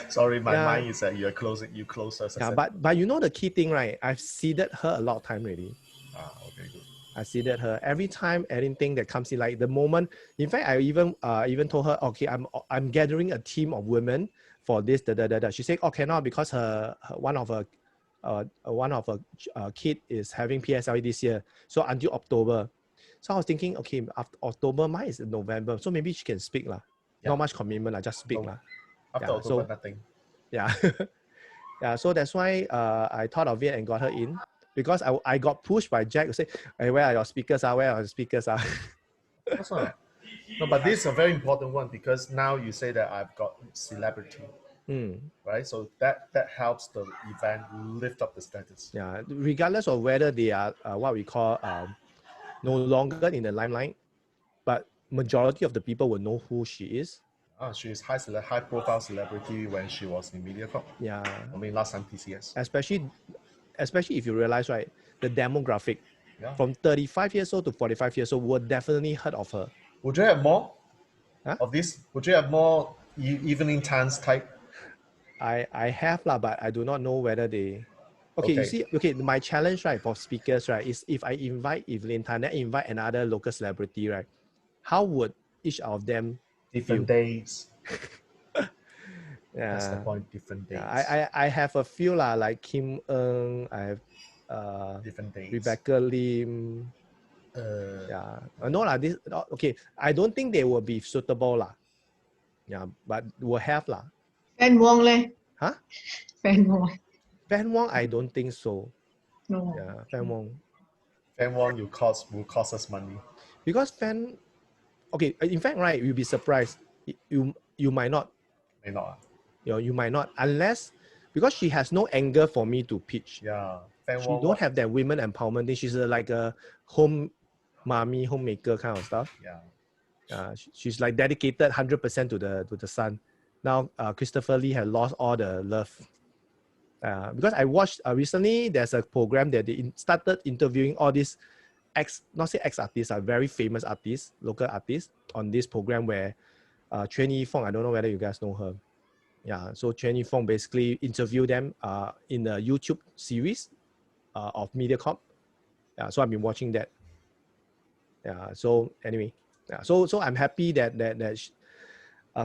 Sorry, my mind is that you're closing, you close her. Yeah, but you know the key thing, right? I've seeded her a lot of time already. Okay, good. I seeded her every time anything that comes in, like the moment. In fact, I even told her, okay, I'm gathering a team of women for this. She said, oh, cannot, because one of her kid is having PSLE this year, so until October. So I was thinking, okay, after October, mine is in November, so maybe she can speak lah. Not much commitment, I just speak lah. After October, nothing. Yeah, yeah. So that's why I thought of it and got her in. Because I got pushed by Jack to say, hey, where are your speakers? Where are your speakers? That's not. No, but this is a very important one, because now you say that I've got celebrity, right? So that helps the event lift up the status. Yeah, regardless of whether they are what we call no longer in the limelight, but majority of the people will know who she is. She is high profile celebrity when she was in MediaCorp. Yeah. I mean, last time TCS. Especially if you realize, right, the demographic, from 35 years old to 45 years old would definitely heard of her. Would you have more of this? Would you have more evening times type? I have lah, but I do not know whether they. Okay, you see, my challenge, right, for speakers, right, is if I invite Evelyn Tan, then invite another local celebrity, right, how would each of them different days? Yeah, that's the point. Different days. I have a few lah, like Kim Ng. I have different days. Rebecca Lim. No lah. This okay. I don't think they will be suitable lah. Yeah, but will have lah. Fan Wong leh? Huh? Fan Wong. Fan Wong, I don't think so. No. Yeah, Fan Wong. Fan Wong will cost us money. Because Fan, okay. In fact, right, you'll be surprised. You might not. May not. You might not, unless because she has no anger for me to pitch. Yeah. She don't have that women empowerment thing. She's like a homemaker kind of stuff. Yeah. She's like dedicated 100% to the son. Now Christopher Lee has lost all the love. Because I watched recently, there's a program that they started interviewing all these not say ex-artists, very famous artists, local artists on this program where Chuan Yi-Fong, I don't know whether you guys know her. Yeah, so Chuan Yi-Fong basically interviewed them in a YouTube series of MediaCorp. Yeah, so I've been watching that. Yeah, so anyway, so I'm happy that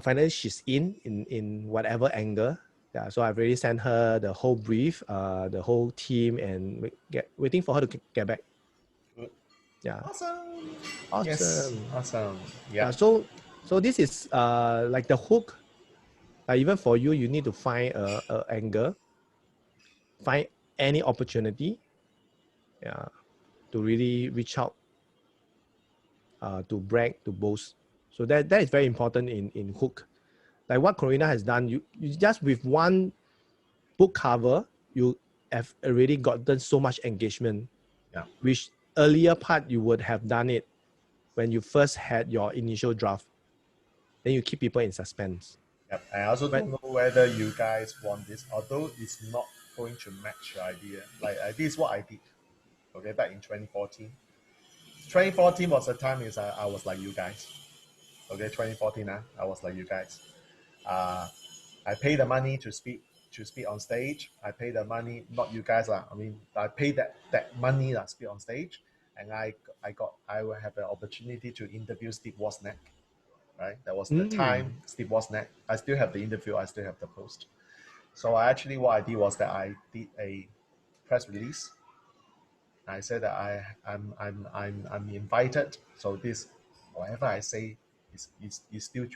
finally she's in whatever angle. Yeah, so I've already sent her the whole brief, the whole team, and waiting for her to get back. Good. Yeah. Awesome. Yes. Awesome. Yeah. So this is like the hook. Even for you, you need to find a angle, find any opportunity, to really reach out, to brag, to boast. So that is very important in hook. Like what Corina has done, you just with one book cover, you have already gotten so much engagement. Yeah. Which earlier part you would have done it when you first had your initial draft. Then you keep people in suspense. Yep. I also don't know whether you guys want this, although it's not going to match your idea. Like this is what I did. Okay, back in 2014. 2014 was the time I was like you guys. Okay, 2014, I was like you guys. I pay the money to speak on stage. I pay the money, not you guys lah. I mean, I pay that money to speak on stage, and I will have the opportunity to interview Steve Wozniak. Right, that was the time. Steve Wozniak. I still have the interview. I still have the post. So what I did was that I did a press release. I said that I'm invited. So this, whatever I say, is still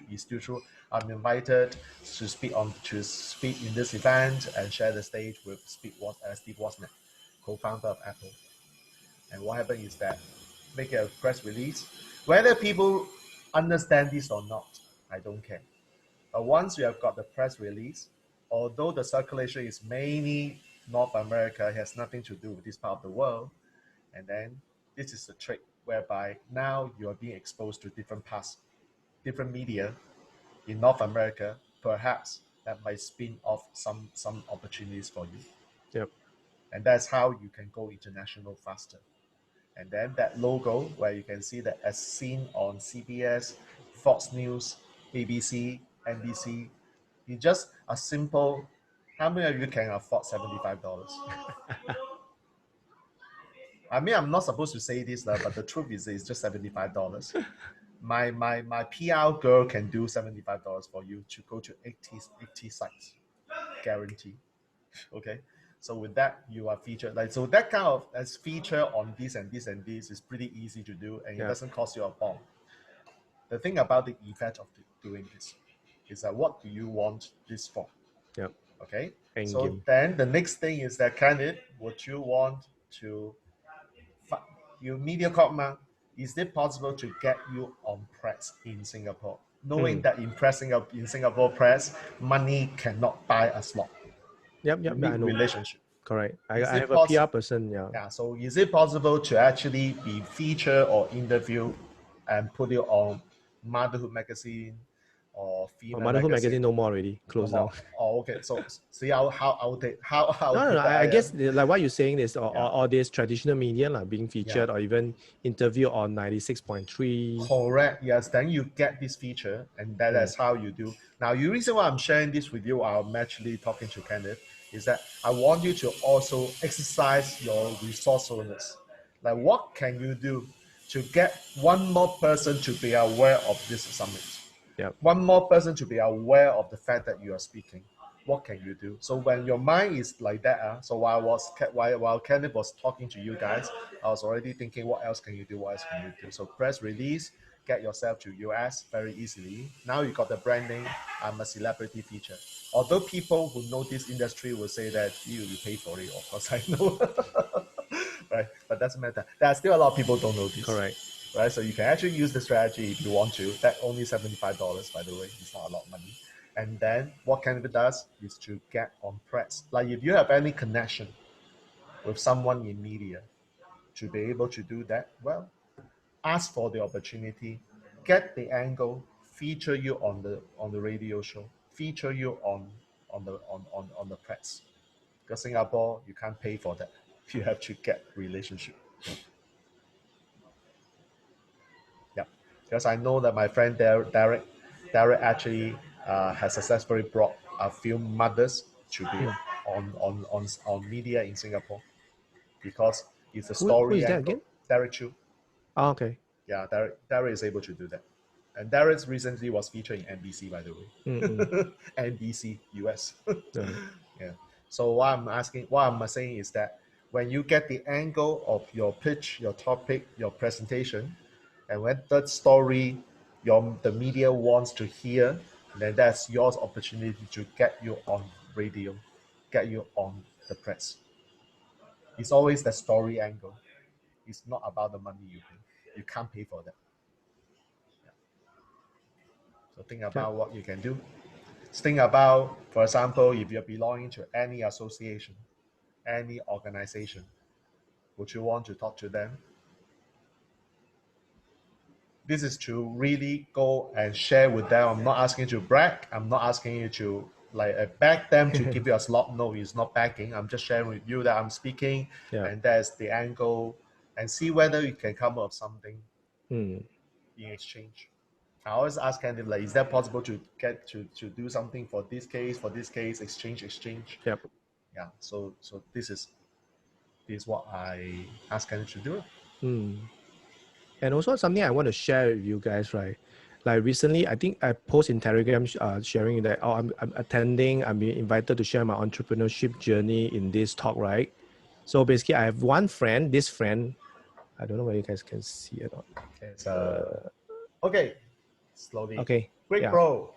true. I'm invited to speak in this event and share the stage with Steve Wozniak, co-founder of Apple. And what happened is that make a press release. Whether people understand this or not, I don't care. But once you have got the press release, although the circulation is mainly North America, it has nothing to do with this part of the world. And then this is the trick whereby now you are being exposed to different parts, different media in North America. Perhaps that might spin off some opportunities for you. Yep. And that's how you can go international faster. And then that logo where you can see that as seen on CBS, Fox News, ABC, NBC, it's just a simple, how many of you can afford $75? I mean, I'm not supposed to say this, but the truth is it's just $75. My PR girl can do $75 for you to go to 80 sites, guarantee. Okay. So with that, you are featured. So that kind of as feature on this and this and this is pretty easy to do, and it doesn't cost you a bomb. The thing about the effect of doing this is that what do you want this for? Yep. Okay. Then the next thing is that would you want to you MediaCorp, is it possible to get you on press in Singapore? Knowing that in Singapore press, money cannot buy a slot. Yep, I know. Relationship. Correct. I have a PR person, So is it possible to actually be featured or interviewed and put it on Motherhood magazine or female Motherhood magazine no more already, closed down. Oh, okay. So see how outdated, how No, I guess like what you're saying is all these traditional media like being featured or even interview on 96.3. Correct. Yes. Then you get this feature, and that's how you do. Now, the reason why I'm sharing this with you, I'm actually talking to Kenneth, is that I want you to also exercise your resourcefulness. Like, what can you do to get one more person to be aware of this summit? Yeah. One more person to be aware of the fact that you are speaking. What can you do? So when your mind is like that, so while Kenneth was talking to you guys, I was already thinking, what else can you do? What else can you do? So press release, get yourself to US very easily. Now you got the branding. I'm a celebrity feature. Although people who know this industry will say that you pay for it, of course I know, right? But doesn't matter. There are still a lot of people don't know this. Correct. Right, so you can actually use the strategy if you want to. That only $75, by the way. It's not a lot of money. And then what Canva does is to get on press. Like if you have any connection with someone in media to be able to do that, well, ask for the opportunity, get the angle, feature you on the radio show, feature you on the press. Because Singapore, you can't pay for that. You have to get relationship. Because I know that my friend Derek actually has successfully brought a few mothers to be on media in Singapore, because it's a story. Who is that again? Derek Chu. Oh, okay. Yeah, Derek is able to do that. And Derek recently was featured in NBC, by the way. NBC US. Yeah. So what I'm saying is that when you get the angle of your pitch, your topic, your presentation, and when that story the media wants to hear, then that's your opportunity to get you on radio, get you on the press. It's always the story angle. It's not about the money you pay. You can't pay for that. Yeah. So think about what you can do. Think about, for example, if you're belonging to any association, any organization, would you want to talk to them? This is to really go and share with them. I'm not asking you to brag. I'm not asking you to beg them to give you a slot. No, it's not begging. I'm just sharing with you that I'm speaking, and that's the angle, and see whether you can come up with something in exchange. I always ask Candy, like, is that possible to get to do something for this case, exchange? Yep. Yeah. So this is what I ask Candy to do. And also something I want to share with you guys, right? Like recently, I think I post in Telegram sharing that I'm attending, I'm being invited to share my entrepreneurship journey in this talk, right? So basically, I have one friend. This friend, I don't know whether you guys can see it or not. It's okay. Slowly. Okay. Great, bro.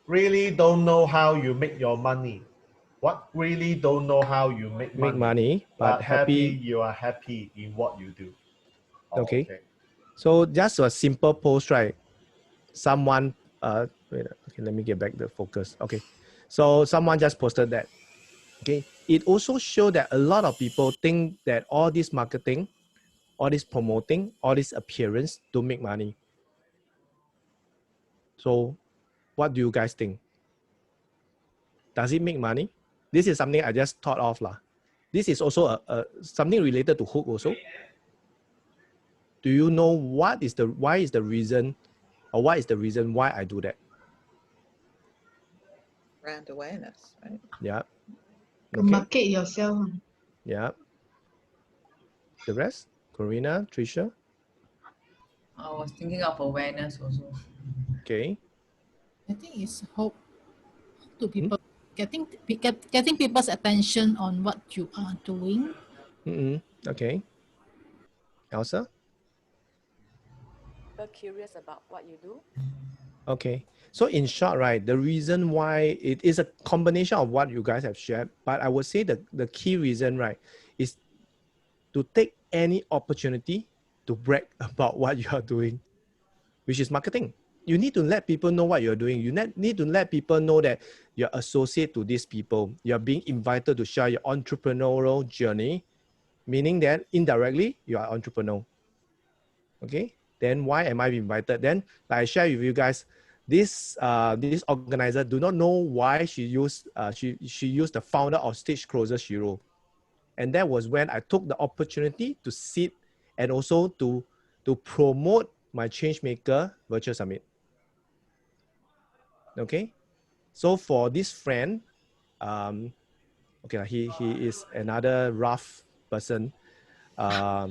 Really don't know how you make your money. What? Really don't know how you make money, but happy you are happy in what you do. Okay. So just a simple post, right? Someone, wait, okay, let me get back the focus. Okay. So someone just posted that. Okay. It also shows that a lot of people think that all this marketing, all this promoting, all this appearance to make money. So what do you guys think? Does it make money? This is something I just thought of lah. This is also something related to hook also. Do you know why is the reason why I do that? Brand awareness, right? Yeah. To market yourself. Yeah. The rest? Corina, Tricia? I was thinking of awareness also. Okay. I think it's hope to people, getting people's attention on what you are doing. Okay. Elsa? People curious about what you do. Okay. So in short, right, the reason why it is a combination of what you guys have shared, but I would say the key reason, right, is to take any opportunity to brag about what you are doing, which is marketing. You need to let people know what you're doing. You need to let people know that you're associated to these people. You're being invited to share your entrepreneurial journey, meaning that indirectly you are entrepreneur. Okay. Then why am I invited? Then like I share with you guys, this organizer do not know why she used the founder of StageCloserSHEOes. And that was when I took the opportunity to sit and also to promote my Changemaker Virtual Summit. Okay, so for this friend, okay, he is another rough person. A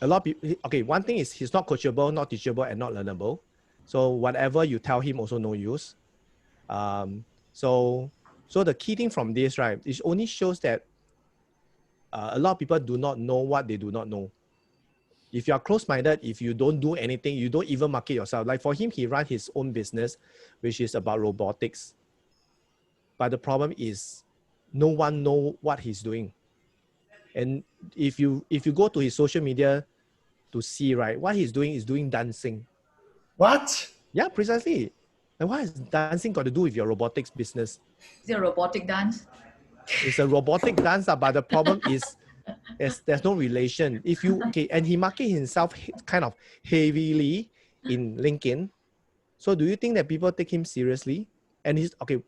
lot of people, okay, one thing is he's not coachable, not teachable, and not learnable. So whatever you tell him also no use. So the key thing from this, right, it only shows that a lot of people do not know what they do not know. If you are close-minded, if you don't do anything, you don't even market yourself. Like for him, he runs his own business, which is about robotics. But the problem is no one knows what he's doing. And if you go to his social media to see, right, what he's doing is doing dancing. What? Yeah, precisely. And what has dancing got to do with your robotics business? Is it a robotic dance? It's a robotic dance, but the problem is there's no relation. If you, okay, and he market himself kind of heavily in LinkedIn. So do you think that people take him seriously? And he's, okay,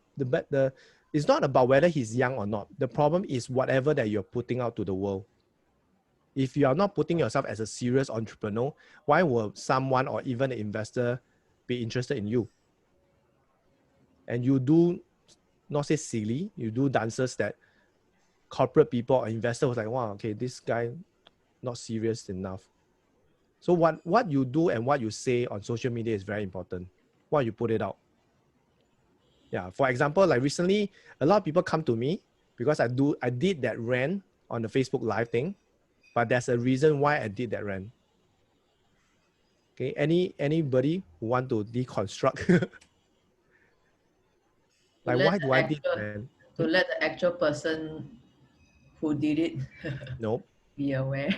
it's not about whether he's young or not. The problem is whatever that you're putting out to the world. If you are not putting yourself as a serious entrepreneur, why will someone or even an investor be interested in you? And you do, not say silly, you do dances that corporate people or investors was like, wow, okay, this guy not serious enough. So what you do and what you say on social media is very important. What you put it out. Yeah, for example, like recently, a lot of people come to me because I did that rant on the Facebook Live thing, but there's a reason why I did that rant. Okay, anybody who want to deconstruct? Like, why do I did that? To let the actual person who did it Nope. be aware.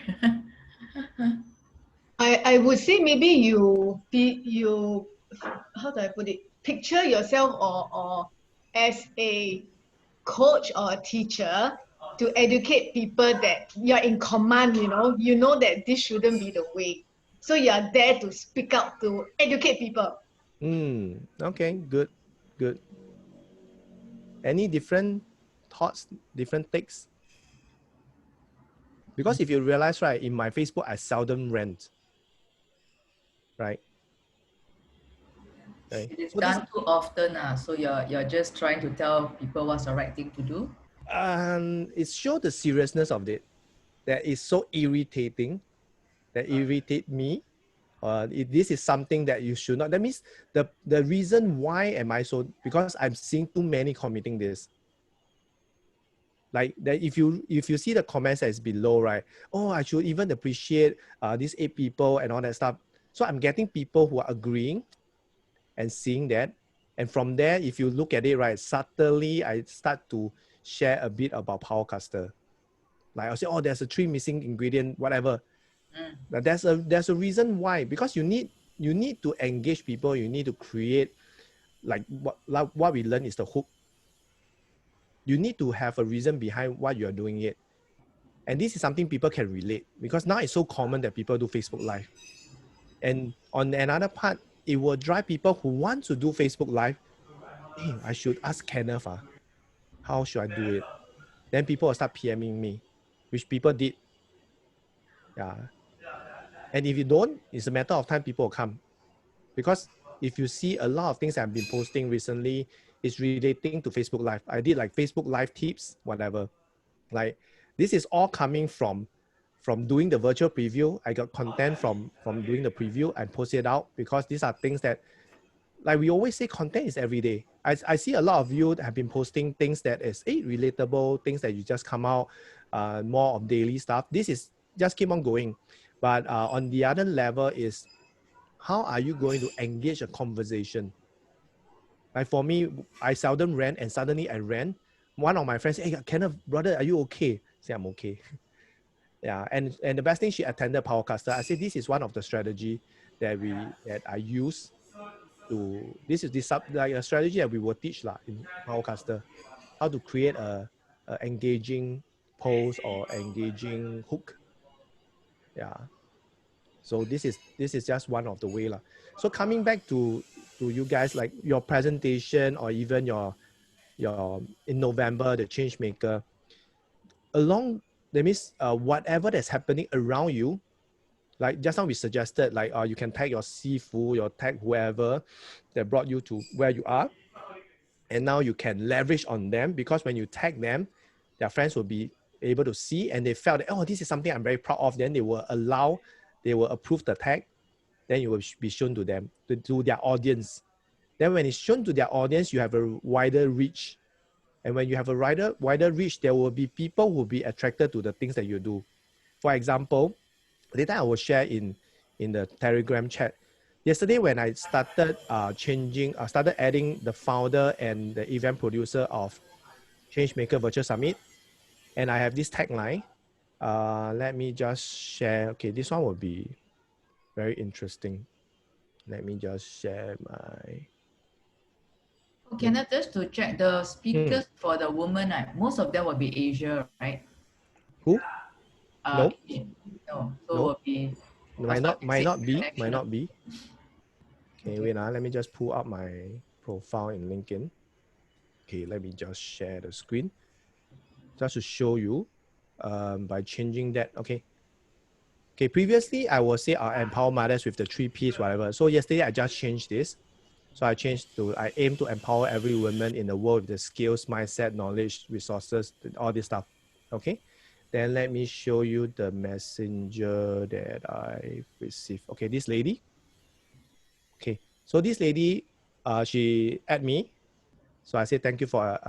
I would say maybe you how do I put it? Picture yourself or as a coach or a teacher to educate people that you're in command, you know that this shouldn't be the way. So you're there to speak out to educate people. Okay, good. Any different thoughts, different takes? Because if you realize, right, in my Facebook, I seldom rant. Right? It is done too often, so you're just trying to tell people what's the right thing to do. It shows the seriousness of it. That is so irritating. That irritate me. This is something that you should not. That means the reason why am I so, because I'm seeing too many committing this. Like that, if you see the comments that's below, right? Oh, I should even appreciate these 8 people and all that stuff. So I'm getting people who are agreeing and seeing that. And from there, if you look at it, right, subtly, I start to share a bit about Powercaster. Like I'll say, oh, there's a 3 missing ingredient, whatever. There's a reason why, because you need to engage people. You need to create like what we learn is the hook. You need to have a reason behind what you're doing it. And this is something people can relate, because now it's so common that people do Facebook Live. And on another part, it will drive people who want to do Facebook Live. Hey, I should ask Kenneth, how should I do it? Then people will start PMing me, which people did. Yeah. And if you don't, it's a matter of time people will come. Because if you see a lot of things I've been posting recently, it's relating to Facebook Live. I did like Facebook Live tips, whatever. Like this is all coming from doing the virtual preview. I got content from doing the preview and post it out, because these are things that, like we always say, content is every day. I see a lot of you have been posting things that is relatable, things that you just come out, more of daily stuff. This is just keep on going. But on the other level is, how are you going to engage a conversation? Like for me, I seldom rant, and suddenly I rant. One of my friends said, hey, Kenneth, brother, are you okay? I say, I'm okay. Yeah, and the best thing, she attended Powercaster. I said, this is one of the strategy that I use to, this is like a strategy that we will teach in Powercaster, how to create a engaging post or engaging hook. Yeah. So this is just one of the way lah. So coming back to you guys, like your presentation or even your in November, the change maker, that means whatever that's happening around you, like just now we suggested, like you can tag your Sifu, your tag whoever that brought you to where you are. And now you can leverage on them, because when you tag them, their friends will be able to see, and they felt that, oh, this is something I'm very proud of. Then they will approve the tag. Then it will be shown to them, to their audience. Then when it's shown to their audience, you have a wider reach. And when you have a wider reach, there will be people who will be attracted to the things that you do. For example, later I will share in the Telegram chat. Yesterday, when I started started adding the founder and the event producer of Changemaker Virtual Summit, and I have this tagline. Let me just share. Okay, this one will be very interesting. Let me just share my. Okay, now just to check the speakers for the woman, most of them will be Asia, right? Who? No. No. So will be. Might not be. Okay, wait, let me just pull up my profile in LinkedIn. Okay, let me just share the screen just to show you by changing that. Okay, previously I will say I'll empower mothers with the 3 Ps, whatever. So yesterday I just changed this. So I aim to empower every woman in the world with the skills, mindset, knowledge, resources, all this stuff. Okay, then let me show you the messenger that I received. Okay, this lady. Okay, so this lady, she added me. So I say thank you for,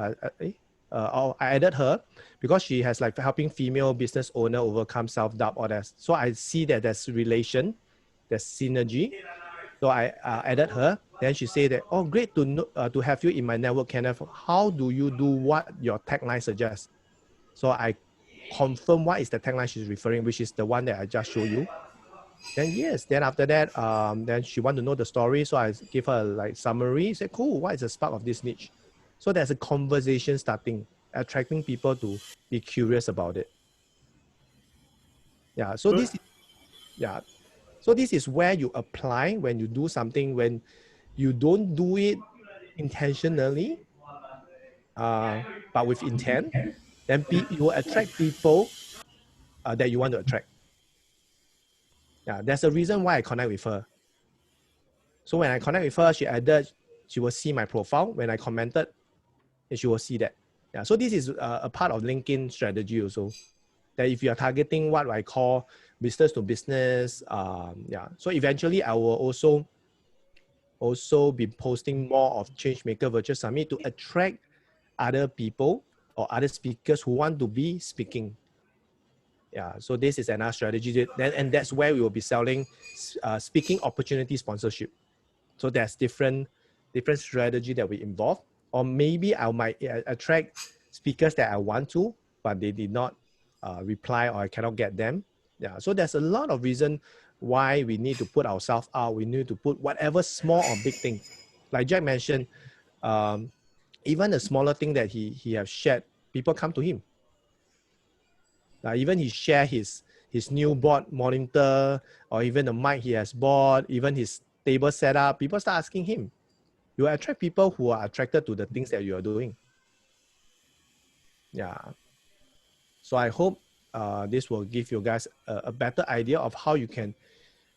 I added her because she has like helping female business owner overcome self-doubt or that. So I see that there's relation, there's synergy. So I added her. Then she said that, oh, great to know, to have you in my network, Kenneth. How do you do what your tagline suggests? So I confirm what is the tagline she's referring, which is the one that I just showed you. Then yes, then after that, then she want to know the story. So I give her a like summary. Say, cool, what is the spark of this niche? So there's a conversation starting, attracting people to be curious about it. Yeah. So this is where you apply when you do something, when you don't do it intentionally, but with intent, then you will attract people that you want to attract. Yeah, there's a reason why I connect with her. So when I connect with her, she will see my profile. When I commented, she will see that. Yeah, so this is a part of LinkedIn strategy also. That if you are targeting what I call business to business, so eventually I will also be posting more of Changemaker Virtual Summit to attract other people or other speakers who want to be speaking. Yeah, so this is another strategy. And that's where we will be selling speaking opportunity sponsorship. So there's different strategy that we involve. Or maybe I might attract speakers that I want to, but they did not reply or I cannot get them. Yeah, so there's a lot of reason why we need to put ourselves out. We need to put whatever small or big thing. Like Jack mentioned, even the smaller thing that he has shared, people come to him. Even he share his new board monitor, or even the mic he has bought, even his table setup, people start asking him. You attract people who are attracted to the things that you are doing. Yeah. So I hope this will give you guys a better idea of how you can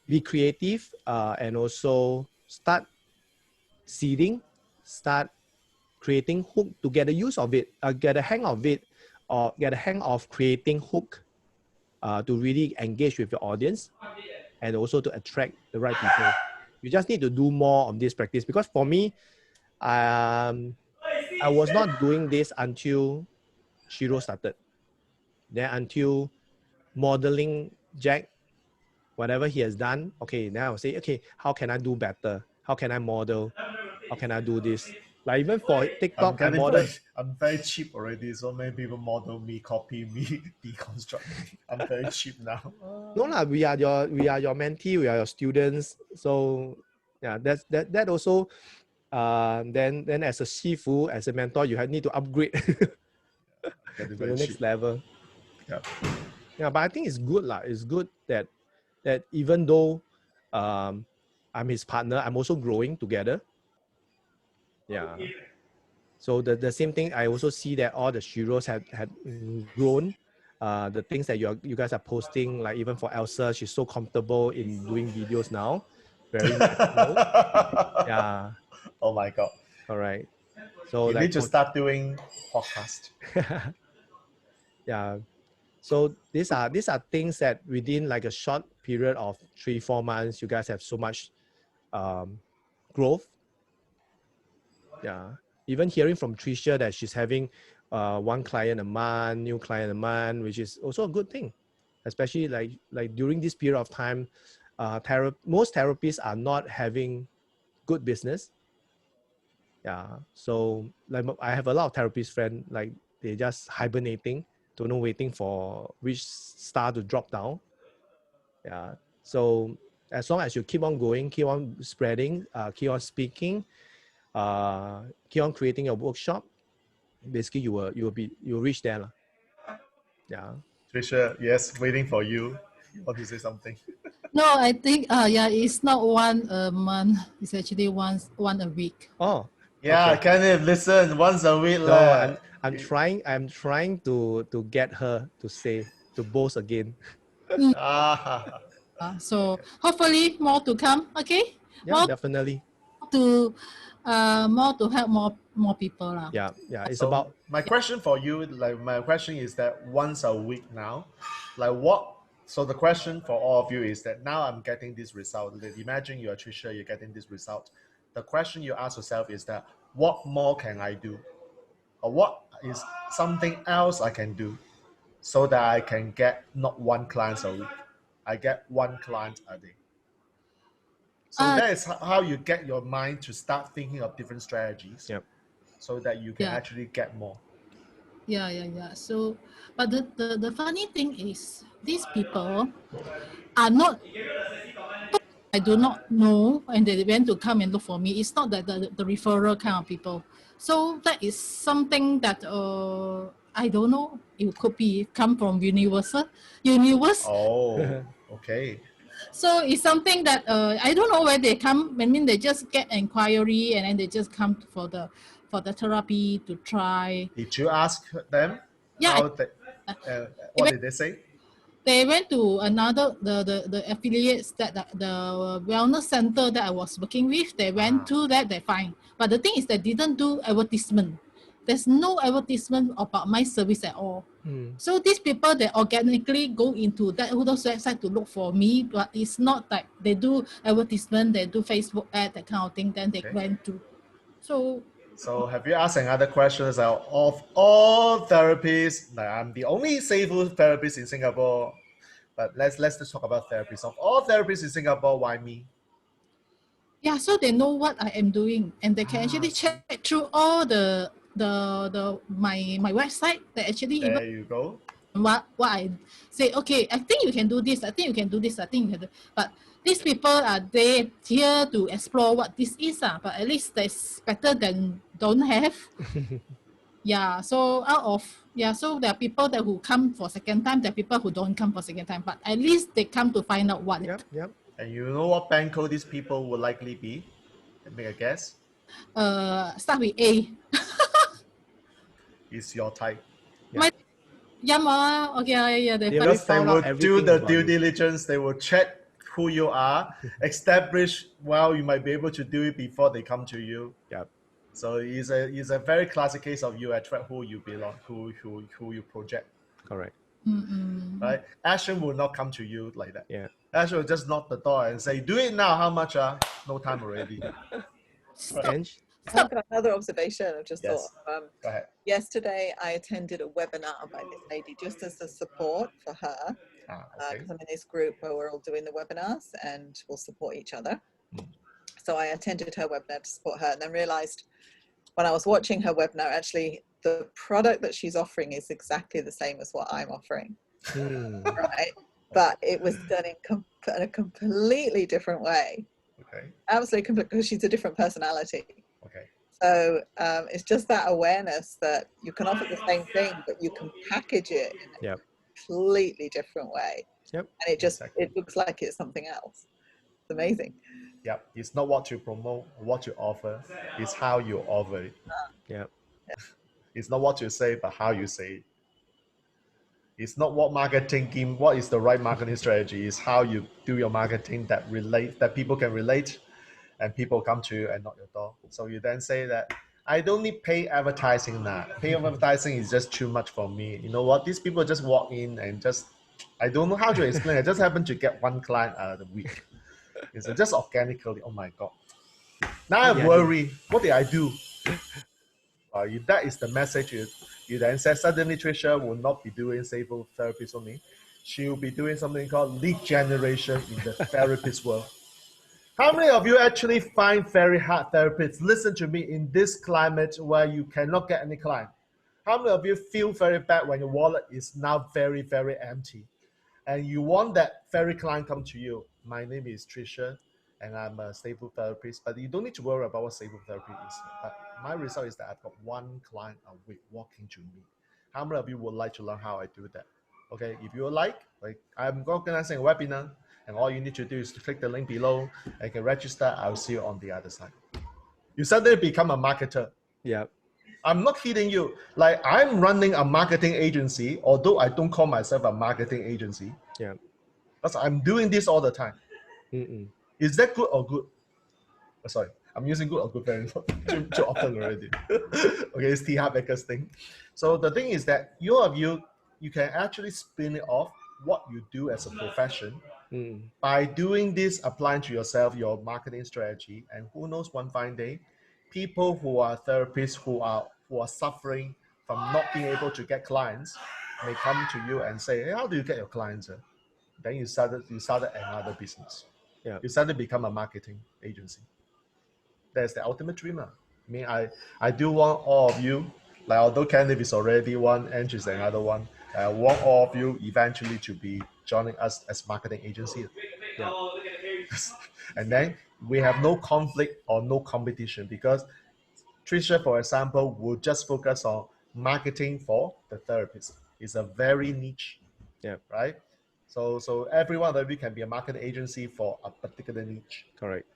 be creative and also start seeding, start creating hook to get a use of it, get a hang of it, or get a hang of creating hook to really engage with your audience and also to attract the right people. You just need to do more of this practice, because for me, I was not doing this until Shiro started. Then until modeling Jack, whatever he has done, okay, now I will say, okay, how can I do better? How can I model? How can I do this? Like even for TikTok, I'm very cheap already, so many people model me, copy me, deconstruct me. I'm very cheap now. No lah, we are your mentee, we are your students. So yeah, that also. Then as a Shifu, as a mentor, you need to upgrade to the next level. Yeah. Yeah, but I think it's good lah. It's good that that even though I'm his partner, I'm also growing together. Yeah. So the same thing, I also see that all the sheroes had grown. The things that you guys are posting, like even for Elsa, she's so comfortable in doing videos now. Very natural. Yeah. Oh my God. All right. So You like need to start doing podcast. yeah. So these are things that within like a short period of 3-4 months, you guys have so much growth. Yeah. Even hearing from Tricia that she's having one client a month, new client a month, which is also a good thing, especially like during this period of time, most therapists are not having good business. Yeah. So like I have a lot of therapist friends, like they just hibernating, don't know, waiting for which star to drop down. Yeah. So as long as you keep on going, keep on spreading, keep on speaking, keep on creating a workshop, basically you will reach there. Yeah. Tricia, yes, waiting for you. You want to say something? No, I think it's not one a month. It's actually one a week. Oh. Yeah, okay. Kenneth, listen, once a week. No, I'm trying to get her to boast again. Ah. So hopefully more to come. Okay. Yeah, definitely. More to help more people lah. Yeah. It's So about my question for you, my question is that once a week now, so the question for all of you is that now I'm getting this result. Imagine you're Tricia, you're getting this result. The question you ask yourself is that what more can I do? Or what is something else I can do so that I can get not one client a week, I get one client a day. So that is how you get your mind to start thinking of different strategies, so that you can actually get more. Yeah. So, but the funny thing is, these people are not. I do not know, and they went to come and look for me. It's not that the referral kind of people. So that is something that I don't know. It could be come from universe. Oh, okay. So it's something that I don't know where they come. I mean, they just get inquiry and then they just come for the therapy to try. Did you ask them? Yeah. What did they say? They went to another the affiliates that the wellness center that I was working with. They went to that, they find. But the thing is, they didn't do advertisement. There's no advertisement about my service at all. So these people, they organically go into those websites to look for me, but it's not like they do advertisement, they do Facebook ad, that kind of thing. Then they went to. So have you asked another question of all therapists? Like, I'm the only Seifu therapist in Singapore, but let's just talk about therapists. Of all therapists in Singapore, why me? Yeah, so they know what I am doing, and they can actually check through all my website. They actually there you go. What I say, okay, I think you can do this. I think you can do this. I think you can do. But these people are there here to explore what this is. But at least that's better than don't have. Yeah. So so there are people that who come for second time. There are people who don't come for second time. But at least they come to find out what. Yep. And you know what banco these people will likely be? Make a guess. Start with A. It's your type. Okay. Because they will do the due diligence. They will check who you are, establish. Well, you might be able to do it before they come to you. Yep. So it's a very classic case of you attract who you belong, who you project. Correct. Right? Ashton will not come to you like that. Yeah. Ashton will just knock the door and say, "Do it now. How much? No time already." I've got another observation. I've just thought. Go ahead. Yesterday, I attended a webinar by this lady just as a support for her. Because I'm in this group where we're all doing the webinars and we'll support each other. So I attended her webinar to support her, and then realized when I was watching her webinar, actually the product that she's offering is exactly the same as what I'm offering. Right? But it was done in a completely different way. Okay. Absolutely complete, because she's a different personality. Okay. So it's just that awareness that you can offer the same thing, but you can package it in completely different way. Yep. And it looks like it's something else. It's amazing. Yep. It's not what you promote, what you offer. It's how you offer it. Yeah. It's not what you say, but how you say it. It's not what what is the right marketing strategy. It's how you do your marketing that people can relate and people come to you and knock your door. So you then say that, I don't need paid advertising now. Paid advertising is just too much for me. You know what? These people just walk in and I don't know how to explain. I just happen to get one client out of the week. It's just organically. Oh my God. Now I worry. What did I do? If that is the message you then said, suddenly Tricia will not be doing stable therapies only. She will be doing something called lead generation in the therapist world. How many of you actually find very hard therapists? Listen to me, in this climate where you cannot get any client. How many of you feel very bad when your wallet is now very, very empty? And you want that very client come to you? My name is Tricia, and I'm a stable therapist, but you don't need to worry about what stable therapy is. But my result is that I've got one client a week walking to me. How many of you would like to learn how I do that? Okay, if you would like I'm organizing a webinar, and all you need to do is to click the link below and you can register. I'll see you on the other side. You suddenly become a marketer. Yeah. I'm not kidding you. Like, I'm running a marketing agency, although I don't call myself a marketing agency. Yeah. Because I'm doing this all the time. Is that good or good? Oh, sorry, I'm using good or good very too often already. Okay, it's T. Harv Eker's thing. So the thing is that you can actually spin it off what you do as a profession by doing this, applying to yourself your marketing strategy, and who knows, one fine day, people who are therapists who are suffering from not being able to get clients may come to you and say, hey, how do you get your clients? Then you started another business. Yeah. You suddenly become a marketing agency. That's the ultimate dream. I mean, I do want all of you, like, although Kenneth is already one, Andrew is another one, I want all of you eventually to be joining us as marketing agency. Yeah. And then we have no conflict or no competition, because Tricia, for example, will just focus on marketing for the therapist. It's a very niche, right? So every one of you can be a marketing agency for a particular niche. Correct.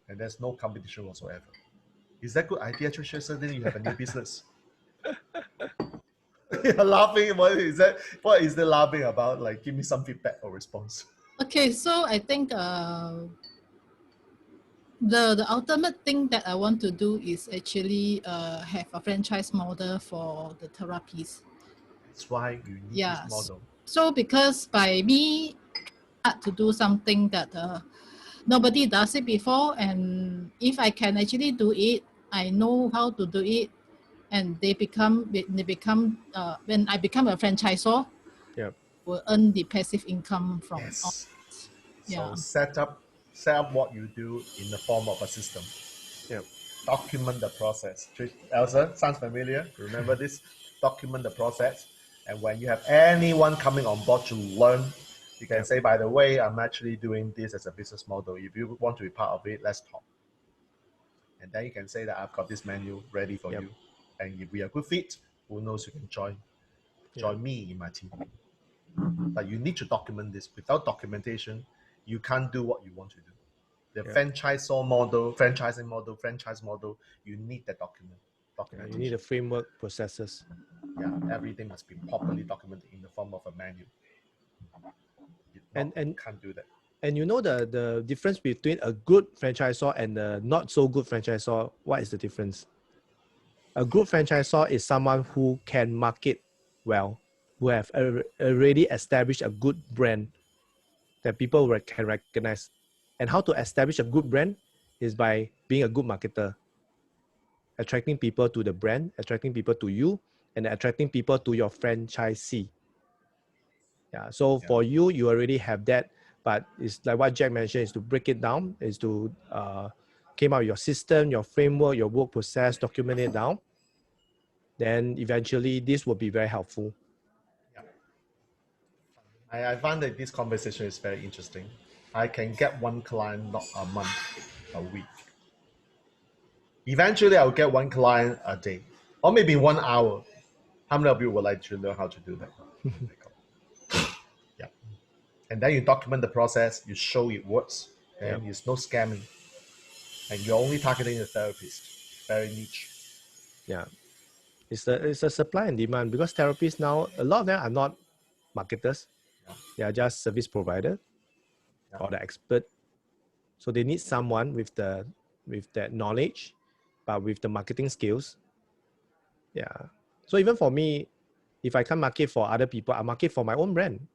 And there's no competition whatsoever. Is that a good idea, Tricia? Suddenly you have a new business. You're laughing. What is that laughing about? Like, give me some feedback or response. Okay, so I think the ultimate thing that I want to do is actually have a franchise model for the therapies. That's why you need this model. So because by me to do something that nobody does it before, and if I can actually do it, I know how to do it, and when I become a franchisor, will earn the passive income from all. So set up what you do in the form of a system. Document the process. Elsa, sounds familiar? Remember this? Document the process. And when you have anyone coming on board to learn, you can say, by the way, I'm actually doing this as a business model. If you want to be part of it, let's talk. And then you can say that I've got this menu ready for you. And if we are good fit, who knows, you can join me in my team. But you need to document this. Without documentation, you can't do what you want to do. The franchise model, you need that documentation. You need a framework, processes. Yeah, everything must be properly documented in the form of a menu. You can't do that. And you know the difference between a good franchisor and a not so good franchisor? What is the difference? A good franchisor is someone who can market well, who have already established a good brand that people can recognize. And how to establish a good brand is by being a good marketer, attracting people to the brand, attracting people to you, and attracting people to your franchisee. So for you already have that, but it's like what Jack mentioned, is to break it down, is to came out with your system, your framework, your work process, document it down. Then eventually this will be very helpful. I find that this conversation is very interesting. I can get one client, not a month, a week. Eventually, I'll get one client a day, or maybe 1 hour. How many of you would like to learn how to do that? And then you document the process, you show it works, and there's no scamming. And you're only targeting the therapist, very niche. Yeah. It's a supply and demand, because therapists now, a lot of them are not marketers. They are just service provider or the expert. So they need someone with that knowledge, but with the marketing skills. Yeah. So even for me, if I can't market for other people, I market for my own brand.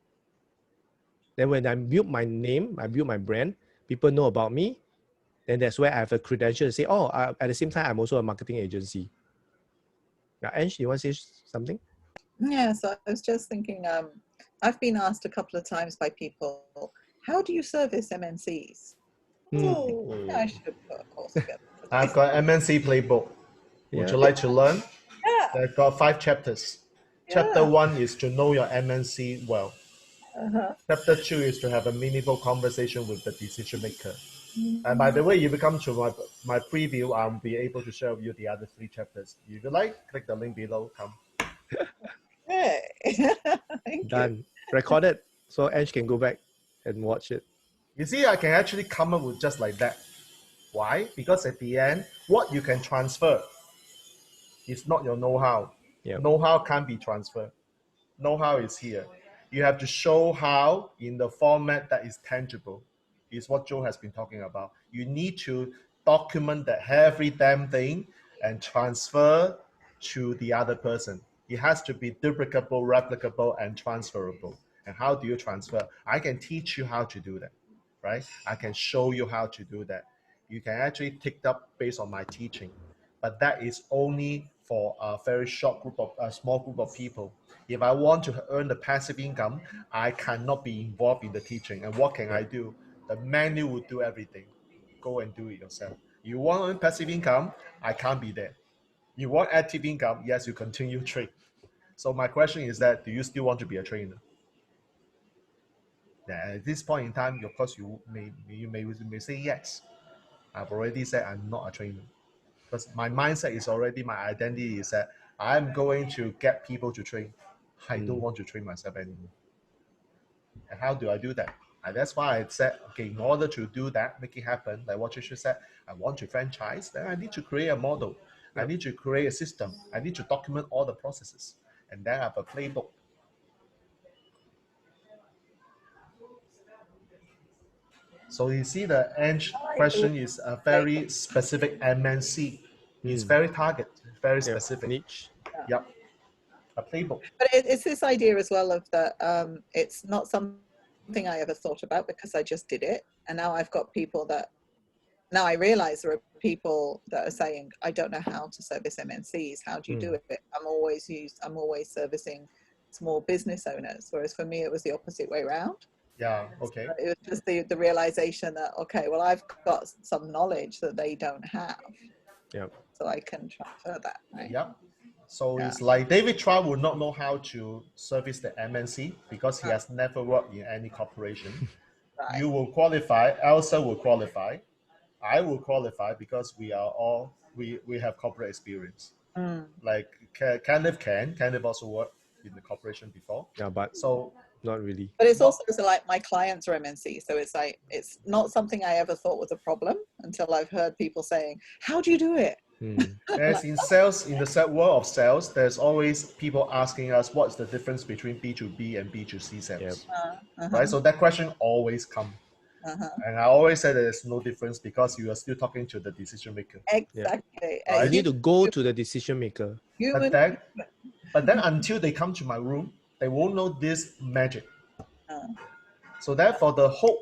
Then when I build my name, I build my brand, people know about me, then that's where I have a credential to say, oh, at the same time, I'm also a marketing agency. Yeah, Ange, you want to say something? Yeah, so I was just thinking, I've been asked a couple of times by people, how do you service MNCs? Oh, I should put a course together. I've got MNC playbook. Would you like to learn? Yeah. They've got 5 chapters. Chapter 1 is to know your MNC well. Chapter 2 is to have a meaningful conversation with the decision maker. And by the way, if you come to my preview, I'll be able to share with you the other 3 chapters. If you like, click the link below. Come. Hey. Done. Recorded, so Ange can go back and watch it. You see, I can actually come up with just like that. Why? Because at the end, what you can transfer is not your know-how. Know-how can't be transferred. Know-how is here. You have to show how in the format that is tangible, is what Joe has been talking about. You need to document that every damn thing and transfer to the other person. It has to be duplicable, replicable, and transferable. And how do you transfer? I can teach you how to do that, right? I can show you how to do that. You can actually take up based on my teaching, but that is only for a very short group of a small group of people. If I want to earn the passive income, I cannot be involved in the teaching. And what can I do? The menu will do everything. Go and do it yourself. You want to earn passive income? I can't be there. You want active income? Yes, you continue trade. So my question is that, do you still want to be a trainer? Yeah, at this point in time, of course, you may say yes. I've already said I'm not a trainer. Because my mindset is already, my identity is that I'm going to get people to train. I don't want to train myself anymore. And how do I do that? And that's why I said, okay, in order to do that, make it happen, like what Trisha said, I want to franchise, then I need to create a model. I need to create a system. I need to document all the processes. And then I have a playbook. So you see the Ange question is a very specific MNC. It's very target, very specific. Niche. Yep. A playbook. But it's this idea as well of that it's not something I ever thought about because I just did it. And now I've got people that, now I realize there are people that are saying, I don't know how to service MNCs. How do you do it? I'm always servicing small business owners. Whereas for me, it was the opposite way around. Yeah, okay. So it was just the realization that, okay, well, I've got some knowledge that they don't have. Yep. So I can transfer that, right? Yep. So it's like David Trout would not know how to service the MNC because he has never worked in any corporation. Right. You will qualify, Elsa will qualify, I will qualify because we are all, we have corporate experience. Like Kenneth also worked in the corporation before. Yeah, but so not really. But it's also like my clients are MNC, so it's like it's not something I ever thought was a problem until I've heard people saying, "How do you do it?" As in sales, in the world of sales, there's always people asking us what's the difference between B2B and B2C sales, right? So that question always comes. And I always say there's no difference because you are still talking to the decision maker. Exactly. You need to go to the decision maker. But then until they come to my room, they won't know this magic. So therefore, the hope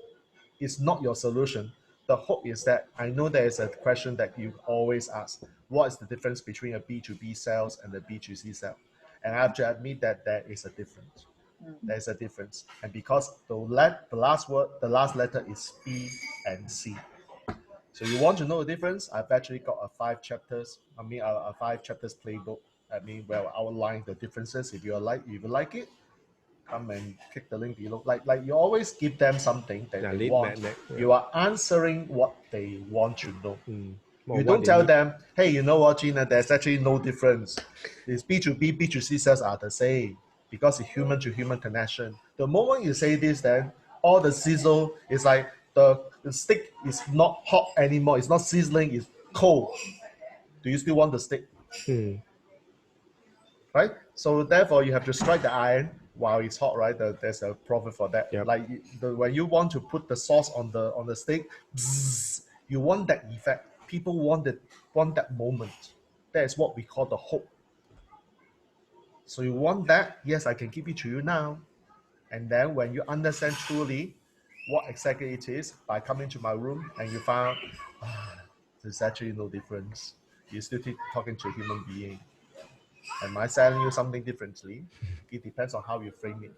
is not your solution. The hope is that I know there is a question that you always ask. What is the difference between a B2B sales and a B2C sale? And I have to admit that there is a difference. There's a difference. And because the last letter is B and C. So you want to know the difference? I've actually got a 5 chapters playbook. Where I outline the differences. If you like it, come and click the link below. Like you always give them something that they want. You are answering what they want to know. You don't tell them, hey, you know what, Gina, there's actually no difference. It's B2B, B2C sales are the same because it's human to human connection. The moment you say this, then all the sizzle is like the steak is not hot anymore. It's not sizzling. It's cold. Do you still want the steak? Right? So therefore, you have to strike the iron while it's hot, right? There's a profit for that. Yep. Like when you want to put the sauce on the steak, bzzz, you want that effect. People want that moment. That is what we call the hope. So you want that? Yes, I can give it to you now. And then when you understand truly what exactly it is by coming to my room and you found there's actually no difference. You're still talking to a human being. Am I selling you something differently? It depends on how you frame it.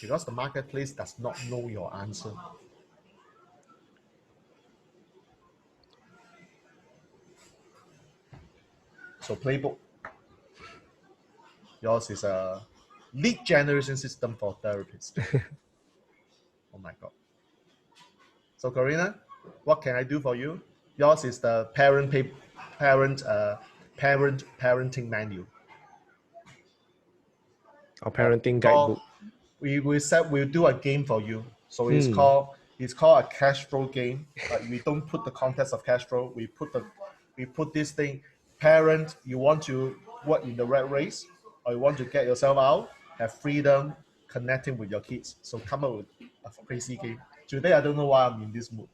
Because the marketplace does not know your answer. So playbook. Yours is a lead generation system for therapists. Oh my God. So Karina, what can I do for you? Yours is the parenting manual. Our parenting guidebook. We said we'll do a game for you. So it's called a cash flow game. But we don't put the context of cash flow. We put this thing. Parent, you want to work in the rat race, or you want to get yourself out, have freedom, connecting with your kids. So come up with a crazy game. Today I don't know why I'm in this mood.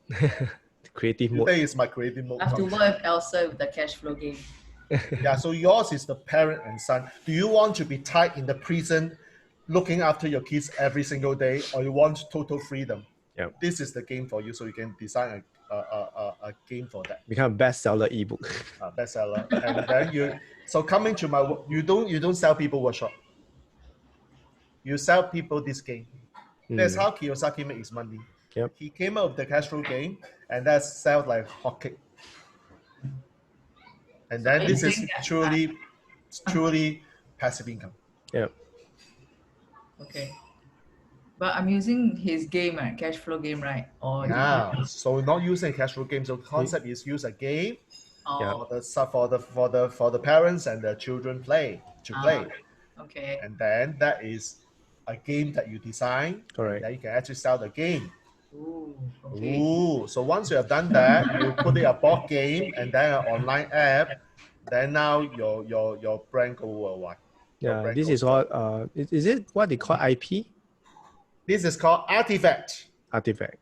Creative mode. Today is my creative mode. I have to work with Elsa with the cash flow game. Yeah, so yours is the parent and son. Do you want to be tied in the prison, looking after your kids every single day, or you want total freedom? Yeah. This is the game for you, so you can design a game for that. Become a bestseller ebook. Bestseller, and then so coming to my you don't sell people workshop. You sell people this game. That's how Kiyosaki makes his money. Yep. He came up with the cash flow game, and that sells like hotcake. And then this is truly passive income. Yeah. Okay. But I'm using his game, right? Cash flow game, right? Or Yeah. So not using a cash flow game. So the concept is use a game for the parents and the children play. Okay. And then that is a game that you design. Correct. Then you can actually sell the game. Ooh, okay. Ooh. So once you have done that, you put it a board game and then an online app. Then now your brand go worldwide. Yeah. This is what is it what they call IP? This is called artifact. Artifact.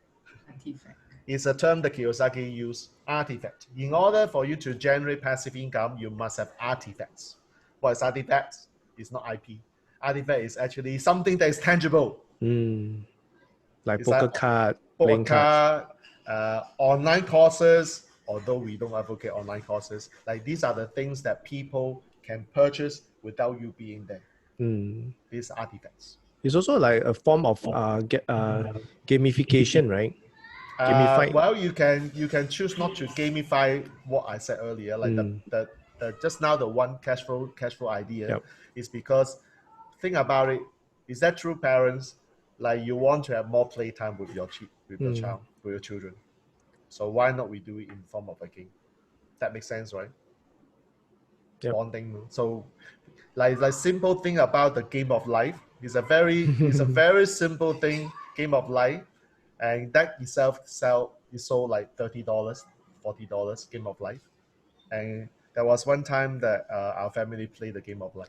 It's a term that Kiyosaki used, artifact. In order for you to generate passive income, you must have artifacts. What is artifacts? It's not IP. Artifact is actually something that is tangible. Like It's poker card, playing cards. Online courses, although we don't advocate online courses. Like these are the things that people can purchase without you being there. These artifacts. It's also like a form of gamification, right? Well, you can choose not to gamify what I said earlier, like the just now the one cash flow idea is because think about it. Is that true, parents? Like you want to have more playtime with your child, with your children. So why not we do it in form of a game? That makes sense, right? Yep. Bonding. So like simple thing about the game of life. It's a very simple thing, game of life, and that itself is sold like $30, $40 game of life. And there was one time that our family played the game of life.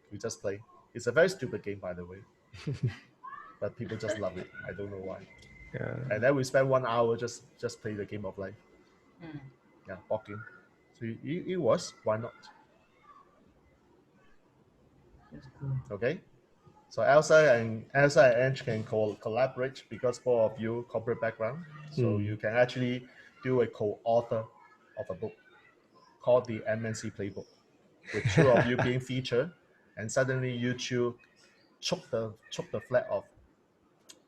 We just play. It's a very stupid game, by the way, but people just love it. I don't know why. Yeah. And then we spent 1 hour just play the game of life. Yeah, board game. So it was, why not? That's cool. Okay. So Elsa and Ange can collaborate because both of you corporate background. So you can actually do a co-author of a book called the MNC Playbook, with two of you being featured, and suddenly you two choke the flag of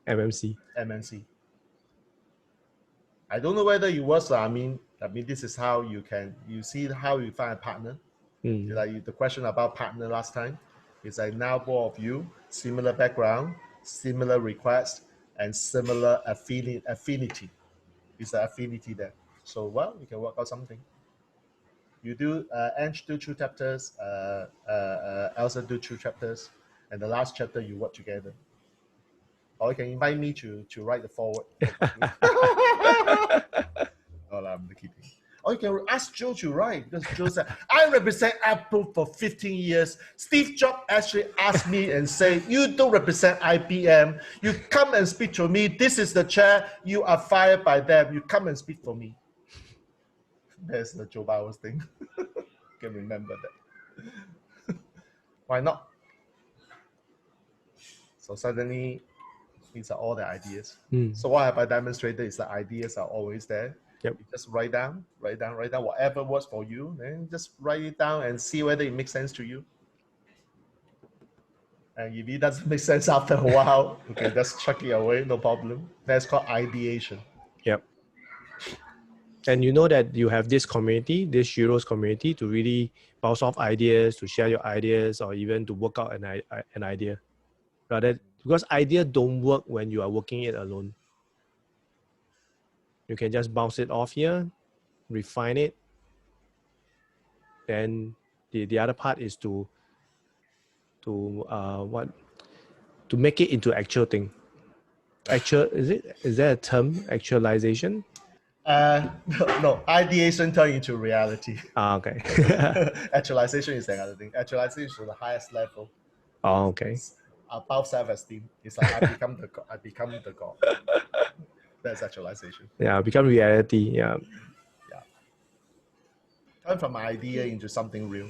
MNC. I don't know whether it works. I mean, this is how you see how you find a partner. Like the question about partner last time. It's like now both of you, similar background, similar requests, and similar affinity. It's an affinity there. So well, you can work out something. You do Ange do 2 chapters, Elsa do 2 chapters, and the last chapter you work together. Or you can invite me to write the forward. No, I'm kidding. Or you can ask Joe to write, because Joe said, I represent Apple for 15 years. Steve Jobs actually asked me and say, you don't represent IBM. You come and speak to me. This is the chair. You are fired by them. You come and speak for me. There's the Joe Bowers thing. You can remember that. Why not? So suddenly, these are all the ideas. So what have I demonstrated is the ideas are always there. Yep. You just write down whatever works for you, then just write it down and see whether it makes sense to you. And if it doesn't make sense after a while, okay, just chuck it away, no problem. That's called ideation. Yep. And you know that you have this community, this SHEOes community, to really bounce off ideas, to share your ideas, or even to work out an idea. Rather, because ideas don't work when you are working it alone. You can just bounce it off here, refine it. Then the other part is to make it into actual thing. Is there a term, actualization? No, ideation turn into reality. Okay. Actualization is another thing. Actualization is the highest level. Oh, okay. It's above self-esteem. It's like I become the God. That's actualization. Yeah, become reality. Yeah. Yeah. Turn from idea into something real.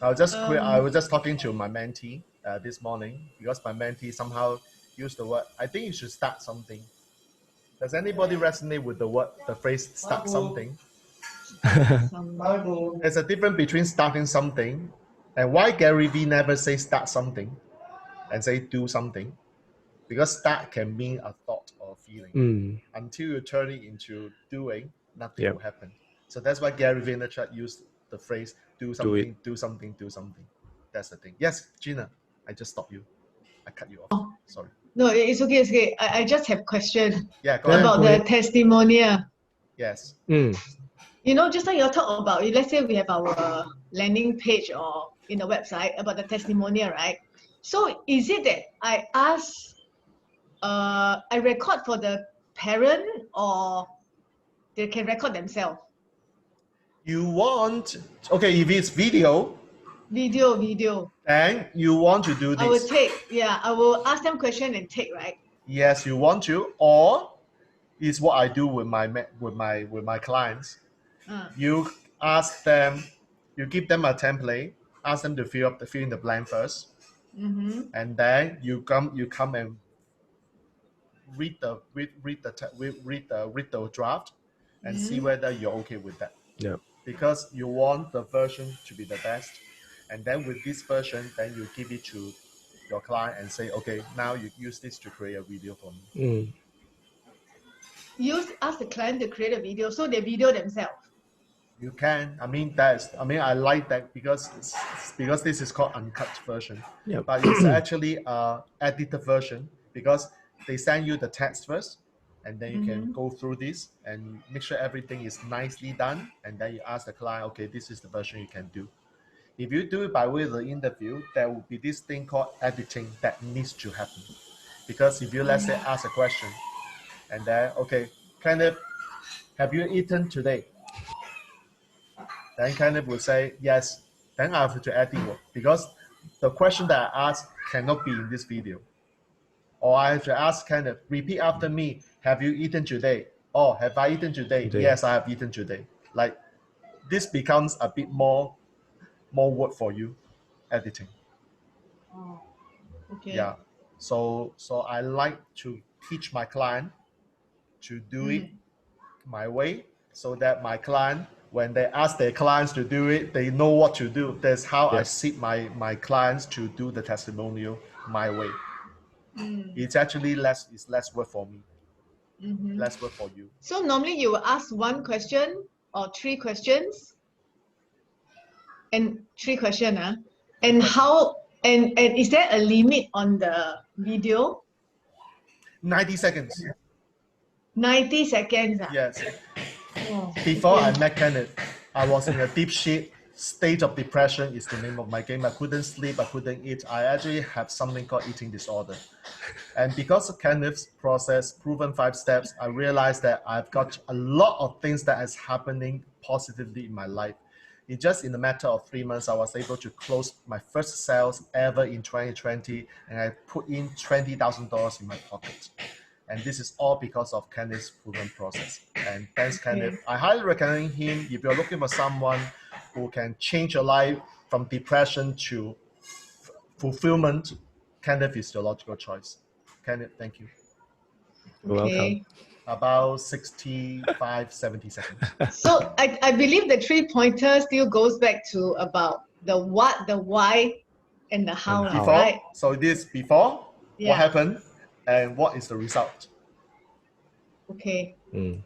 I was just talking to my mentee this morning, because my mentee somehow used the word, I think you should start something. Does anybody resonate with the phrase start something? There's a difference between starting something, and why Gary Vee never say start something and say do something. Because start can mean a thought or feeling. Until you turn it into doing, nothing will happen. So that's why Gary Vaynerchuk used the phrase do something, do something, do something. That's the thing. Yes, Gina, I just stopped you. I cut you off. Sorry. No, it's okay. It's okay. I just have a question about the testimonial. Yes. You know, just like you talk about, let's say we have our landing page or in the website about the testimonial, right? So is it that I ask, I record for the parent, or they can record themselves? You want, okay, if it's video. And you want to do this. I will take, I will ask them question and take, right? Yes, you want to, or is what I do with my clients. You ask them, you give them a template, ask them to fill in the blank first, and then you come and read the draft and see whether you're okay with that. Yeah. Because you want the version to be the best, and then with this version, then you give it to your client and say, okay, now you use this to create a video for me. You ask the client to create a video, so they video themselves. You can. I like that because this is called uncut version. Yep. But it's actually edited version, because they send you the text first, and then you can go through this and make sure everything is nicely done, and then you ask the client, okay, this is the version you can do. If you do it by way of the interview, there will be this thing called editing that needs to happen. Because if you, let's say, ask a question, and then, okay, Kenneth, have you eaten today? Then Kenneth will say, yes. Then I have to edit it, because the question that I asked cannot be in this video. Or I have to ask Kenneth, repeat after me, have you eaten today? Oh, have I eaten today? Yes, I have eaten today. Like, this becomes a bit more work for you, editing. Oh, okay. Yeah. So I like to teach my client to do it my way, so that my client, when they ask their clients to do it, they know what to do. That's how I seek my clients to do the testimonial my way. It's actually less work for me. Less work for you. So normally you will ask one question or three questions, and three questions, and how and is there a limit on the video? 90 seconds. 90 seconds. Yes. Oh, Before I met Kenneth, I was in a deep shit state of depression is the name of my game. I couldn't sleep, I couldn't eat. I actually have something called eating disorder. And because of Kenneth's process, proven 5 steps, I realized that I've got a lot of things that is happening positively in my life. It's just in a matter of 3 months, I was able to close my first sales ever in 2020, and I put in $20,000 in my pocket. And this is all because of Kenneth's proven process. And thanks, Kenneth. I highly recommend him if you're looking for someone who can change your life from depression to fulfillment. Kenneth is your logical choice. Kenneth, thank you. You're welcome. About 65, 70 seconds. So I believe the 3-pointer still goes back to about the what, the why, and the how, And how. right? So this before, Yeah. what happened, and what is the result? Okay. Mm.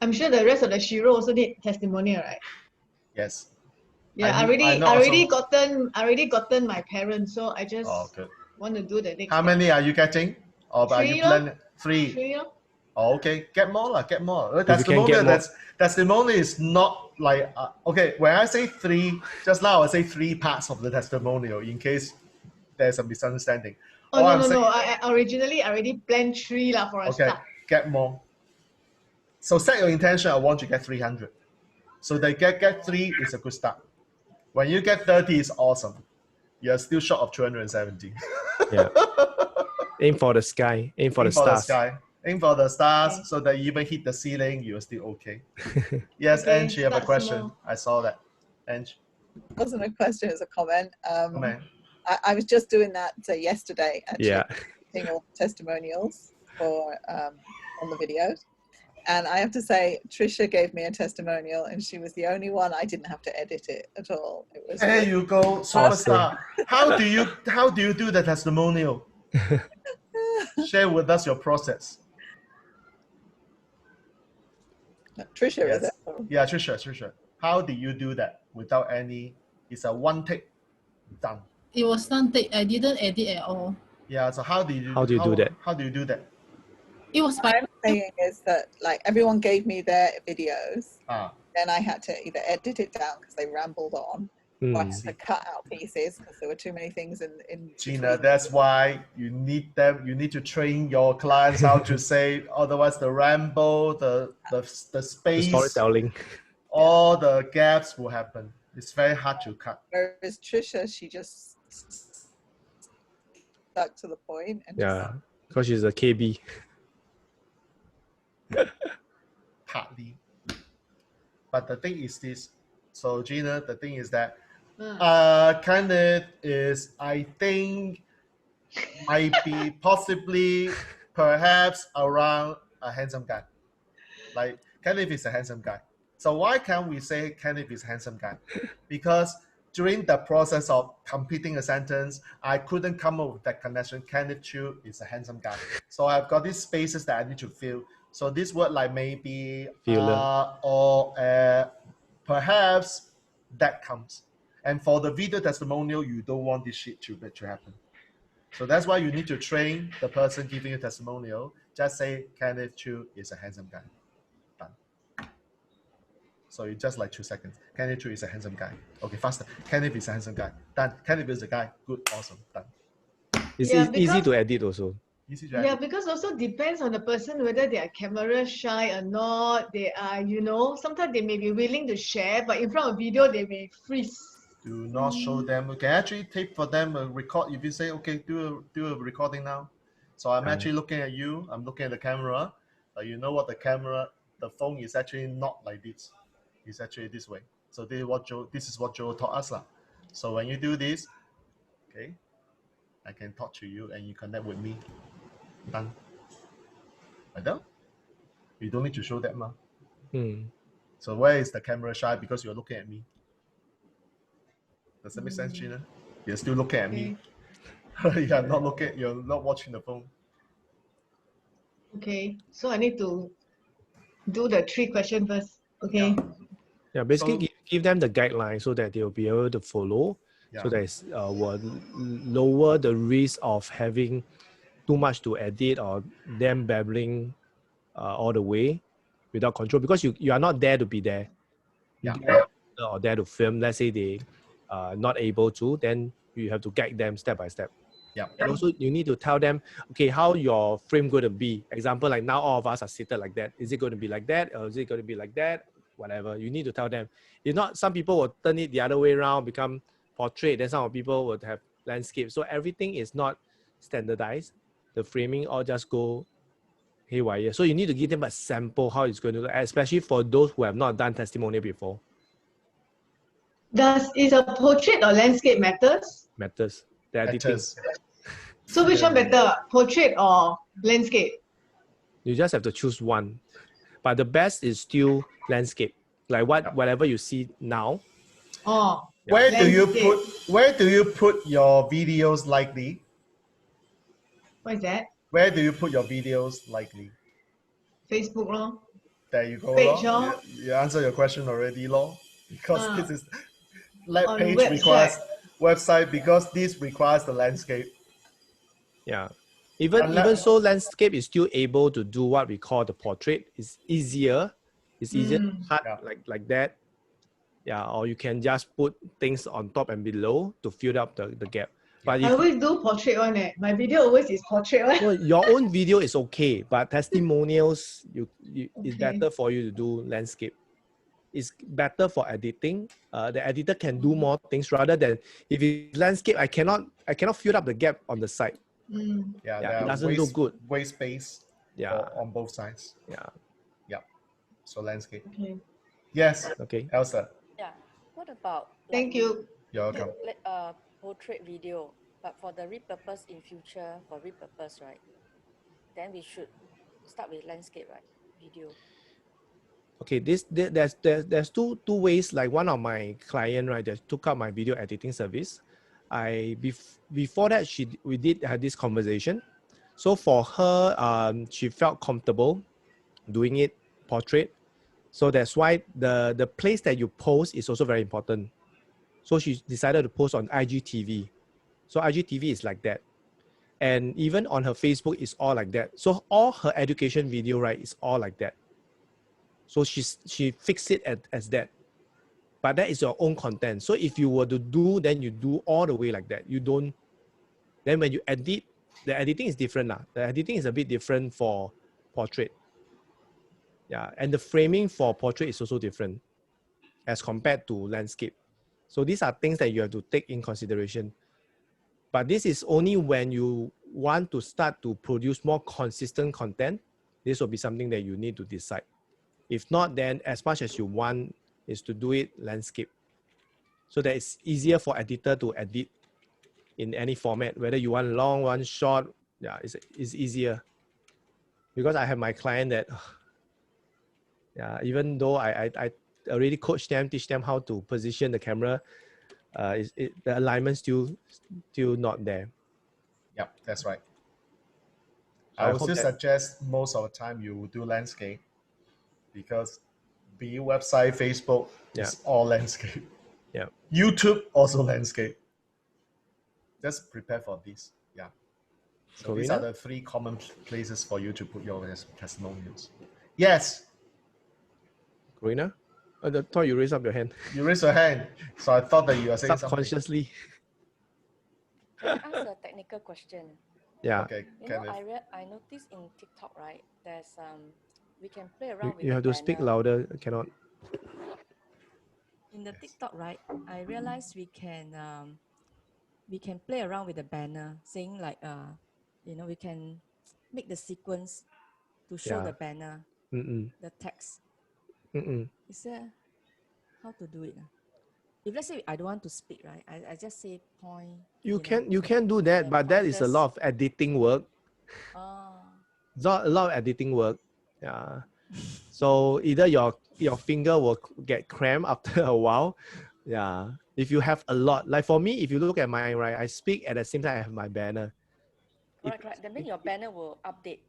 I'm sure the rest of the Shiro also need testimonial, right? Yes. Yeah, I already gotten my parents, so I just want to do the next. How many are you getting? Or are you planning 3? 3. Oh, okay, get more, get more. Testimonial, testimony is not like okay. When I say 3, just now I say 3 parts of the testimonial in case there's a misunderstanding. Oh no. I originally already planned 3 for a start. Get more. So set your intention. I want to get 300. So they get 3 is a good start. When you get 30, it's awesome. You're still short of 270. Yeah. Aim for the sky. Aim for the stars. Aim for the stars, so that you even hit the ceiling, you're still okay. Yes, Okay, Ange, you have a question. small. I saw that. Ange. It wasn't a question, it was a comment. Comment. I was just doing that yesterday, actually. Yeah. Doing all testimonials for on the videos. And I have to say, Trisha gave me a testimonial, and she was the only one I didn't have to edit it at all. It was there you go, superstar. How do you do the testimonial? Share with us your process. Trisha, yes. is it? Yeah, Trisha. How do you do that without any? It's a one take, done. It was one take. I didn't edit at all. Yeah. So how do you do that? How do you do that? It was what I'm saying is that like everyone gave me their videos. Then I had to either edit it down because they rambled on, or I had to cut out pieces because there were too many things in Gina, that's why you need them. You need to train your clients how to say. Otherwise, the ramble, the space, the storytelling, all the gaps will happen. It's very hard to cut. Whereas Trisha, she just stuck to the point. And because she's a KB. Partly. But the thing is this. So Gina, the thing is that Kenneth is, I think, might be possibly perhaps around a handsome guy. Like Kenneth is a handsome guy. So why can't we say Kenneth is a handsome guy? Because during the process of completing a sentence, I couldn't come up with that connection. Kenneth Chu is a handsome guy. So I've got these spaces that I need to fill. So this word like maybe perhaps that comes. And for the video testimonial, you don't want this shit to happen. So that's why you need to train the person giving a testimonial. Just say Kenneth Chu is a handsome guy. Done. So it's just like 2 seconds. Kenneth Chu is a handsome guy. Okay, faster. Kenneth is a handsome guy. Done. Kenneth is a guy. Good, awesome. Done. It's easy to edit also. Yeah, because also depends on the person whether they are camera shy or not. They are, sometimes they may be willing to share, but in front of video they may freeze. Do not show them. You can actually tape for them a record. If you say, okay, do a recording now. So I'm actually looking at you. I'm looking at the camera. You know what the phone is actually not like this. It's actually this way. So this is what Joe taught us. So when you do this, okay, I can talk to you and you connect with me. Done. Like that. You don't need to show that, So where is the camera shy? Because you're looking at me. Does that make sense, Gina? You're still looking at me. You're not watching the phone. Okay, so I need to do the 3 questions first. Okay. Yeah, basically give them the guideline so that they'll be able to follow. So that will lower the risk of having too much to edit or them babbling all the way without control, because you are not there to be there. or there to film. Let's say they not able to, then you have to guide them step by step. Yeah. And also you need to tell them, okay, how your frame going to be. Example, like now all of us are seated like that. Is it going to be like that? Or is it going to be like that? Whatever. You need to tell them. If not, some people will turn it the other way around, become portrait. Then some people would have landscape. So everything is not standardized. The framing all just go haywire. So you need to give them a sample how it's going to look, especially for those who have not done testimonial before. Is a portrait or landscape matters? Matters. The editing. So which one better, portrait or landscape? You just have to choose one. But the best is still landscape. Like whatever you see now. Oh. Yeah. Where do you put your videos likely? What is that? Where do you put your videos likely? Facebook, lor. There you go. Page, you answer your question already, lor. Because this is page website. requires website, because this requires the landscape. Yeah. Even so, landscape is still able to do what we call the portrait. It's easier. It's easier to cut like that. Yeah, or you can just put things on top and below to fill up the gap. But I always do portrait one. My video always is portrait one. Well, your own video is okay, but testimonials, it's better for you to do landscape. It's better for editing. The editor can do more things rather than if it's landscape, I cannot fill up the gap on the side. Yeah, it doesn't look good. Waste space. Yeah, on both sides. Yeah. So landscape. Okay. Yes. Okay. Elsa. Yeah. What about? Thank you. You're welcome. Portrait video, but for the repurpose in future, for repurpose, right? Then we should start with landscape, right? Video. Okay, there's two ways. Like one of my client, right, that took up my video editing service. Before that, we did have this conversation. So for her, she felt comfortable doing it portrait. So that's why the place that you post is also very important. So she decided to post on IGTV. So IGTV is like that. And even on her Facebook, it's all like that. So all her education video, right, is all like that. So she fixed it as that. But that is your own content. So if you were to do, then you do all the way like that. You don't, then when you edit, the editing is different. The editing is a bit different for portrait. Yeah, and the framing for portrait is also different as compared to landscape. So these are things that you have to take in consideration. But this is only when you want to start to produce more consistent content. This will be something that you need to decide. If not, then as much as you want is to do it landscape. So that it's easier for editor to edit in any format, whether you want long, one short, yeah, it's easier. Because I have my client that, yeah, even though I already coach them, teach them how to position the camera, the alignment still not there. Yep, that's right. I would still suggest most of the time you do landscape, because be it website, Facebook, it's all landscape. Yeah. YouTube also landscape. Just prepare for this. Yeah. So these are the three common places for you to put your testimonials. Yes. Corina? I thought you raised up your hand. You raised your hand. So I thought that you were saying subconsciously. Can I ask a technical question? Yeah. Okay. I noticed in TikTok, right? There's we can play around with you have to speak louder. Cannot. In the TikTok, right? I realized we can play around with the banner, saying like we can make the sequence to show the banner, the text. Is there how to do it? If let's say I don't want to speak, right? I just say point. You can do that, but that is a lot of editing work. It's not a lot of editing work. Yeah. So either your finger will get cramped after a while. Yeah. If you have a lot, like for me, if you look at mine, right, I speak at the same time I have my banner. Right. That means your banner will update.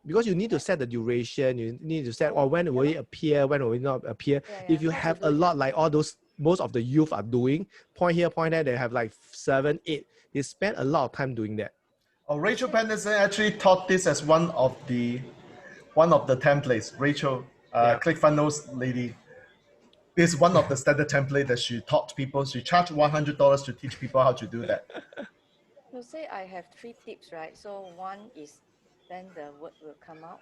Because you need to set the duration, you need to set when will it appear, when will it not appear. If you have a lot like all those, most of the youth are doing, point here, point there, they have like 7, 8. They spend a lot of time doing that. Oh, Rachel Penderson actually taught this as one of the templates. Rachel, ClickFunnels lady. This is one of the standard template that she taught people. She charged $100 to teach people how to do that. So say I have 3 tips, right? So one is, then the word will come out.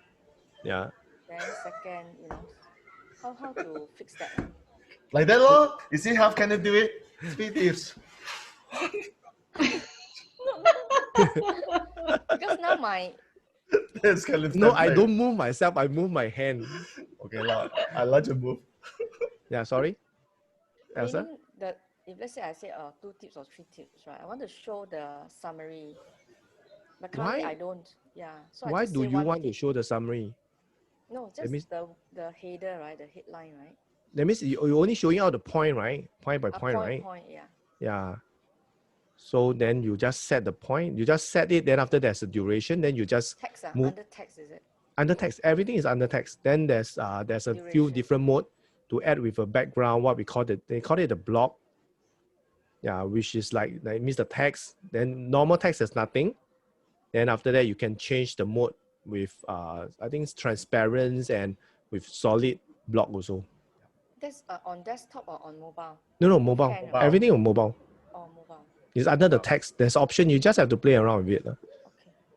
Yeah. Then second, you know, how to fix that? Like that, lor. You see how can you do it? 3 tips. Because now my That's kind of No, template. I don't move myself. I move my hand. Okay, lor. I like to move. Yeah, sorry. Elsa? meaning that if let's say I say 2 tips or 3 tips, right? I want to show the summary, but currently Why? I don't. Yeah. So Why I just do say you one want to tip. show the summary? No, That just means, the header, right? The headline, right? that means you're only showing out the point, right? Point by point, right? Point, yeah. Yeah. So then you just set the point. You just set it. Then after there's a duration. Then you just Text, move under text, is it? under text. Everything is under text. Then there's a few Duration. different mode to add with a background. What we call it, they call it a block. Yeah, which is like means the text. Then normal text is nothing. Then after that you can change the mode with I think it's transparent and with solid block also. That's on desktop or on mobile? No, mobile. Can, right? Everything on mobile. Oh, mobile. It's under the text. There's option. You just have to play around with it. Okay.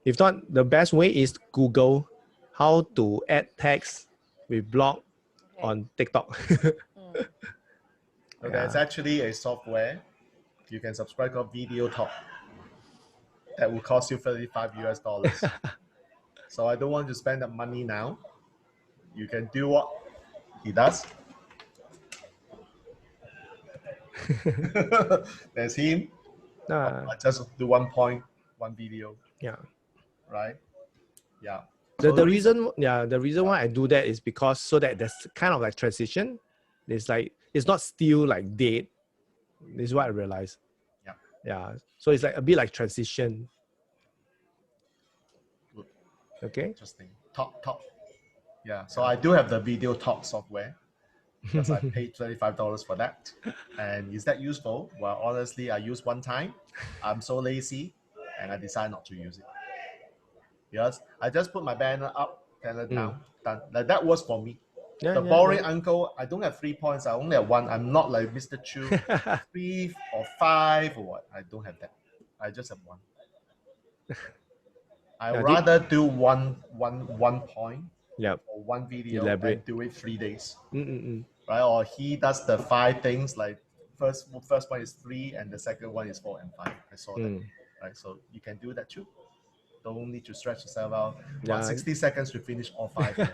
If not, the best way is Google how to add text with block on TikTok. So there's actually a software you can subscribe called Video Talk that will cost you $35. So I don't want to spend the money now. You can do what he does. There's him. I just do 1 point, 1 video. Yeah. Right. Yeah. The reason why I do that is because so that there's kind of like transition. It's like it's not still like dead. This is what I realized. Yeah. Yeah. So it's like a bit like transition. Good. Okay. Interesting. Top. Yeah. So I do have the Video Talk software because I paid $35 for that. And is that useful? Well, honestly, I used 1 time. I'm so lazy, and I decided not to use it. Yes, I just put my banner up, banner down, done. Like that was for me. The boring uncle, I don't have 3 points. I only have 1. I'm not like Mr. Chu, 3 or 5 or what. I don't have that. I just have 1. I rather do one point or 1 video and do it 3 days. Right? Or he does the 5 things, like first one is 3 and the second one is 4 and 5. I saw that. Right? So you can do that too. Don't need to stretch yourself out. 60 seconds to finish all 5.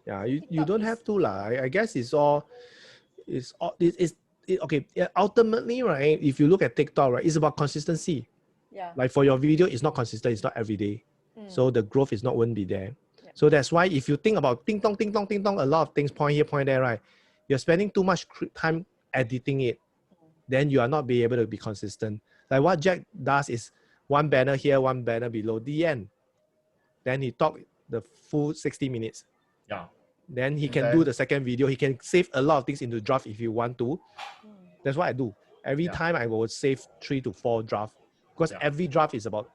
Yeah, you don't have to lah. I guess okay. Ultimately, right? If you look at TikTok, right, it's about consistency. Yeah. Like for your video, it's not consistent. It's not every day, so the growth won't be there. Yeah. So that's why if you think about ding dong, a lot of things point here, point there, right? You're spending too much time editing it, then you are not be able to be consistent. Like what Jack does is 1 banner here, 1 banner below, the end. Then he talk the full 60 minutes. Yeah. Then he can do the second video. He can save a lot of things into draft if you want to. That's what I do. Every time I will save 3 to 4 drafts because every draft is about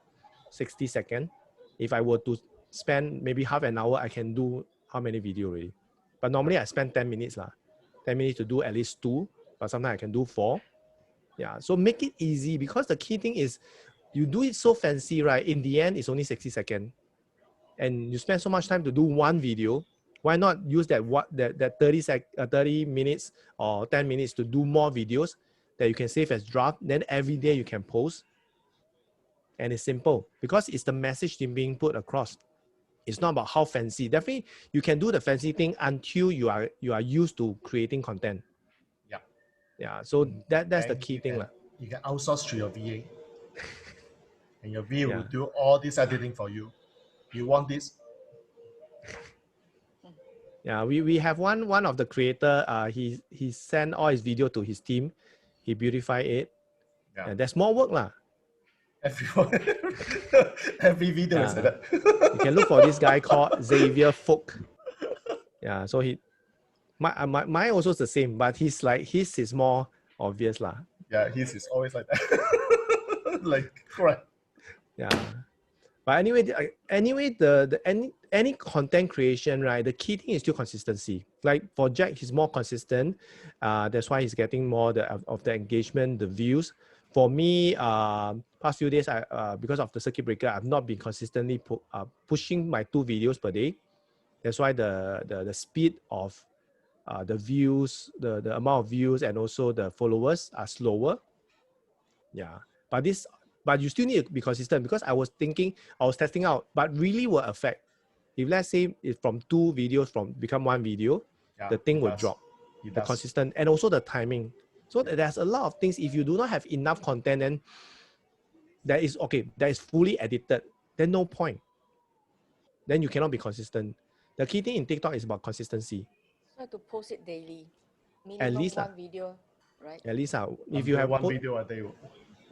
60 seconds. If I were to spend maybe half an hour, I can do how many videos already? But normally I spend 10 minutes lah. 10 minutes to do at least 2, but sometimes I can do 4. Yeah. So make it easy because the key thing is you do it so fancy, right? In the end, it's only 60 seconds. And you spend so much time to do 1 video. Why not use that 30 minutes or 10 minutes to do more videos that you can save as draft? Then every day you can post. And it's simple because it's the message being put across. It's not about how fancy. Definitely, you can do the fancy thing until you are used to creating content. Yeah. Yeah. So that's the key thing. You can outsource to your VA. And your VA will do all this editing for you. You want this? Yeah, we have one of the creator. He sent all his video to his team. He beautified it. Yeah. And there's more work lah. Every video is like that. You can look for this guy called Xavier Folk. Yeah, so mine also is the same, but his is more obvious lah. Yeah, his is always like that. Like correct. Yeah. But anyway, any content creation, right? The key thing is still consistency. Like for Jack, he's more consistent. That's why he's getting more of the engagement, the views. For me, past few days, because of the circuit breaker, I've not been consistently pushing my 2 videos per day. That's why the speed of the views, the amount of views, and also the followers are slower. Yeah, but you still need to be consistent, because I was testing out, but really will affect. If let's say it's from 2 videos become 1 video, the thing will drop. The consistent, and also the timing. So there's a lot of things. If you do not have enough content, then that is fully edited, then no point. Then you cannot be consistent. The key thing in TikTok is about consistency. So to post it daily, minimum at least 1 video, right? At least if you have 1 video a day.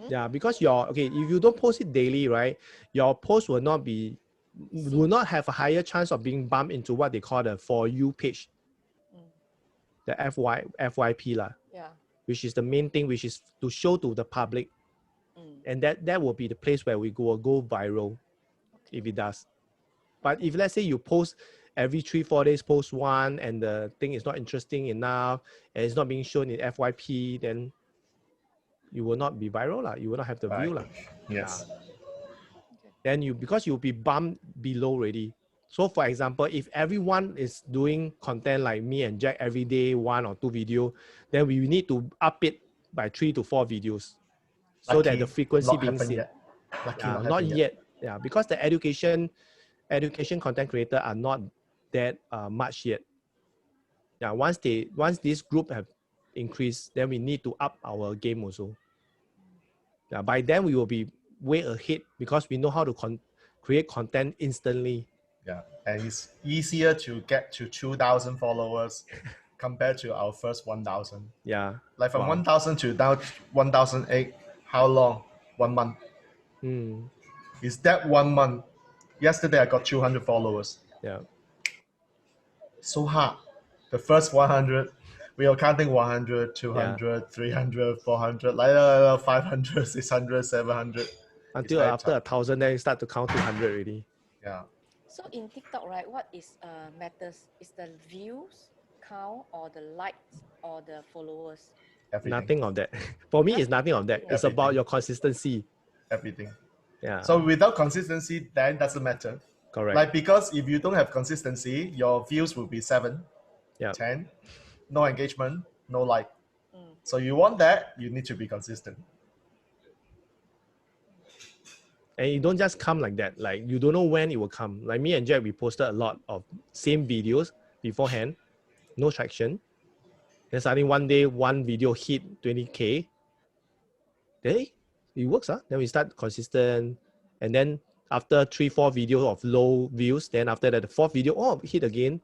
Yeah, because if you don't post it daily, right, your post will not have a higher chance of being bumped into what they call the For You page. The FYP lah. Yeah. Which is the main thing, which is to show to the public. And that will be the place where we go viral, if it does. But if let's say you post every 3-4 days, post one, and the thing is not interesting enough, and it's not being shown in FYP, then you will not be viral lah. You will not have the view lah. Yes. Then because you'll be bumped below already. So for example, if everyone is doing content like me and Jack every day, 1 or 2 video, then we need to up it by 3 to 4 videos, so that the frequency being seen. Not yet. Yeah, because the education content creator are not that much yet. Yeah, once this group have increased, then we need to up our game also. Yeah, by then we will be way ahead, because we know how to create content instantly. Yeah, and it's easier to get to 2,000 followers compared to our first 1,000. Yeah. Like from 1,000 to now 1,008, how long? 1 month. Is that 1 month? Yesterday I got 200 followers. Yeah. So hard. The first 100, we are counting 100, 200, 300, 400, like 500, 600, 700. Until after 1,000, then you start to count 200 already. Yeah. So in TikTok, right, what is matters? Is the views count, or the likes, or the followers? Everything. Nothing of that. For me, it's nothing of that. It's about your consistency. Everything. Yeah. So without consistency, then it doesn't matter. Correct. Like, because if you don't have consistency, your views will be 7, 10, no engagement, no like. So you want that, you need to be consistent. And it don't just come like that. Like, you don't know when it will come. Like me and Jack, we posted a lot of same videos beforehand, no traction. Then suddenly one day, one video hit 20K. Then it works, huh? Then we start consistent. And then after 3-4 videos of low views, then after that, the 4th video, hit again.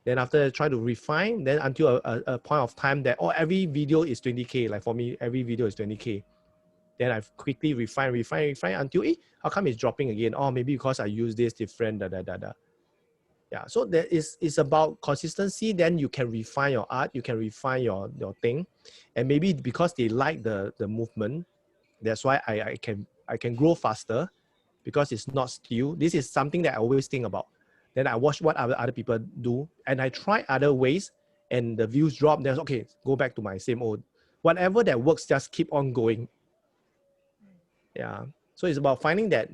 Then after try to refine, then until a point of time that, every video is 20K. Like for me, every video is 20K. Then I've quickly refine until, how come it's dropping again? Maybe because I use this different, Yeah, so it's about consistency. Then you can refine your art, you can refine your thing. And maybe because they like the movement, that's why I can grow faster, because it's not still. This is something that I always think about. Then I watch what other people do, and I try other ways, and the views drop. Then okay, go back to my same old. Whatever that works, just keep on going. Yeah. So it's about finding that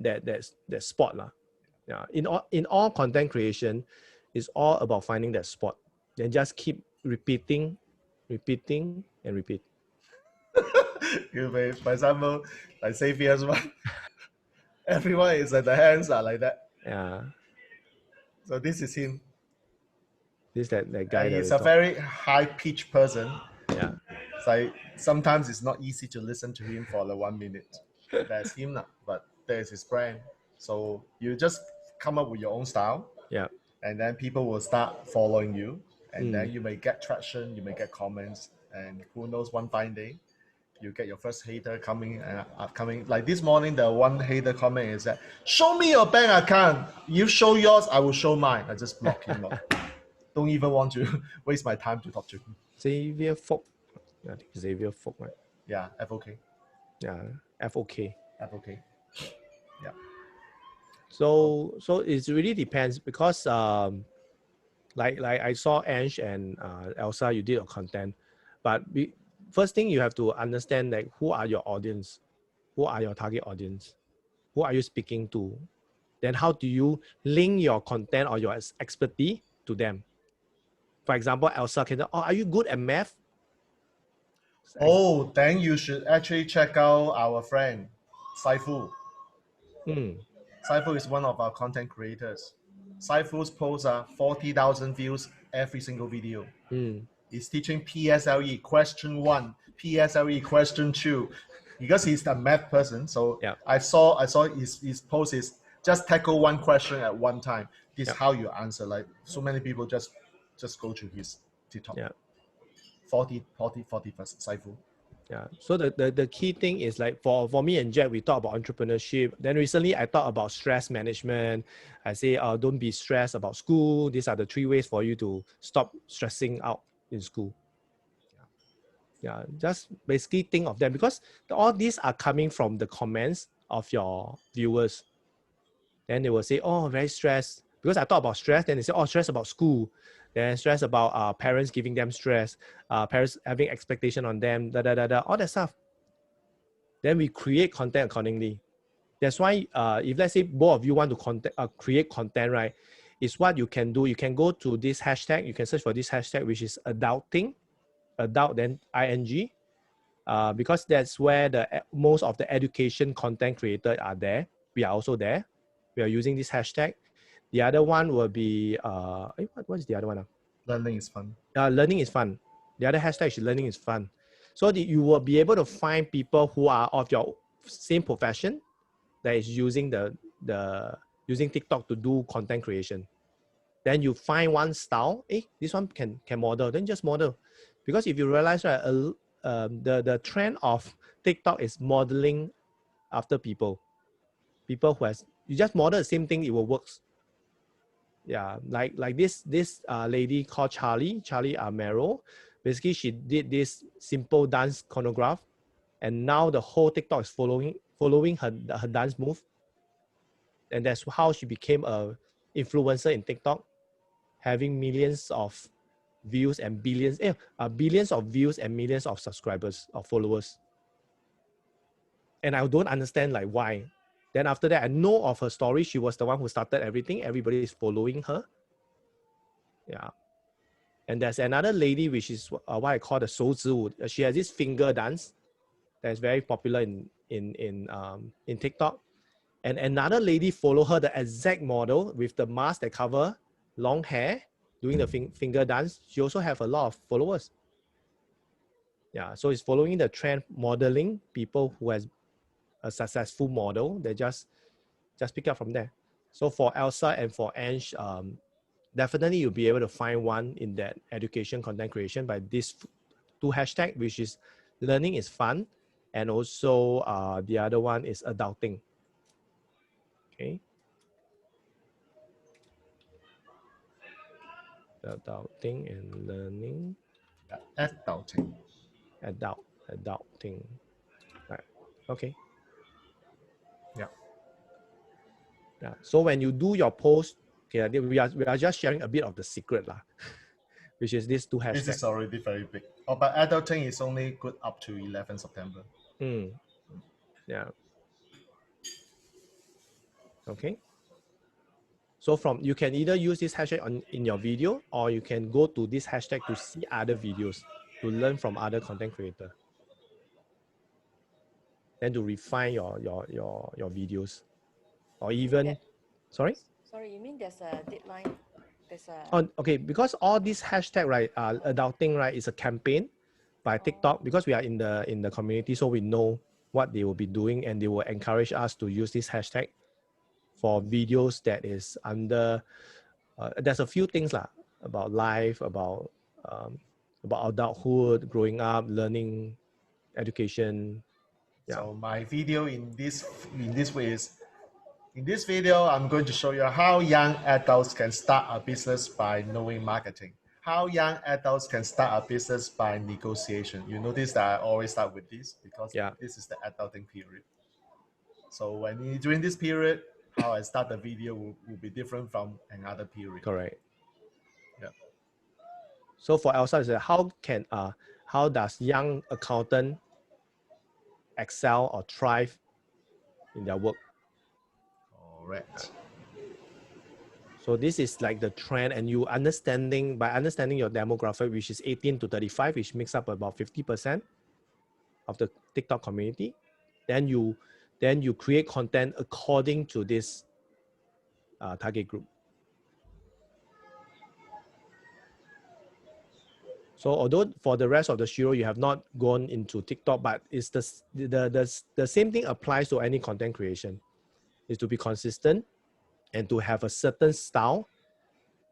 spot lah. Yeah. In all content creation, it's all about finding that spot. Then just keep repeating, and repeat. For example, like Xavier's one. Everyone is at the hands are like that. Yeah. So this is him. This that guy. And he's a very high-pitched person. Yeah. It's like sometimes it's not easy to listen to him for 1 minute. That's him now, but there's his brand. So you just come up with your own style. Yeah. And then people will start following you. And then you may get traction, you may get comments, and who knows, one fine day, you get your first hater coming. Like this morning, the one hater comment is that, show me your bank account. You show yours, I will show mine. I just block him off. Don't even want to waste my time to talk to him. Xavier Folk. I think Xavier Folk, right? Yeah, FOK. Yeah, FOK. FOK. Yeah. So it really depends because like I saw Ange and Elsa, you did a content, but first thing you have to understand like who are your audience, who are your target audience, who are you speaking to, then how do you link your content or your expertise to them. For example, Elsa can say, oh, are you good at math? Oh, then you should actually check out our friend Saifu. Saifu is one of our content creators. Saifu's posts are 40,000 views every single video. He's teaching PSLE question 1, PSLE question 2, because he's the math person. So yeah. I saw his post is just tackle one question at one time. This is how you answer. Like so many people just go to his TikTok. Yeah. 40 Saifu. Yeah. So the key thing is like for me and Jack, we talk about entrepreneurship. Then recently I talk about stress management. I say, don't be stressed about school. These are the 3 ways for you to stop stressing out in school. Yeah. Just basically think of them because all these are coming from the comments of your viewers. Then they will say, oh, very stressed. Because I talk about stress, then they say, oh, stress about school. Then stress about parents giving them stress, parents having expectation on them, all that stuff. Then we create content accordingly. That's why if let's say both of you want to create content, right, is what you can do. You can go to this hashtag. You can search for this hashtag, which is adulting, adult then ing, because that's where most of the education content creators are there. We are also there. We are using this hashtag. The other one will be, what is the other one? Learning is fun. Learning is fun. The other hashtag is learning is fun. So you will be able to find people who are of your same profession that is using using TikTok to do content creation. Then you find one style, this one can model, then just model. Because if you realize, right, the trend of TikTok is modeling after people who you just model the same thing, it will work. Yeah, like this lady called Charlie Amaro. Basically, she did this simple dance choreograph, and now the whole TikTok is following her dance move, and that's how she became a influencer in TikTok, having millions of views and billions of views and millions of subscribers or followers. And I don't understand like why. Then after that, I know of her story. She was the one who started everything. Everybody is following her. Yeah. And there's another lady, which is what I call the 手指舞. She has this finger dance that is very popular in TikTok. And another lady follow her, the exact model with the mask that cover long hair, doing the finger dance. She also have a lot of followers. Yeah, so it's following the trend, modeling people who has a successful model. They just pick up from there. So for Elsa and for Ange, definitely you'll be able to find one in that education content creation by these 2 hashtags, which is learning is fun, and also the other one is adulting. Okay. Adulting and learning. Adulting. Adulting. Right. Okay. Yeah. Yeah. So when you do your post, okay, we are just sharing a bit of the secret lah, which is these 2 hashtags. This is already very big. Oh, but adulting is only good up to 11 September. Yeah. Okay. So you can either use this hashtag in your video, or you can go to this hashtag to see other videos, to learn from other content creators, then to refine your videos, or even, sorry, you mean there's a deadline? Okay, because all these hashtag, right, adulting, right, is a campaign by TikTok, because we are in the community, so we know what they will be doing, and they will encourage us to use this hashtag for videos that is under, there's a few things lah, about life, about adulthood, growing up, learning, education. Yeah. So my video in this way is, in this video, I'm going to show you how young adults can start a business by knowing marketing. How young adults can start a business by negotiation. You notice that I always start with this because this is the adulting period. So when you're doing this period, how I start the video will be different from another period. Correct. Yeah. So for Elsa, is how does young accountant excel or thrive in their work? Correct. So this is like the trend, and by understanding your demographic, which is 18 to 35, which makes up about 50% of the TikTok community, then you create content according to this target group. So although for the rest of the Shiro, you have not gone into TikTok, but it's the same thing applies to any content creation, is to be consistent and to have a certain style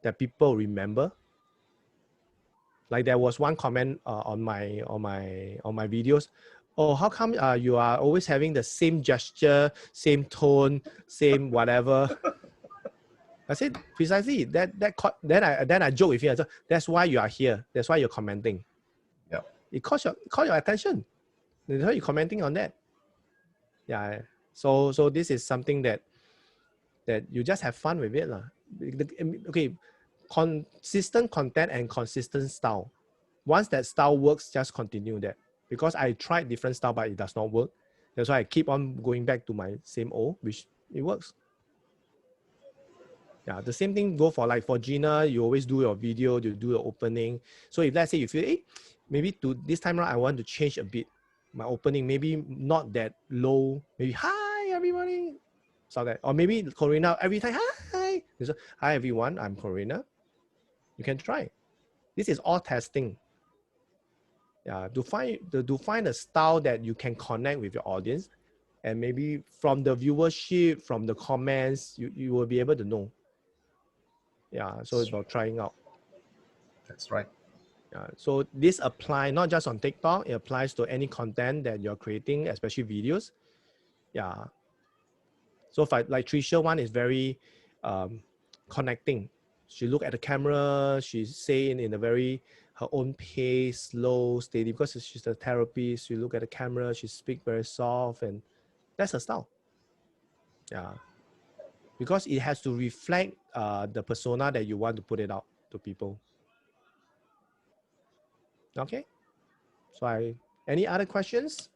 that people remember. Like there was one comment on my videos. Oh, how come you are always having the same gesture, same tone, same whatever? I said precisely then I joke with you. I said, that's why you are here. That's why you're commenting. Yeah. It caught your attention. That's why you're commenting on that. Yeah. So this is something that you just have fun with it, lah. Okay. Consistent content and consistent style. Once that style works, just continue that. Because I tried different style, but it does not work. That's why I keep on going back to my same old, which it works. Yeah, the same thing go for Gina. You always do your video, you do your opening. So if let's say you feel, hey, maybe to this time around, I want to change a bit my opening, maybe not that low, maybe hi everybody, so that, or maybe Corina every time hi. So, hi everyone, I'm Corina. You can try. This is all testing. Yeah, to find a style that you can connect with your audience, and maybe from the viewership, from the comments, you will be able to know. Yeah, so it's about trying out. That's right. Yeah, so this applies not just on TikTok, it applies to any content that you're creating, especially videos. Yeah. So like Tricia one is very connecting. She look at the camera, she's saying in a very her own pace, slow, steady, because she's a therapist. She look at the camera, she speak very soft, and that's her style. Yeah. Because it has to reflect the persona that you want to put it out to people. Okay. So any other questions?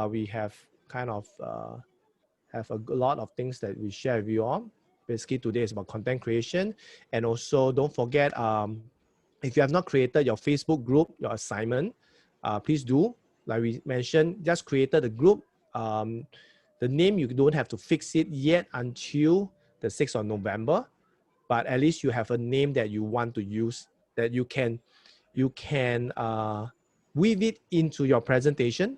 We have kind of have a lot of things that we share with you on. Basically today is about content creation. And also don't forget, if you have not created your Facebook group, your assignment, please do. Like we mentioned, just created a group. The name, you don't have to fix it yet until the 6th of November, but at least you have a name that you want to use, that you can weave it into your presentation.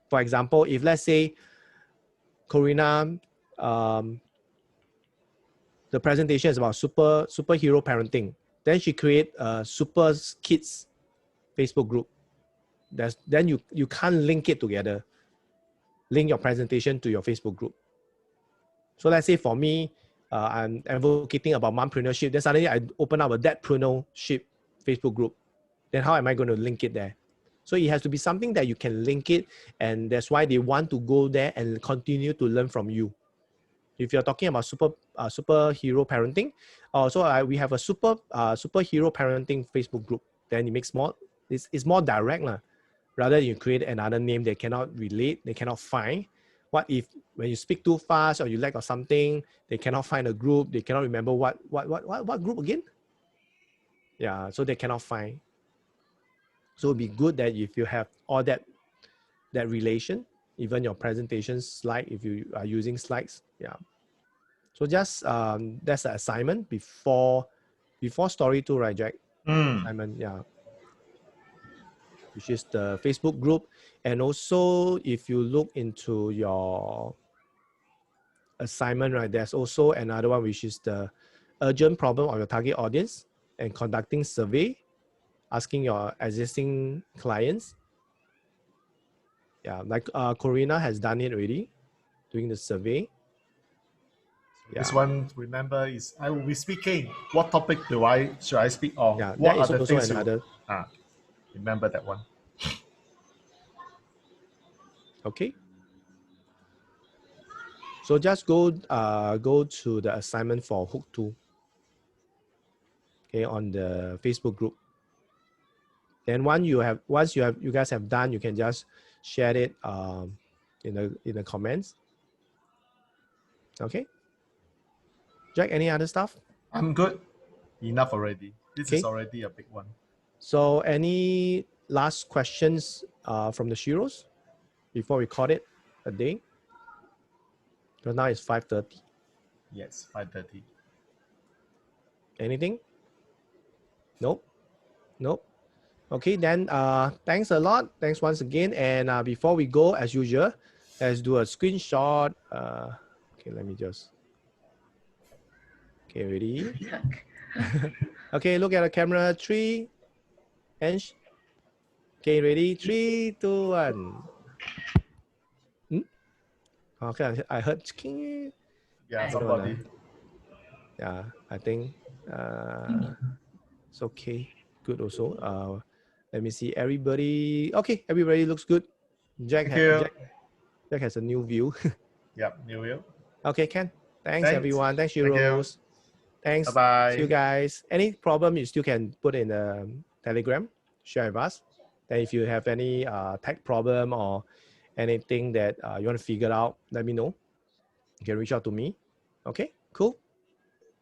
For example, if let's say Corina, the presentation is about superhero parenting, then she create a super kids Facebook group. Then you can't link it together. Link your presentation to your Facebook group. So let's say for me, I'm advocating about mompreneurship. Then suddenly I open up a dadpreneurship Facebook group. Then how am I going to link it there? So it has to be something that you can link it, and that's why they want to go there and continue to learn from you. If you're talking about superhero parenting, we have a superhero parenting Facebook group. Then it makes it's more direct lah. Rather you create another name they cannot relate, they cannot find. What if when you speak too fast or you lack of something, they cannot find a group, they cannot remember what group again? Yeah, so they cannot find. So it'd be good that if you have all that relation, even your presentation slide, if you are using slides, yeah. So just that's the assignment before story 2, right, Jack? Assignment, yeah. Which is the Facebook group. And also if you look into your assignment, right, there's also another one, which is the urgent problem of your target audience and conducting survey, asking your existing clients. Yeah, like Corina has done it already, doing the survey. Yeah. This one, remember, is I will be speaking. What topic should I speak on? Yeah, what that is also another. Remember that one. Okay. So just go to the assignment for hook 2. Okay, on the Facebook group. Then once you guys have done, you can just share it in the comments. Okay. Jack, any other stuff? I'm good. Enough already. This is already a big one. So any last questions from the Sheroes before we call it a day? Because now it's 5:30. Yes, 5:30. Anything? Nope. Nope. Okay, then thanks a lot. Thanks once again. And before we go, as usual, let's do a screenshot. Okay, let me just. Okay, ready? Okay, look at the camera. 3 and okay, ready? 3, 2, 1. Okay, I heard. Yeah, somebody. Yeah, I think it's okay. Good also. Let me see. Everybody. Okay, everybody looks good. Jack has a new view. Yep, new view. Okay, Ken. Thanks everyone. Thanks, Thank you. Rose. Thanks. Bye-bye. See you guys. Any problem, you still can put in the Telegram. Share with us. Then if you have any tech problem or anything that you want to figure out, let me know. You can reach out to me. Okay, cool.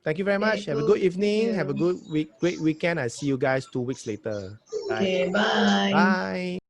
Thank you very much. Have a good evening. Have a good great weekend. I see you guys 2 weeks later. Okay, bye. Bye.